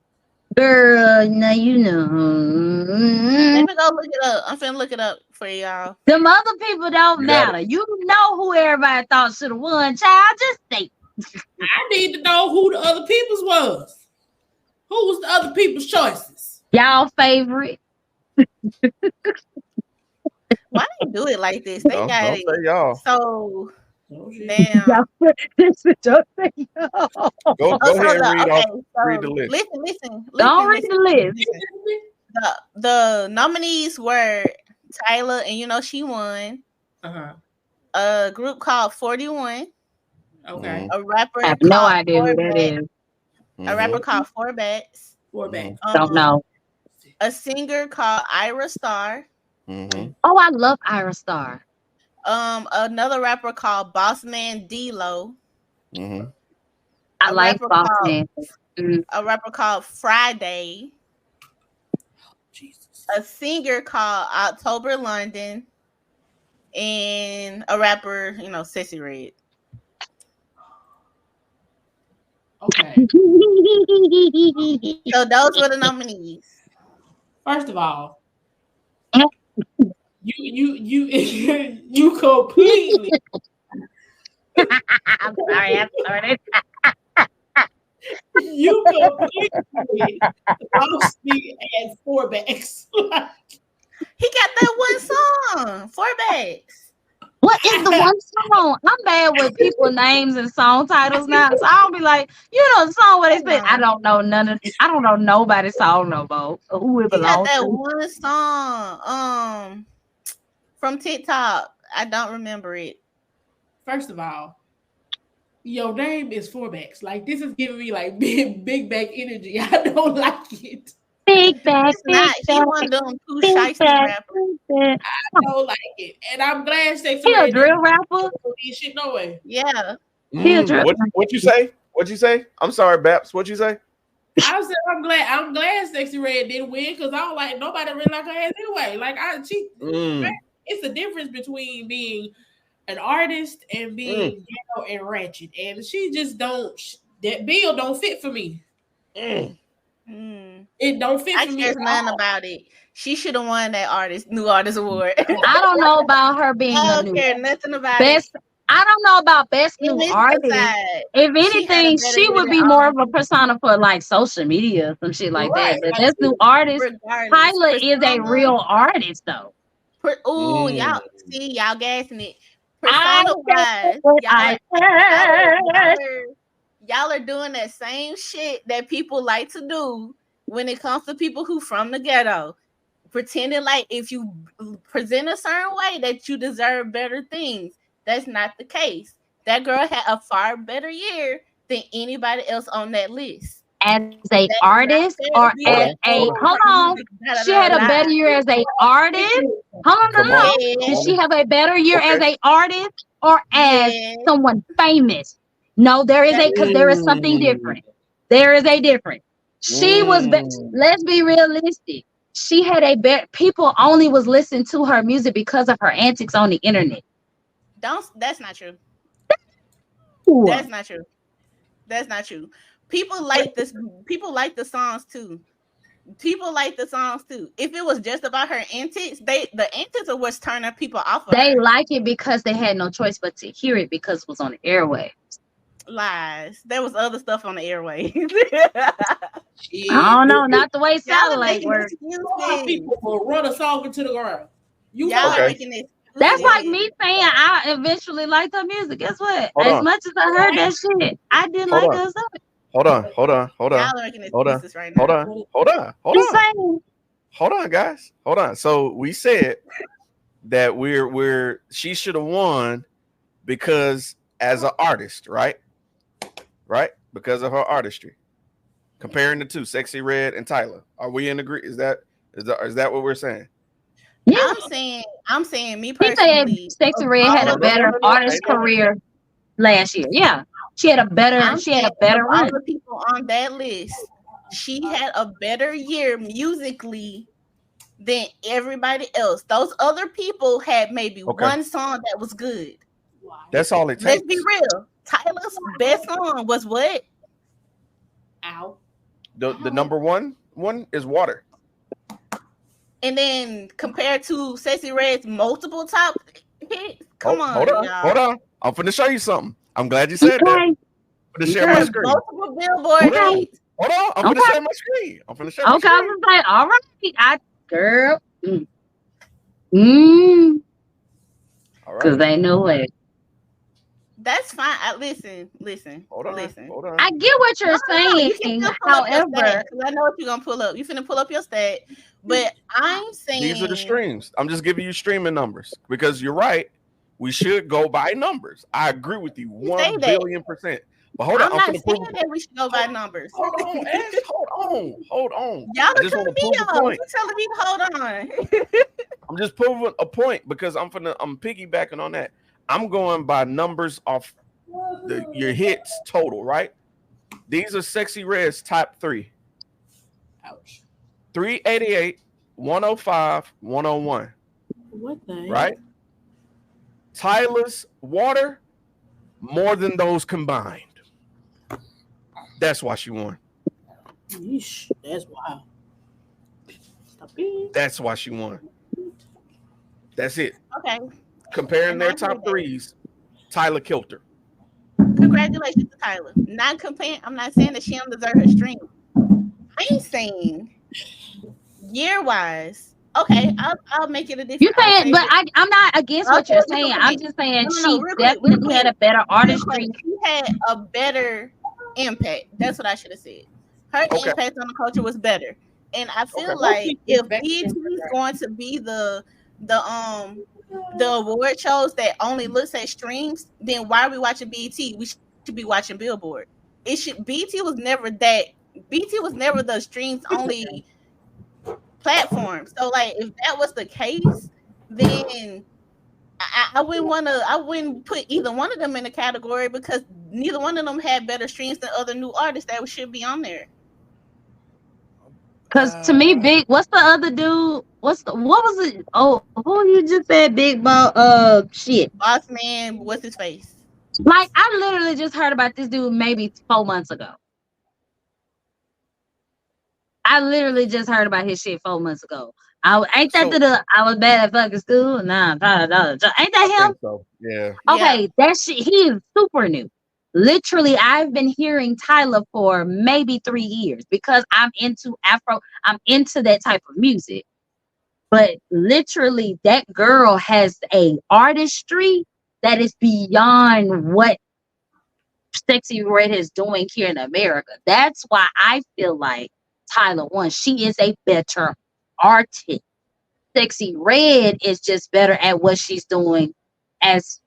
girl, now you know. Let me go look it up. I'm finna look it up for y'all. Them other people don't You got it. matter. You know who everybody thought should have won, child. Just think. I need to know who the other people's was. Who was the other people's choices? Y'all favorite. Why they do it like this? They got Don't it say y'all. so Oh shit. damn. This is just y'all. Go Oh, ahead and read off. okay, Read the so list. Don't read the list. listen. The nominees were Tyler, and you know she won. Uh-huh. A group called 41. Okay. A rapper I have no called idea who that Forbats. is. A rapper called Forbats. Four back. Don't know. A singer called Ira Star. Mm-hmm. Oh, I love Ira Star. Another rapper called Bossman D-Lo. Mm-hmm. I A like rapper Boss called- Man. A rapper called Friday. Jesus. A singer called October London. And a rapper, Sissy Red. Okay. So those were the nominees. First of all, you you completely I'm sorry. You completely lost me at four backs. He got that one song, Four Bags. What is the one song? I'm bad with people names and song titles now, so I'll be like, the song where they said, I don't know I don't know nobody's song no more. Or who it He got belongs that to. one song, from TikTok. I don't remember it. First of all, your name is four backs. Like this is giving me like big back energy. I don't like it. Big back, It's big not. He back, one of them two big shiesty back, rappers. big back. I don't like it. And I'm glad Sexy He a Red didn't drill rapper. do this shit no way. Yeah. He a drill. What you say? What you say? I'm sorry, Baps. What you say? I said I'm glad Sexy Red didn't win because I don't like nobody really like her ass anyway. Like it's the difference between being an artist and being ghetto and ratchet. And she just don't that bill don't fit for me. It don't fit I for me cares at nothing all. about it. She should have won that new artist award. I don't know about her being I a don't new care nothing about it. best. I don't know about best In new this artist. side, If she had a anything, better she year would than be all more them of a people. persona for like social media or some shit like that. Right. But Like best new artist, Regardless, Tyler is a Persona. real artist though. Y'all see y'all gassing it. I Persona said wise, what I said. y'all are doing that same shit that people like to do when it comes to people who from the ghetto. Pretending like if you present a certain way that you deserve better things. That's not the case. That girl had a far better year than anybody else on that list. As a That is not artist fair to or be as like, a oh, hold her on, music, she had a better lie. year as a artist. Hold on, Come no. on. Did she Yeah, have a better year as Okay. a artist or as yeah. someone famous? No, there is That because there is something different. There is a difference. She was. Let's be realistic. She had a better. People only was listening to her music because of her antics on the internet. That's not true. Ooh. That's not true. That's not true. People like this. People like the songs too. People like the songs too. If it was just about her antics, the antics are what's turning people off of They her. like it because they had no choice but to hear it because it was on the airway. Lies. There was other stuff on the airway. I Shit. don't know, not the way Y'all are satellite making works. Some excuses. people will run a song into the ground. You Y'all know are it. making excuses. That's like me saying I eventually liked her music. Guess what? Hold As on. much as I heard that shit, I didn't Hold like on. her stuff. Hold on. Hold on. Hold on. Y'all are making Hold on. excuses right Hold now. on. Hold on. Hold Just on. saying. Hold on, guys. Hold on. So we said that she should have won because as an artist, right? Right? Because of her artistry. Comparing the two, Sexy Red and Tyler. Are we in agree? Is that what we're saying? Yeah. I'm saying me He said personally. Sexy Of Red all had a of the better people, artist career last year. Yeah. She had a better I'm saying of run. all the people on that list, she had a better year musically than everybody else. Those other people had maybe Okay. one song that was good. That's all it Let's be takes. real. Tyler's best song was what? Ow. The number one is Water. And then compared to Sexy Red's multiple top hits, come Hold on, on. y'all. Hold on. I'm finna show you something. I'm glad you said that. Okay. I'm finna share my Okay. screen. Multiple Billboard Hold on. hits. Hold on. I'm finna share my screen. I'm finna share my Okay, I screen. was like, all right, girl. All Because right. ain't no way. That's fine. Listen. Hold on. Hold on. I get what you're No, you can saying. still pull up your stat However, because I know what you're gonna pull up. You finna pull up your stat, but I'm These are the saying streams. I'm just giving you streaming numbers because you're right. We should go by numbers. I agree with you you say 1 that. billion %. But hold on. I'm I'm not finna prove saying that we should go by numbers. Hold on, Ash. Hold on. Y'all I are just want to cutting me prove a off. point. You telling me to hold on. I'm just proving a point because I'm piggybacking on that. I'm going by numbers off your hits total, right? These are Sexy Red's top 3. Ouch. 388, 105, 101. What the heck? Right? Tyler's Water, more than those combined. That's why she won. Yeesh, that's wild. Stop it. That's why she won. That's it. Okay. Comparing And their I top heard that. threes, Tyler killed her. Congratulations to Tyler. Not comparing. I'm not saying that she don't deserve her stream. I'm saying year wise. Okay, I'll make it a You different. I'll saying, say but that. I'm not against I'll what you're say a saying. different I'm point. just saying No, no, no. she Real quick, real definitely had quick, a better real quick. artistry. She had a better impact. That's what I should have said. Her Okay. impact on the culture was better, and I Okay. feel What like we if expect BET from is her. going to be the award shows that only looks at streams, then why are we watching BET? We should be watching Billboard. It should BET was never that. BET was never the streams only platform. So like if that was the case, then I wouldn't want to. I wouldn't put either one of them in the category because neither one of them had better streams than other new artists that should be on there. Cause to me, Big, what's the other dude? What was it? Oh, who you just said Big about shit. Boss man, what's his face? Like I literally just heard about this dude maybe 4 months ago. I literally just heard about his shit 4 months ago. Ain't that So I was bad at fucking school? Nah, ain't I that him? think so. Yeah. Yeah. Okay, that shit, he is super new. Literally, I've been hearing Tyler for maybe 3 years because I'm into Afro. I'm into that type of music. But literally, that girl has a artistry that is beyond what Sexy Red is doing here in America. That's why I feel like Tyler won. She is a better artist. Sexy Red is just better at what she's doing as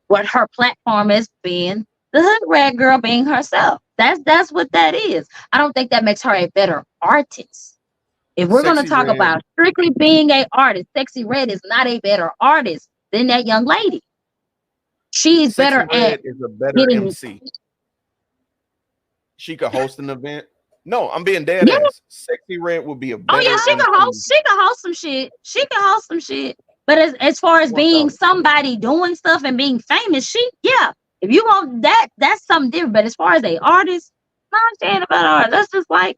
what her platform has been, the hood rat girl being herself. That's what that is. I don't think that makes her a better artist. If we're gonna Sexy talk Red. about strictly being a artist, Sexy Red is not a better artist than that young lady. She's Sexy better at Red is a better getting. MC. She could host an event. No, I'm being dead Yeah. ass. Sexy Red would be a Oh yeah, better she can MC. host. She can host some shit. She can host some shit. But as far as being 1000%. somebody doing stuff and being famous, yeah. If you want that, that's something different. But as far as a artist, no, I'm saying about art. That's just like,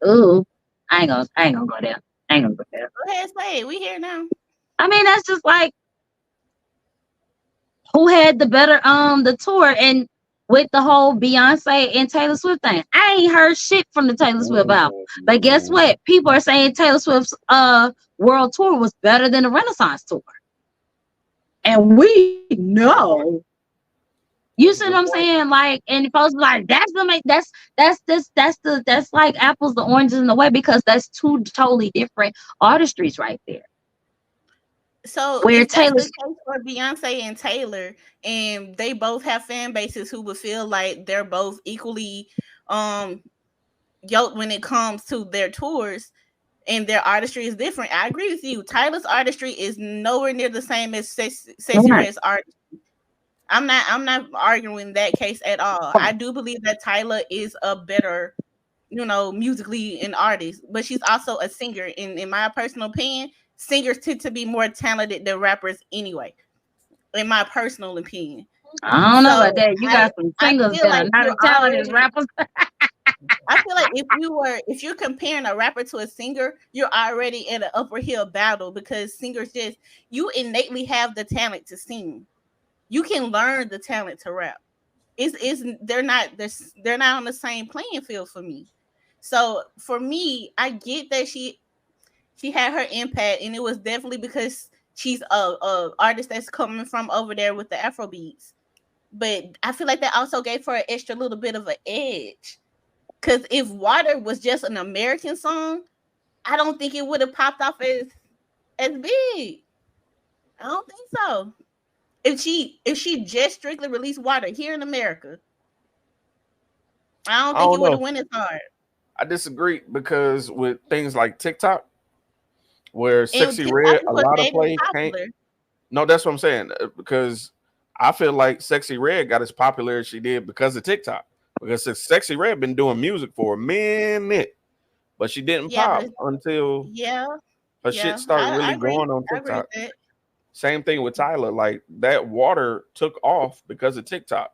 ooh, I ain't gonna go there. I ain't gonna go there. Go ahead, say it. We here now. I mean, that's just like who had the better the tour and with the whole Beyonce and Taylor Swift thing. I ain't heard shit from the Taylor Swift album. But guess what? People are saying Taylor Swift's world tour was better than the Renaissance tour. And we know. You see what I'm saying? Like, and folks be like, that's like apples to oranges in a way because that's two totally different artistries right there. So Where if that's the Taylor's case for Beyonce and Taylor, and they both have fan bases who would feel like they're both equally yoked when it comes to their tours and their artistry is different. I agree with you. Tyler's artistry is nowhere near the same as Sexy Red's art. I'm not arguing that case at all. I do believe that Tyler is a better, musically an artist, but she's also a singer. In my personal opinion, singers tend to be more talented than rappers anyway. In my personal opinion. I don't know So about that. You got some I singers feel that are like not you're as talented as already rappers. I feel like if you're comparing a rapper to a singer, you're already in an upper hill battle because singers you innately have the talent to sing. You can learn the talent to rap. They're not on the same playing field for me. So for me, I get that she had her impact, and it was definitely because she's a artist that's coming from over there with the Afro beats. But I feel like that also gave her an extra little bit of an edge. Because if Water was just an American song, I don't think it would have popped off as big. I don't think so. If she just strictly released Water here in America, I don't I think don't it would know. have went as hard. I disagree because with things like TikTok, where And Sexy TikTok Red, is a what lot of made it play can't. popular. No, that's what I'm saying. Because I feel like Sexy Red got as popular as she did because of TikTok. Because Sexy Red been doing music for a minute, but she didn't Yeah, pop but until yeah, her shit yeah, started I really agree. going on I agree with TikTok. that. Same thing with Tyler. Like that Water took off because of TikTok.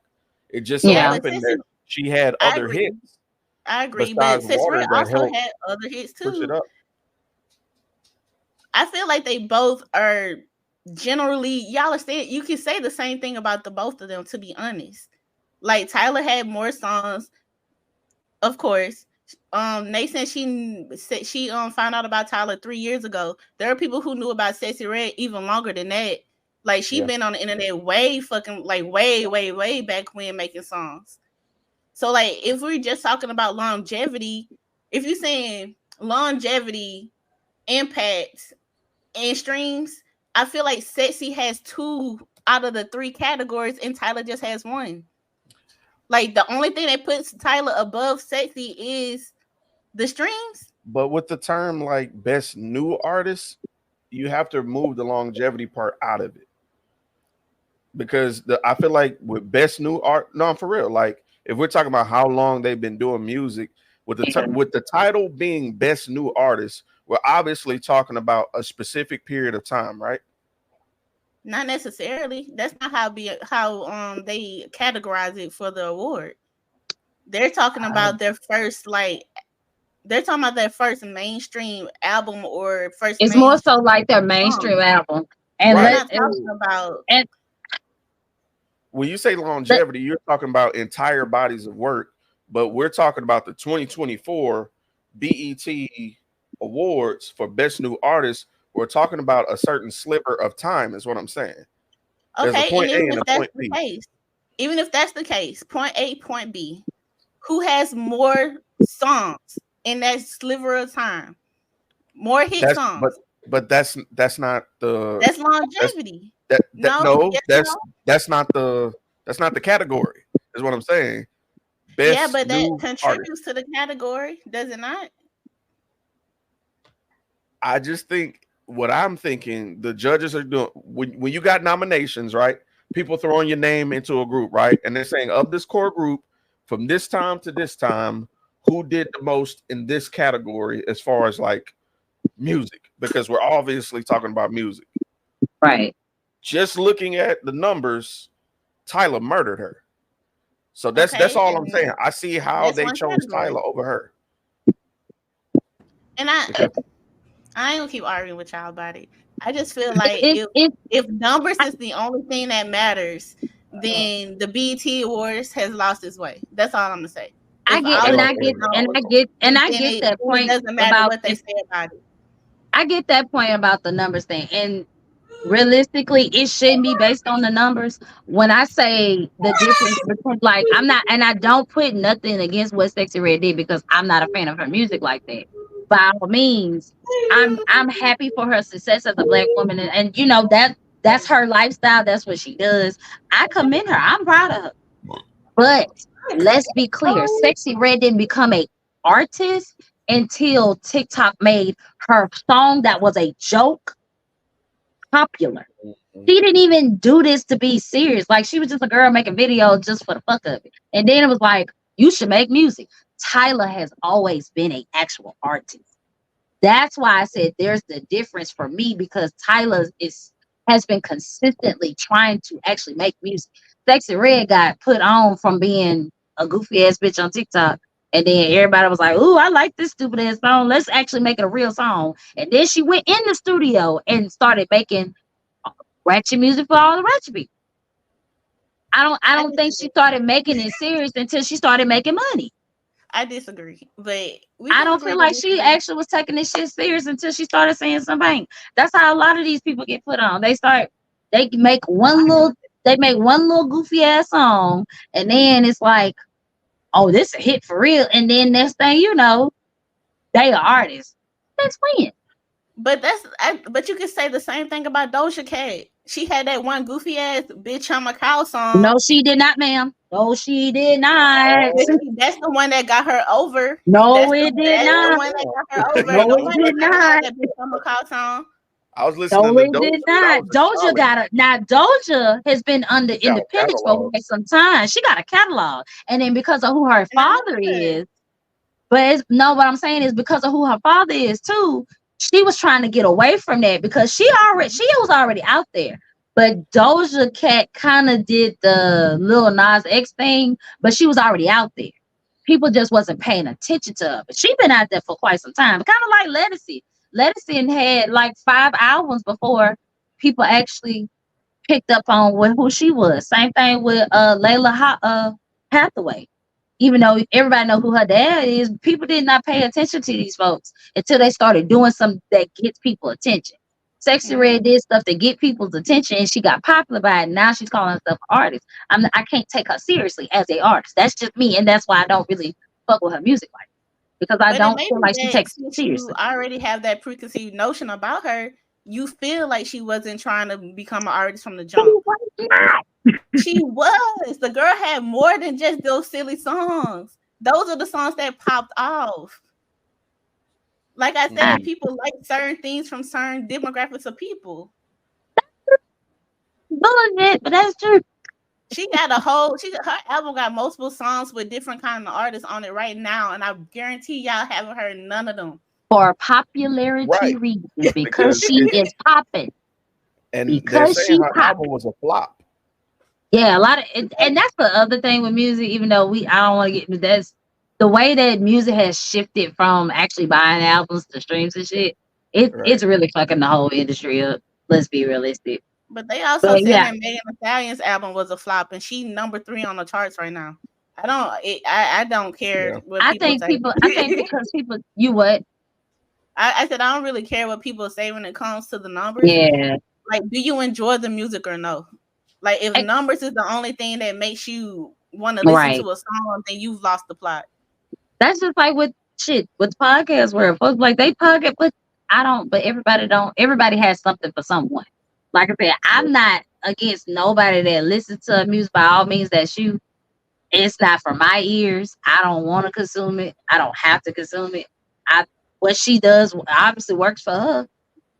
It just so Yeah, Yeah. but happened that she had I other agree. hits I agree. But besides Sis Water Red that also helped had other hits push it too. up. I feel like they both are generally y'all are saying you can say the same thing about the both of them, to be honest. Like Tyler had more songs, of course. Nate said she found out about Tyler 3 years ago. There are people who knew about Sexy Red even longer than that. Like she Yeah. been on the internet way fucking like way back when making songs. So like if we're just talking about longevity, if you're saying longevity, impact, and streams, I feel like Sexy has two out of the three categories, and Tyler just has one. Like the only thing that puts Tyler above Sexy is the streams. But with the term like best new artist, you have to move the longevity part out of it because I feel like with best new art, no, I'm for real. Like if we're talking about how long they've been doing music, with with the title being best new artist, we're obviously talking about a specific period of time, right? Not necessarily. That's not how they categorize it for the award. They're talking about their first they're talking about their first mainstream album or first It's more so mainstream like their song. mainstream album. And They're Right. let not talking about and When you say let, longevity, you're talking about entire bodies of work, but we're talking about the 2024 BET awards for best new artist. We're talking about a certain sliver of time, is what I'm saying. There's a okay, and point A even and if a that's point the B. case, point A, point B, who has more songs in that sliver of time? More hit That's songs. but that's not the That's that's longevity. that No, no, yes or no? that's not the category, is what I'm saying. Yeah, Best but that new artist. contributes to the category, does it not? I just think what I'm thinking the judges are doing when you got nominations, right? People throwing your name into a group, right? And they're saying of this core group from this time to this time, who did the most in this category as far as like music? Because we're obviously talking about music. right. Just looking at the numbers, Tyler murdered her. So that's Okay, all I'm and saying. I see how that's they one chose category. Tyler over her And because I ain't gonna keep arguing with y'all about it. I just feel like It if numbers is the only thing that matters, then the BET Awards has lost its way. That's all I'm gonna say. I If get all and of I it is get okay. and I numbers, get and I then get it that really point doesn't matter about what they if say about it. I get that point about the numbers thing. And realistically, it shouldn't be based on the numbers. When I say the difference between, like, I'm not, and I don't put nothing against what Sexy Red did because I'm not a fan of her music like that. By all means, I'm happy for her success as a black woman, and you know that's her lifestyle. That's what she does. I commend her. I'm proud of her. But let's be clear, Sexy Red didn't become a artist until TikTok made her song that was a joke popular. She didn't even do this to be serious. Like she was just a girl making videos just for the fuck of it. And then it was like, you should make music. Tyler has always been an actual artist. That's why I said there's the difference for me because Tyler has been consistently trying to actually make music. Sexy Red got put on from being a goofy ass bitch on TikTok. And then everybody was like, ooh, I like this stupid ass song. Let's actually make it a real song. And then she went in the studio and started making ratchet music for all the ratchet people. I I don't think she disagree. started making it serious until she started making money. I disagree, but we I can don't agree feel to like she disagree. actually was taking this shit serious until she started saying some bank. That's how a lot of these people get put on. They make one little goofy ass song, and then it's like, oh, this a hit for real. And then next thing you know, they are artists. That's when. But you can say the same thing about Doja Cat. She had that one goofy ass bitch on my cow No, song. she did not, ma'am. No, she did not. That's the one that got her over. No, it did That's the not. one that got her over. No, it Nobody did cared about not. that bitch on my cow song. I was listening No, to it Doja did when I not. was in Doja college. got a now. Doja has been under Got a independence for catalog. quite some time. She got a catalog, and then because of who her And I love father her. is, but no, what I'm saying is because of who her father is too. She was trying to get away from that because she was already out there. But Doja Cat kind of did the Lil Nas X thing, but she was already out there. People just wasn't paying attention to her. But she been out there for quite some time, kind of like Lettucey. Lettucey had like 5 albums before people actually picked up on who she was. Same thing with Layla. Hathaway. Even though everybody know who her dad is, people did not pay attention to these folks until they started doing something that gets people attention. Sexy Red did stuff to get people's attention, and she got popular by it. Now she's calling herself an artist. I can't take her seriously as a artist. That's just me, and that's why I don't really fuck with her music like that, because I But it don't may feel be like she that takes it since you seriously. already have that preconceived notion about her, you feel like she wasn't trying to become an artist from the jump. She was. The girl had more than just those silly songs. Those are the songs that popped off. Like I Ah, said, people like certain things from certain demographics of people. bullshit, but that's true. She got a whole. Her album got multiple songs with different kind of artists on it right now, and I guarantee y'all haven't heard none of them. For popularity Right. reasons, because Because she is popping. and they're Because saying she her popping. album was a flop. Yeah, a lot of and that's the other thing with music, even though I don't want to get into that's the way that music has shifted from actually buying albums to streams and shit. Right. It's really fucking the whole industry up. Let's be realistic. But they also But said yeah, that Megan Thee Stallion's album was a flop, and she #3 on the charts right now. I don't care Yeah. what people say. I think because people, you what? I said I don't really care what people say when it comes to the numbers. Yeah. Like, do you enjoy the music or no? Like, if I- numbers is the only thing that makes you want to listen Right. to a song, then you've lost the plot. That's just like with shit with podcasts where folks like they podcast, but I don't. But everybody don't. Everybody has something for someone. Like I said, I'm not against nobody that listens to music. By all means, that's you. It's not for my ears. I don't want to consume it. I don't have to consume it. I What she does obviously works for her.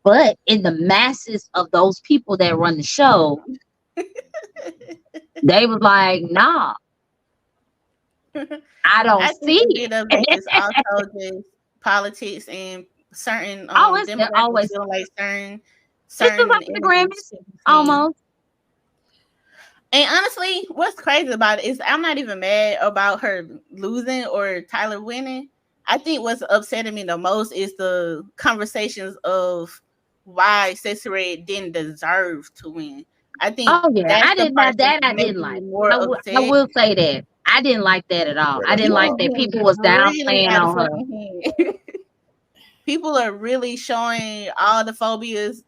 But in the masses of those people that run the show, they was like, nah, I don't I think see a it. bit of it is also just politics and certain Oh, it's demographics always feel like it's just certain like the images Grammys should be seen. almost. And honestly, what's crazy about it is I'm not even mad about her losing or Tyler winning. I think what's upsetting me the most is the conversations of why Sexy Red didn't deserve to win. I think Oh yeah, that's I the did part not that that I makes didn't me like. more I upset. will say that I didn't like that at all. Yeah, I that's didn't like wild. that People people was really downplaying out of on her. fucking hand. People are really showing all the phobias,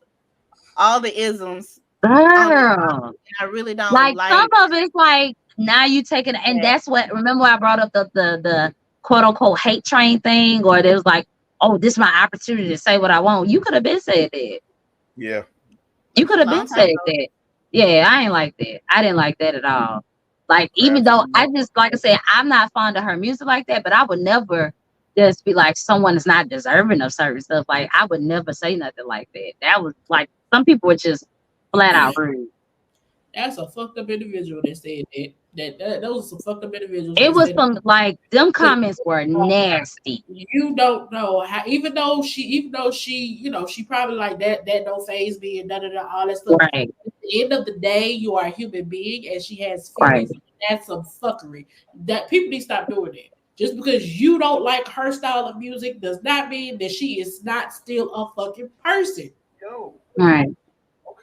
all the isms on this topic, Girl, and I really don't like some like of it's like now you taking, and that. that's what. Remember I brought up the quote unquote hate train thing, or there was like, oh, this is my opportunity to say what I want. You could have been said that. Yeah. You could have Long been time said ago. that. Yeah, I ain't like that. I didn't like that at all. Like, even though I Absolutely. just, like I said, I'm not fond of her music like that, but I would never just be like, someone is not deserving of certain stuff. Like, I would never say nothing like that. That was like, some people were just flat out rude. That's a fucked up individual that said that. Those are some fucked up individuals It that was said some, like, them that. comments were nasty. You don't know how, even though she, she probably like that don't phase me and all that stuff. Right, At the end of the day, you are a human being and she has right. feelings. That's some fuckery. That people need to stop doing that. Just because you don't like her style of music does not mean that she is not still a fucking person. Yo. Right.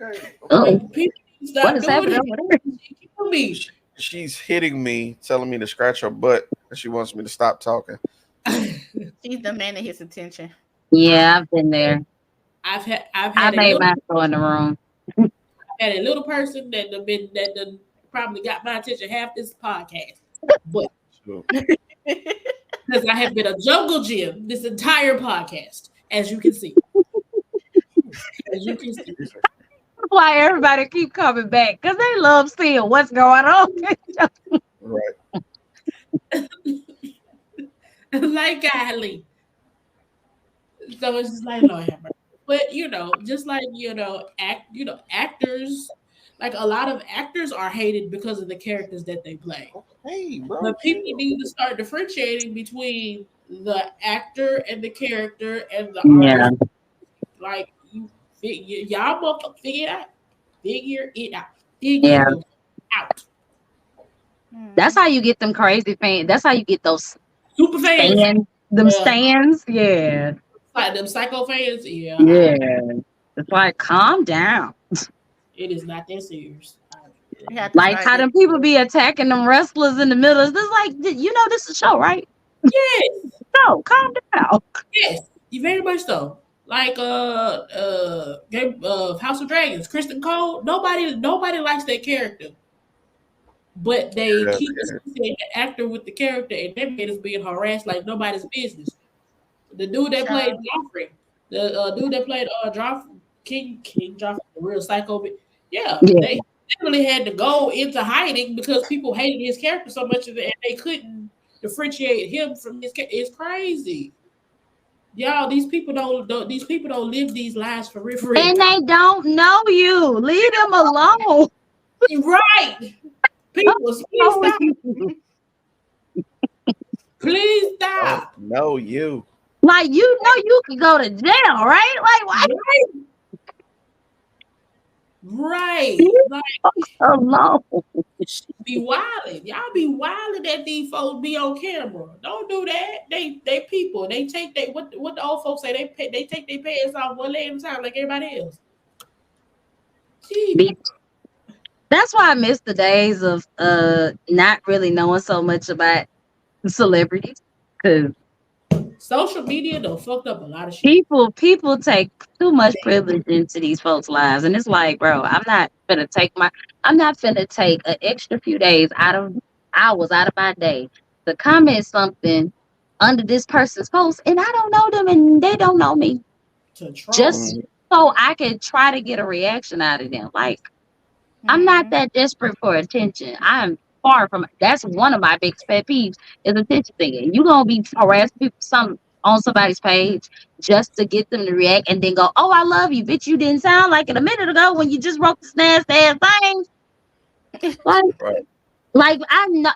Okay. Oh, People need to what stop is doing happening it. over there? She kill me. She's hitting me, telling me to scratch her butt, and she wants me to stop talking. She's demanding his attention. Yeah, I've been there. I've I had a made little my throw in the room. person that done probably got my attention half this podcast. But So, because I have been a jungle gym this entire podcast, as you can see. As you can see. Why everybody keep coming back? Because they love seeing what's going on. right. Like golly. So it's just like Lord have mercy. But just like actors, like a lot of actors are hated because of the characters that they play. Hey, bro. But people need to start differentiating between the actor and the character and the Yeah. artist. Like y'all motherfuckers figure it out. Figure it out. Figure Yeah. it out. That's how you get them crazy fans. That's how you get those Super fans. stands. Yeah. Like them psycho fans. Yeah. Yeah. It's like, calm down. It is not that serious. You have to Like start how getting them people be attacking them wrestlers in the middle. This like, this is a show, right? Yes, No, calm down. yes, you very much so. Like Game House of Dragons, Kristen Cole. Nobody likes that character, but they Yeah, keep associating the actor with the character, and that man is being harassed like nobody's business. The dude that played show. Joffrey, the dude that played King Joffrey, the real psycho. Yeah, Yeah. they literally had to go into hiding because people hated his character so much, and they couldn't differentiate him from his. It's crazy, y'all. These people don't live these lives for real. For real. And they don't know you. Leave them alone. Right, people, please Know stop. you. Please don't stop. know you. Like you could go to jail, right? Like why Right, right. leave Like folks alone? be wilding. Y'all be wilding that these folks be on camera. Don't do that. They people. They take they what the old folks say. They take their pants off one leg at a time like everybody else. Gee, Be- That's why I miss the days of not really knowing so much about celebrities. Cause social media done fucked up a lot of shit. people take too much privilege into these folks' lives. And it's like, bro, I'm not finna take an extra few days out of hours out of my day to comment something under this person's post and I don't know them and they don't know me. To troll. Just Mhm. so I can try to get a reaction out of them. Like, I'm not Hmm. that desperate for attention. I'm far from that's one of my biggest pet peeves is attention seeking. You gonna be harassing people on somebody's page just to get them to react and then go, oh, I love you, bitch. You didn't sound like it a minute ago when you just wrote this nasty ass thing. Like, Right.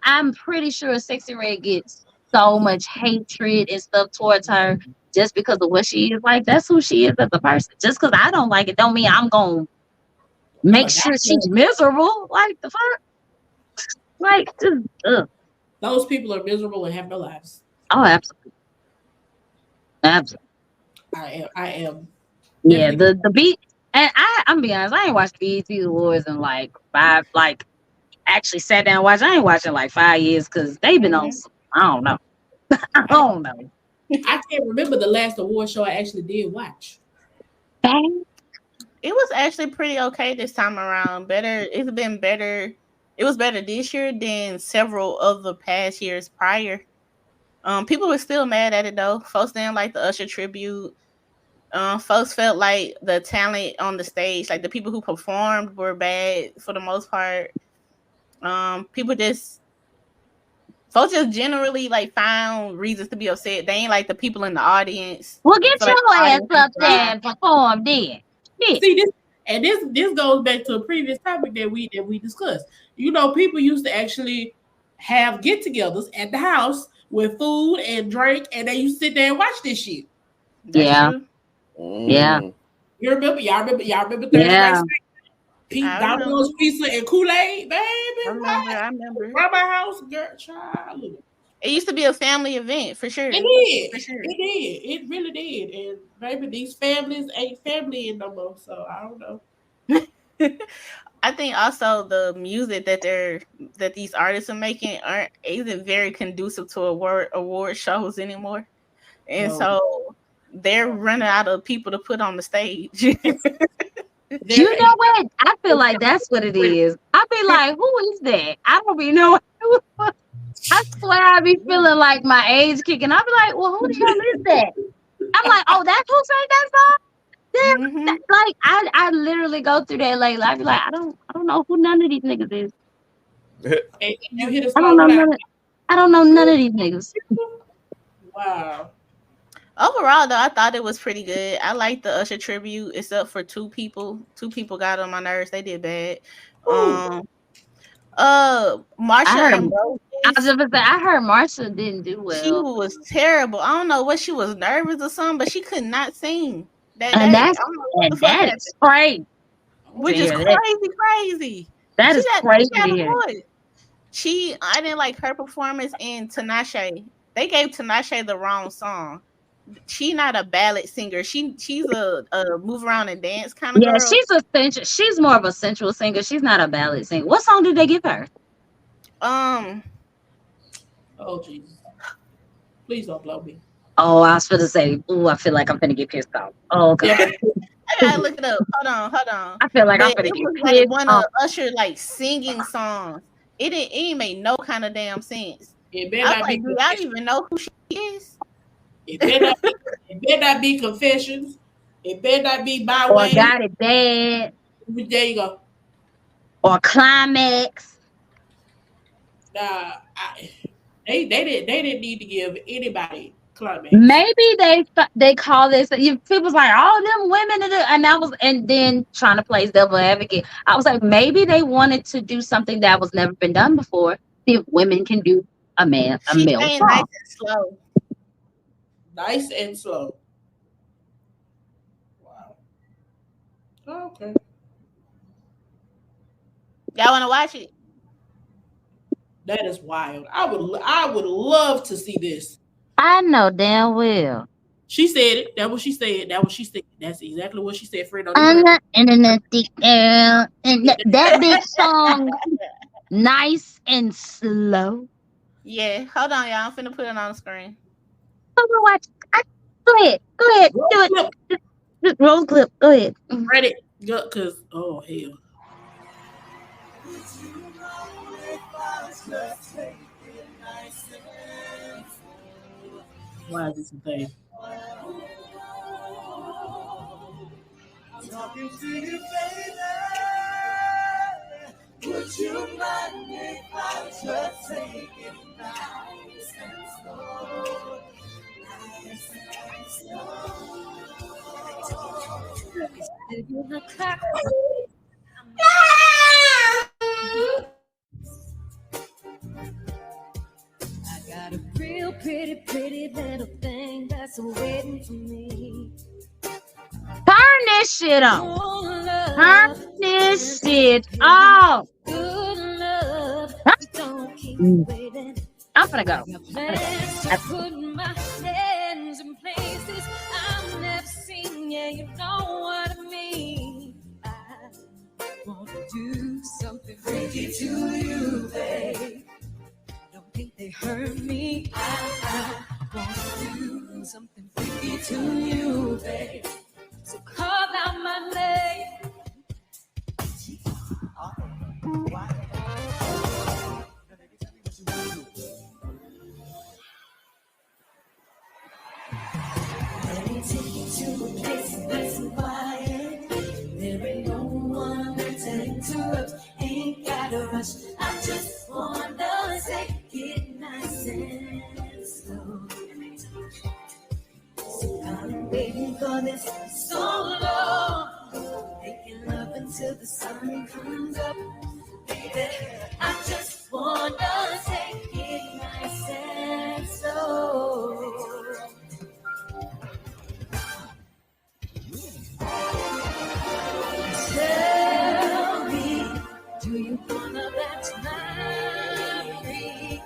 I'm pretty sure Sexy Red gets so much hatred and stuff towards her just because of what she is. Like, that's who she is as a person. Just because I don't like it don't mean I'm gonna I'm make a sure doctor. she's miserable. Like the fuck? Like just Those people are miserable and have no lives. oh absolutely. Absolutely. I am Yeah, definitely. the beat and I'm be honest, I ain't watched the BET Awards in like five actually sat down and watched. I ain't watching like 5 years because they've been on Hmm. I don't know. I I, don't know. I can't remember the last award show I actually did watch. Dang. It was actually pretty okay this time around. Better. It's been better. It was better this year than several of the past years prior. People were still mad at it though. Folks didn't like the Usher tribute. Folks felt like the talent on the stage, like the people who performed, were bad for the most part. People just folks just generally like found reasons to be upset. They ain't like the people in the audience. Well I get feel like your the ass audience was up there dry. and perform then. Shit. See this, and this goes back to a previous topic that we discussed. You know, people used to actually have get-togethers at the house with food and drink, and they used to sit there and watch this shit. That's Yeah, true. yeah, Mm. You remember? Y'all remember Thursday night yeah. snack, Pete I remember. Domino's pizza and Kool-Aid, I baby. remember. What? I remember. Grandma house, girl, child. Look. It used to be a family event for It sure. For did. sure. It did. It really did. And maybe these families ain't family in no more. So I don't know. I think also the music that these artists are making aren't isn't very conducive to award shows anymore, and No, so they're no. running out of people to put on the stage. There You ain't know what? I feel like that's what it is. I be like, who is that? I don't be know. I swear I be feeling like my age kicking. I be like, well, who the hell is that? I'm like, oh, that's who sang that song? Damn, Hmm. like I literally go through that lately. I be like, I don't know who none of these niggas is. and you hear the I don't song know like, I don't know none of these niggas. wow. Overall, though, I thought it was pretty good. I liked the Usher tribute, except for two people. Two people got on my nerves. They did bad. Ooh, Um, I Marsha heard and I was Roses. just gonna say I heard Marsha didn't do She well. was terrible. I don't know what she was nervous or something, but she could not sing that And day. that's I don't know what the and fuck that happened. is crazy to Which is okay. hear that. crazy, crazy. That She is got crazy she to got a hear. voice. I didn't like her performance in Tinashe. They gave Tinashe the wrong song. She not a ballad singer. She's a move around and dance kind of Yeah, girl. she's more of a sensual singer. She's not a ballad singer. What song did they give her? Um, Oh Jesus! Please don't blow me. Oh, I was gonna say, ooh, I feel like I'm gonna get pissed off. Oh Yeah, god. I gotta look it up. Hold on. I feel like I'm But gonna it get was like pissed one of off. Usher like singing songs. It ain't make no kind of damn sense. it better I was not like, be do y'all confessions. even know who she is? It better not be. It better not be confessions. It better not be my Or way. got it bad. There you go. Or climax. Nah, they didn't need to give anybody climax. Maybe they call this. People's like, all them women, and then trying to play devil advocate. I was like, maybe they wanted to do something that was never been done before. See if women can do a She's male saying nice song. and slow. Nice and slow. Wow. Okay. Y'all want to watch it? That is wild. I would love to see this. I know damn well. She said it. That what she said. That what she said. That's exactly what she said. Friend, don't even I'm have to. not internet girl, and that big song, nice and slow. Yeah. Hold on, y'all. I'm finna put it on the screen. I'm gonna watch. Go ahead, do Roll it. clip. Just roll clip. Go ahead. Ready. Go, cause oh hell. Why is this a thing? Talking to you, baby. Would you mind if I just take it nice and slow? Nice and slow. I got a real pretty little thing that's waiting for me. Turn this shit on. Oh, Turn love, this shit off. good love, Huh? don't keep me Mm, waiting. I'm gonna go. Got I'm gonna plans to go. put my hands in places I've never seen. Yeah, you know what I mean. I want to do something freaky to you, babe. Don't think they hurt me. I want to do something freaky to you, babe. So call out my name. Let me take you to a place nice and quiet. There ain't no one to interrupt. Ain't gotta rush. I just wanna take it nice and slow. So I've been waiting for this so long. Making love until the sun comes up. Baby, I just wanna take it nice and slow. Tell me, do you wanna bet my free?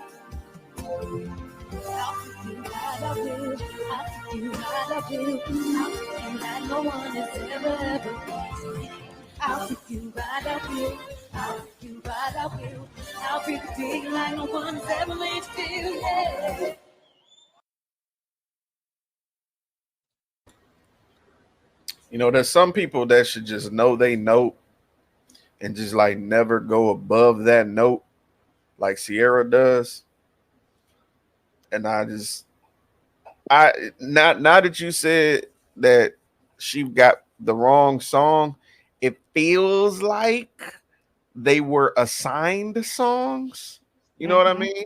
I'll pick you right, I will. I'll pick you right, I will. I'll pick you like no one has ever been. I'll pick you right, I will. I'll pick you right, I will. I'll pick you like no one's ever made you feel. Yeah. You know, there's some people that should just know they note and just like never go above that note, like Sierra does. And I not now that you said that she got the wrong song, it feels like they were assigned songs. You know what I Mm-hmm. mean?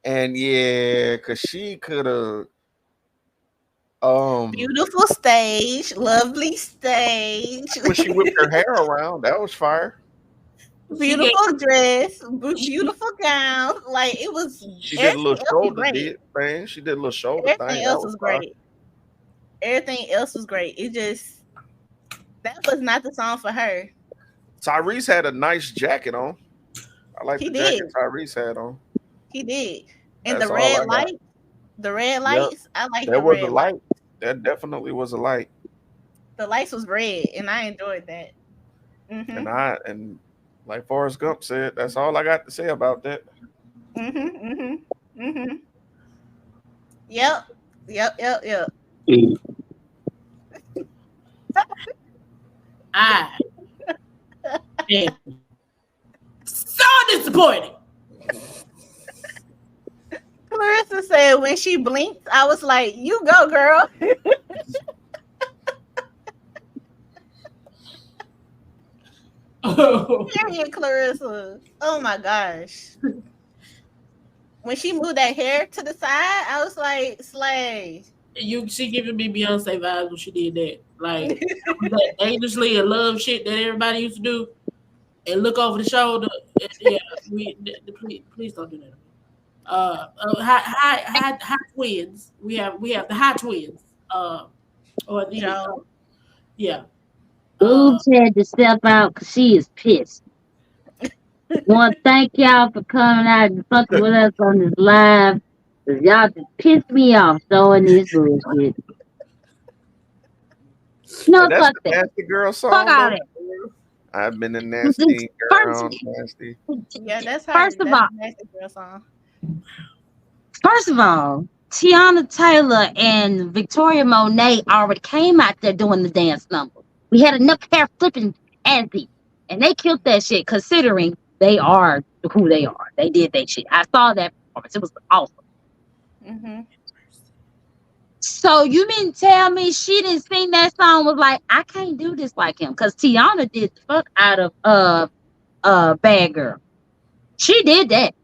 And yeah, cause she could have Beautiful stage, lovely stage, when she whipped her hair around, that was fire. She gave beautiful dress, she beautiful gown. Like it was She did a everything little else was shoulder great. did thing. She did a little shoulder thing. Everything That else was was fire. great. Everything else was great. It just that was not the song for her. Tyrese had a nice jacket on. I like He the did. jacket Tyrese had on. He did. And the That's all red I got. light. The red Yep, lights. I like there the was a red light. light. That definitely was a light, The lights was red, and I enjoyed that. and Mhm. like Forrest Gump said, that's all I got to say about that. Mhm. Mhm. Mhm. Yep. Yep. Yep. Yep. I am so disappointed. Clarissa said when she blinked, I was like, "You go, girl." Period, Clarissa. Oh my gosh. When she moved that hair to the side, I was like, "Slay." She giving me Beyonce vibes when she did that. Like that dangerously in love shit that everybody used to do and look over the shoulder. Yeah, please don't do that. High twins. We have the high twins. Or the Joe. yeah. Uh, Boobs had to step out because she is pissed. Want to thank y'all for coming out and fucking with us on this live. 'Cause y'all just pissed me off throwing this bullshit. Hey, No, that's fuck the that. Nasty Girl Fuck song all though. that. I've been a nasty First, girl, nasty. Yeah, that's her. first of That's all, the nasty girl song. First of all, Tiana Taylor and Victoria Monet already came out there doing the dance number. We had enough hair flipping Azzy, and they killed that shit considering they are who they are. They did that shit. I saw that performance. It was awesome. Mm-hmm. So you mean tell me she didn't sing that song was like, I can't do this like him? Because Tiana did the fuck out of Bad Girl. She did that.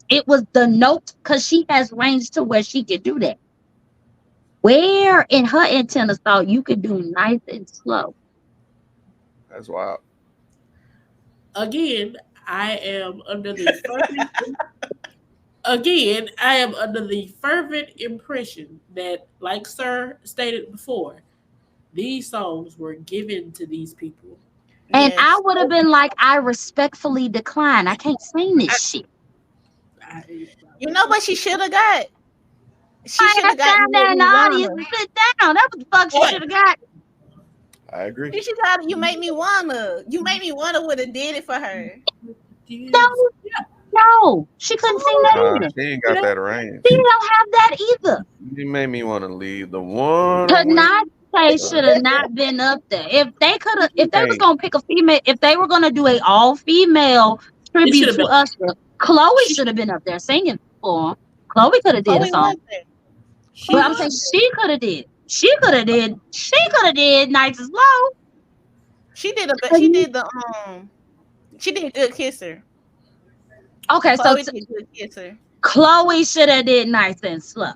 It was the note because she has range to where she could do that. Where in her antenna thought you could do nice and slow? That's wild. again, I am under the fervent. Again, I am under the fervent impression that, like Sir stated before, these songs were given to these people. And I Yes. would have been like, I respectfully decline. I can't sing this shit. I, You know what she should have got? She My should ass have got down You there Made in the Me audience Wanna. and sit down. That was the fuck she should have got. I agree. She should got You Made Me Wanna. You Made Me Wanna would have did it for her. No, yeah, no, she couldn't sing that Nah, either. she ain't got yeah. that She range. don't have that either. You made me want to leave the one away. Tonight they should have not been up there. If they could have, if they was Hey, gonna pick a female, if they were gonna do a all female It should tribute have to been. Usher, Chloe She, should have been up there singing for 'em. Chloe could have did a Chloe song, was there. but she I'm Chloe saying was was. there. she could have did. She could have did Nights is Low. She did she did the she did Good Kisser. Okay, so Chloe did Good Kisser. Chloe should have did Nice and Slow.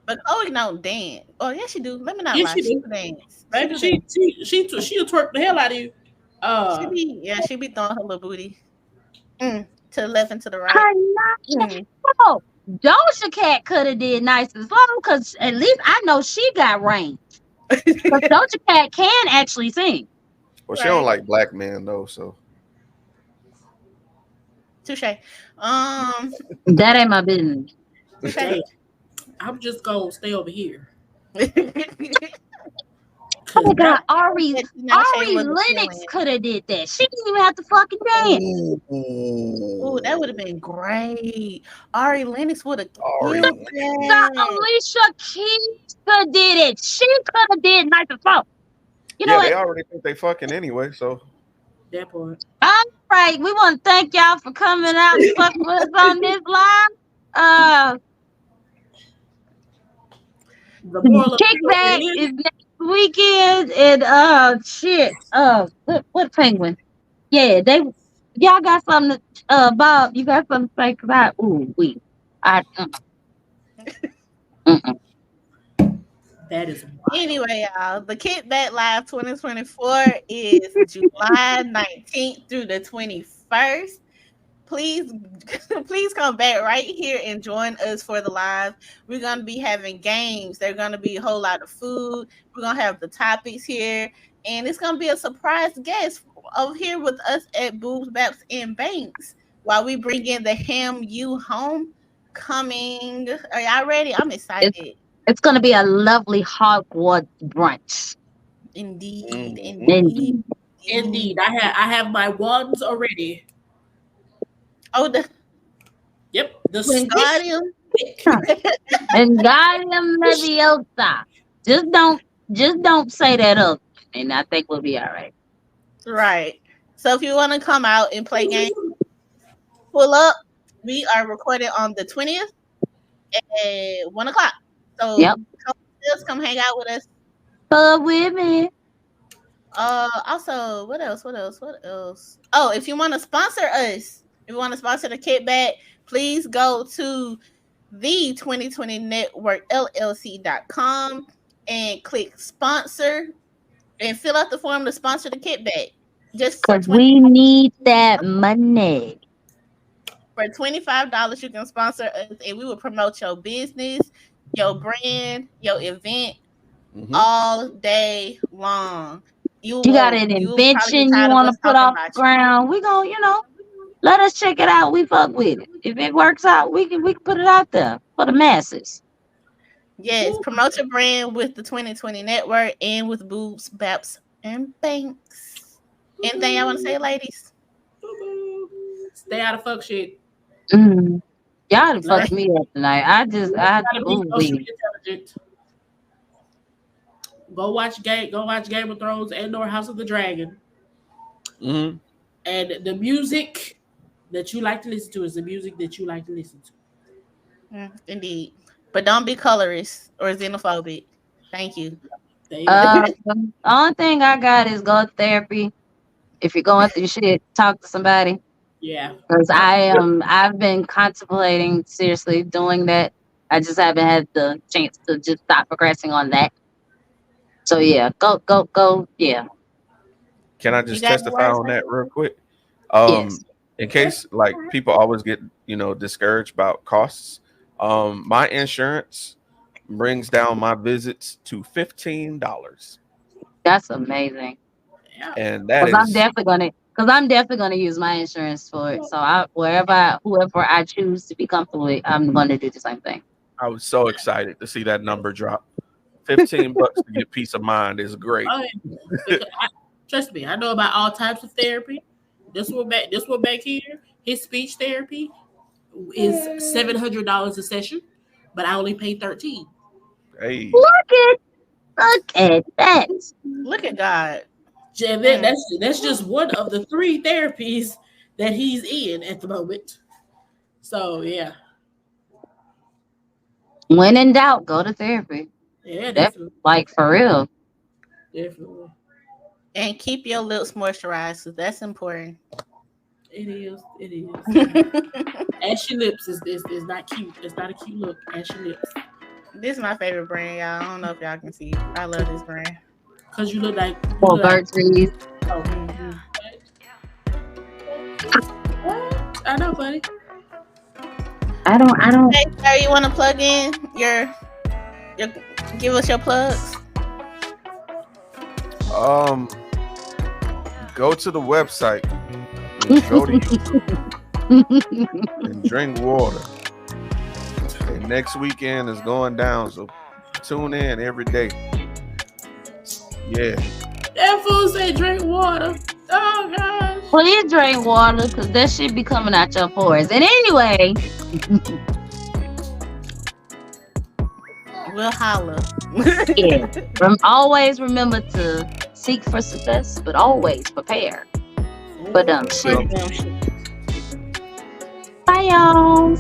But Chloe don't dance. Oh yeah, she do. Let me not Yeah, lie. she She did. do dance. She Baby, do dance. she'll twerk the hell out of you. Uh, She be throwing her little booty. To the left and to the right. Her Nice and Mm. Slow. Doja Cat could have did Nice and Slow because at least I know she got range. But Doja Cat can actually sing. well, she don't Right. like black men though, so Touche. Um That ain't my business. damn, touche. I'm just gonna stay over here. Oh Cause my now God, Ari Tinashe was a Lennox feeling. could have did that. She didn't even have to fucking dance. Oh, that would have been great. Ari Lennox would have Ari. killed The that. Alicia Keys could did it. She could have did Nice and Slow. You know Yeah, they what? already think they fucking anyway. So that part. All right, we want to thank y'all for coming out and fucking with us on this live. The moral of the Kickback story is is next weekend, and shit. What penguin? Yeah, y'all got something. Bob, you got something to say? Cause I mm-mm. that is wild. Anyway, y'all, the Kickback Live 2024 is July 19th through the 21st. Please, please come back right here and join us for the live. We're gonna be having games. There's gonna be a whole lot of food. We're gonna have the topics here, and it's gonna be a surprise guest over here with us at Boobs, Baps, and Banks while we bring in the Ham You Home coming. Are y'all ready? I'm It's excited. it's gonna be a lovely Hogwarts brunch. Indeed, Mhm. indeed, Indeed. indeed. Indeed, I have my wands already. Oh, the Yep, the swish Wingardium. stick. Wingardium Leviosa. Just don't say that up, and I think we'll be all right. Right. So if you want to come out and play games, pull up. We are recording on the 20th at 1 o'clock. So Yep. come with us, come hang out with us. But with me. Also, what else? What else? What else? Oh, if you want to sponsor us, if you want to sponsor the kickback, please go to the 2020 Network LLC.com and click sponsor and fill out the form to sponsor the kickback. Just for Cause we 25 need that money. for $25 you can sponsor us and we will promote your business, your brand, your event Mhm. all day long. You got an You will probably get invention you tired of want us to put talking off the about you. ground. We gonna, let us check it out. We fuck with it. If it works out, we can put it out there for the masses. Yes, promote your brand with the 2020 network and with Boobs, Baps, and Banks. Anything y'all want to say, ladies? Stay out of fuck shit. Mm. Y'all done Learn, fucked me up tonight. how to be Ooh emotionally wee. intelligent. Go watch Game of Thrones and or House of the Dragon. Mhm. And the music that you like to listen to is the music that you like to listen to. Indeed. But don't be colorist or xenophobic. Thank you. There you go. The only thing I got is go to therapy. If you're going through shit, talk to somebody. Yeah. Because Talk I've been contemplating seriously doing that. I just haven't had the chance to just stop progressing on that. So yeah, go. Yeah, Can I You just got any testify words on for that real quick? yes. In case like people always get discouraged about costs, my insurance brings down my visits to $15, That's amazing. yeah. and that Because is I'm definitely gonna use my insurance for it. So whoever I choose to be comfortable with, I'm gonna do the same thing. I was so excited to see that number drop. $15 to get peace of mind is great. Oh, yeah. Because trust me, I know about all types of therapy. This one back here, his speech therapy is $700 a session, but I only pay 13. Hey, Look at that. Look at God. And Mm. that's just one of the three therapies that he's in at the moment. So yeah, When in doubt, go to therapy. yeah, That definitely, like for real. definitely, And keep your lips moisturized. 'Cause that's important. it is, it is. This Ashy lips is not cute. It's not a cute look. Ashy lips, is my favorite brand, y'all. I don't know if y'all can see. I love this brand. because you look like you Or look like. bird trees. Oh, Mhm. what? I know, buddy. I don't Hey, sir, you want to plug in your give us your plugs? um, go to the website and go to YouTube and drink water. And next weekend is going down, so tune in every day. Yeah. That fool say drink water. Oh gosh. Please drink water because that shit be coming out your pores. And anyway, We'll holla. yeah. Always remember to seek for success, but always prepare for dumb shit. Bye, y'all.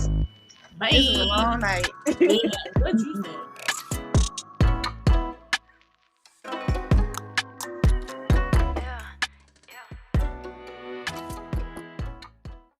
Bye. This is a long night. Yeah, what you say?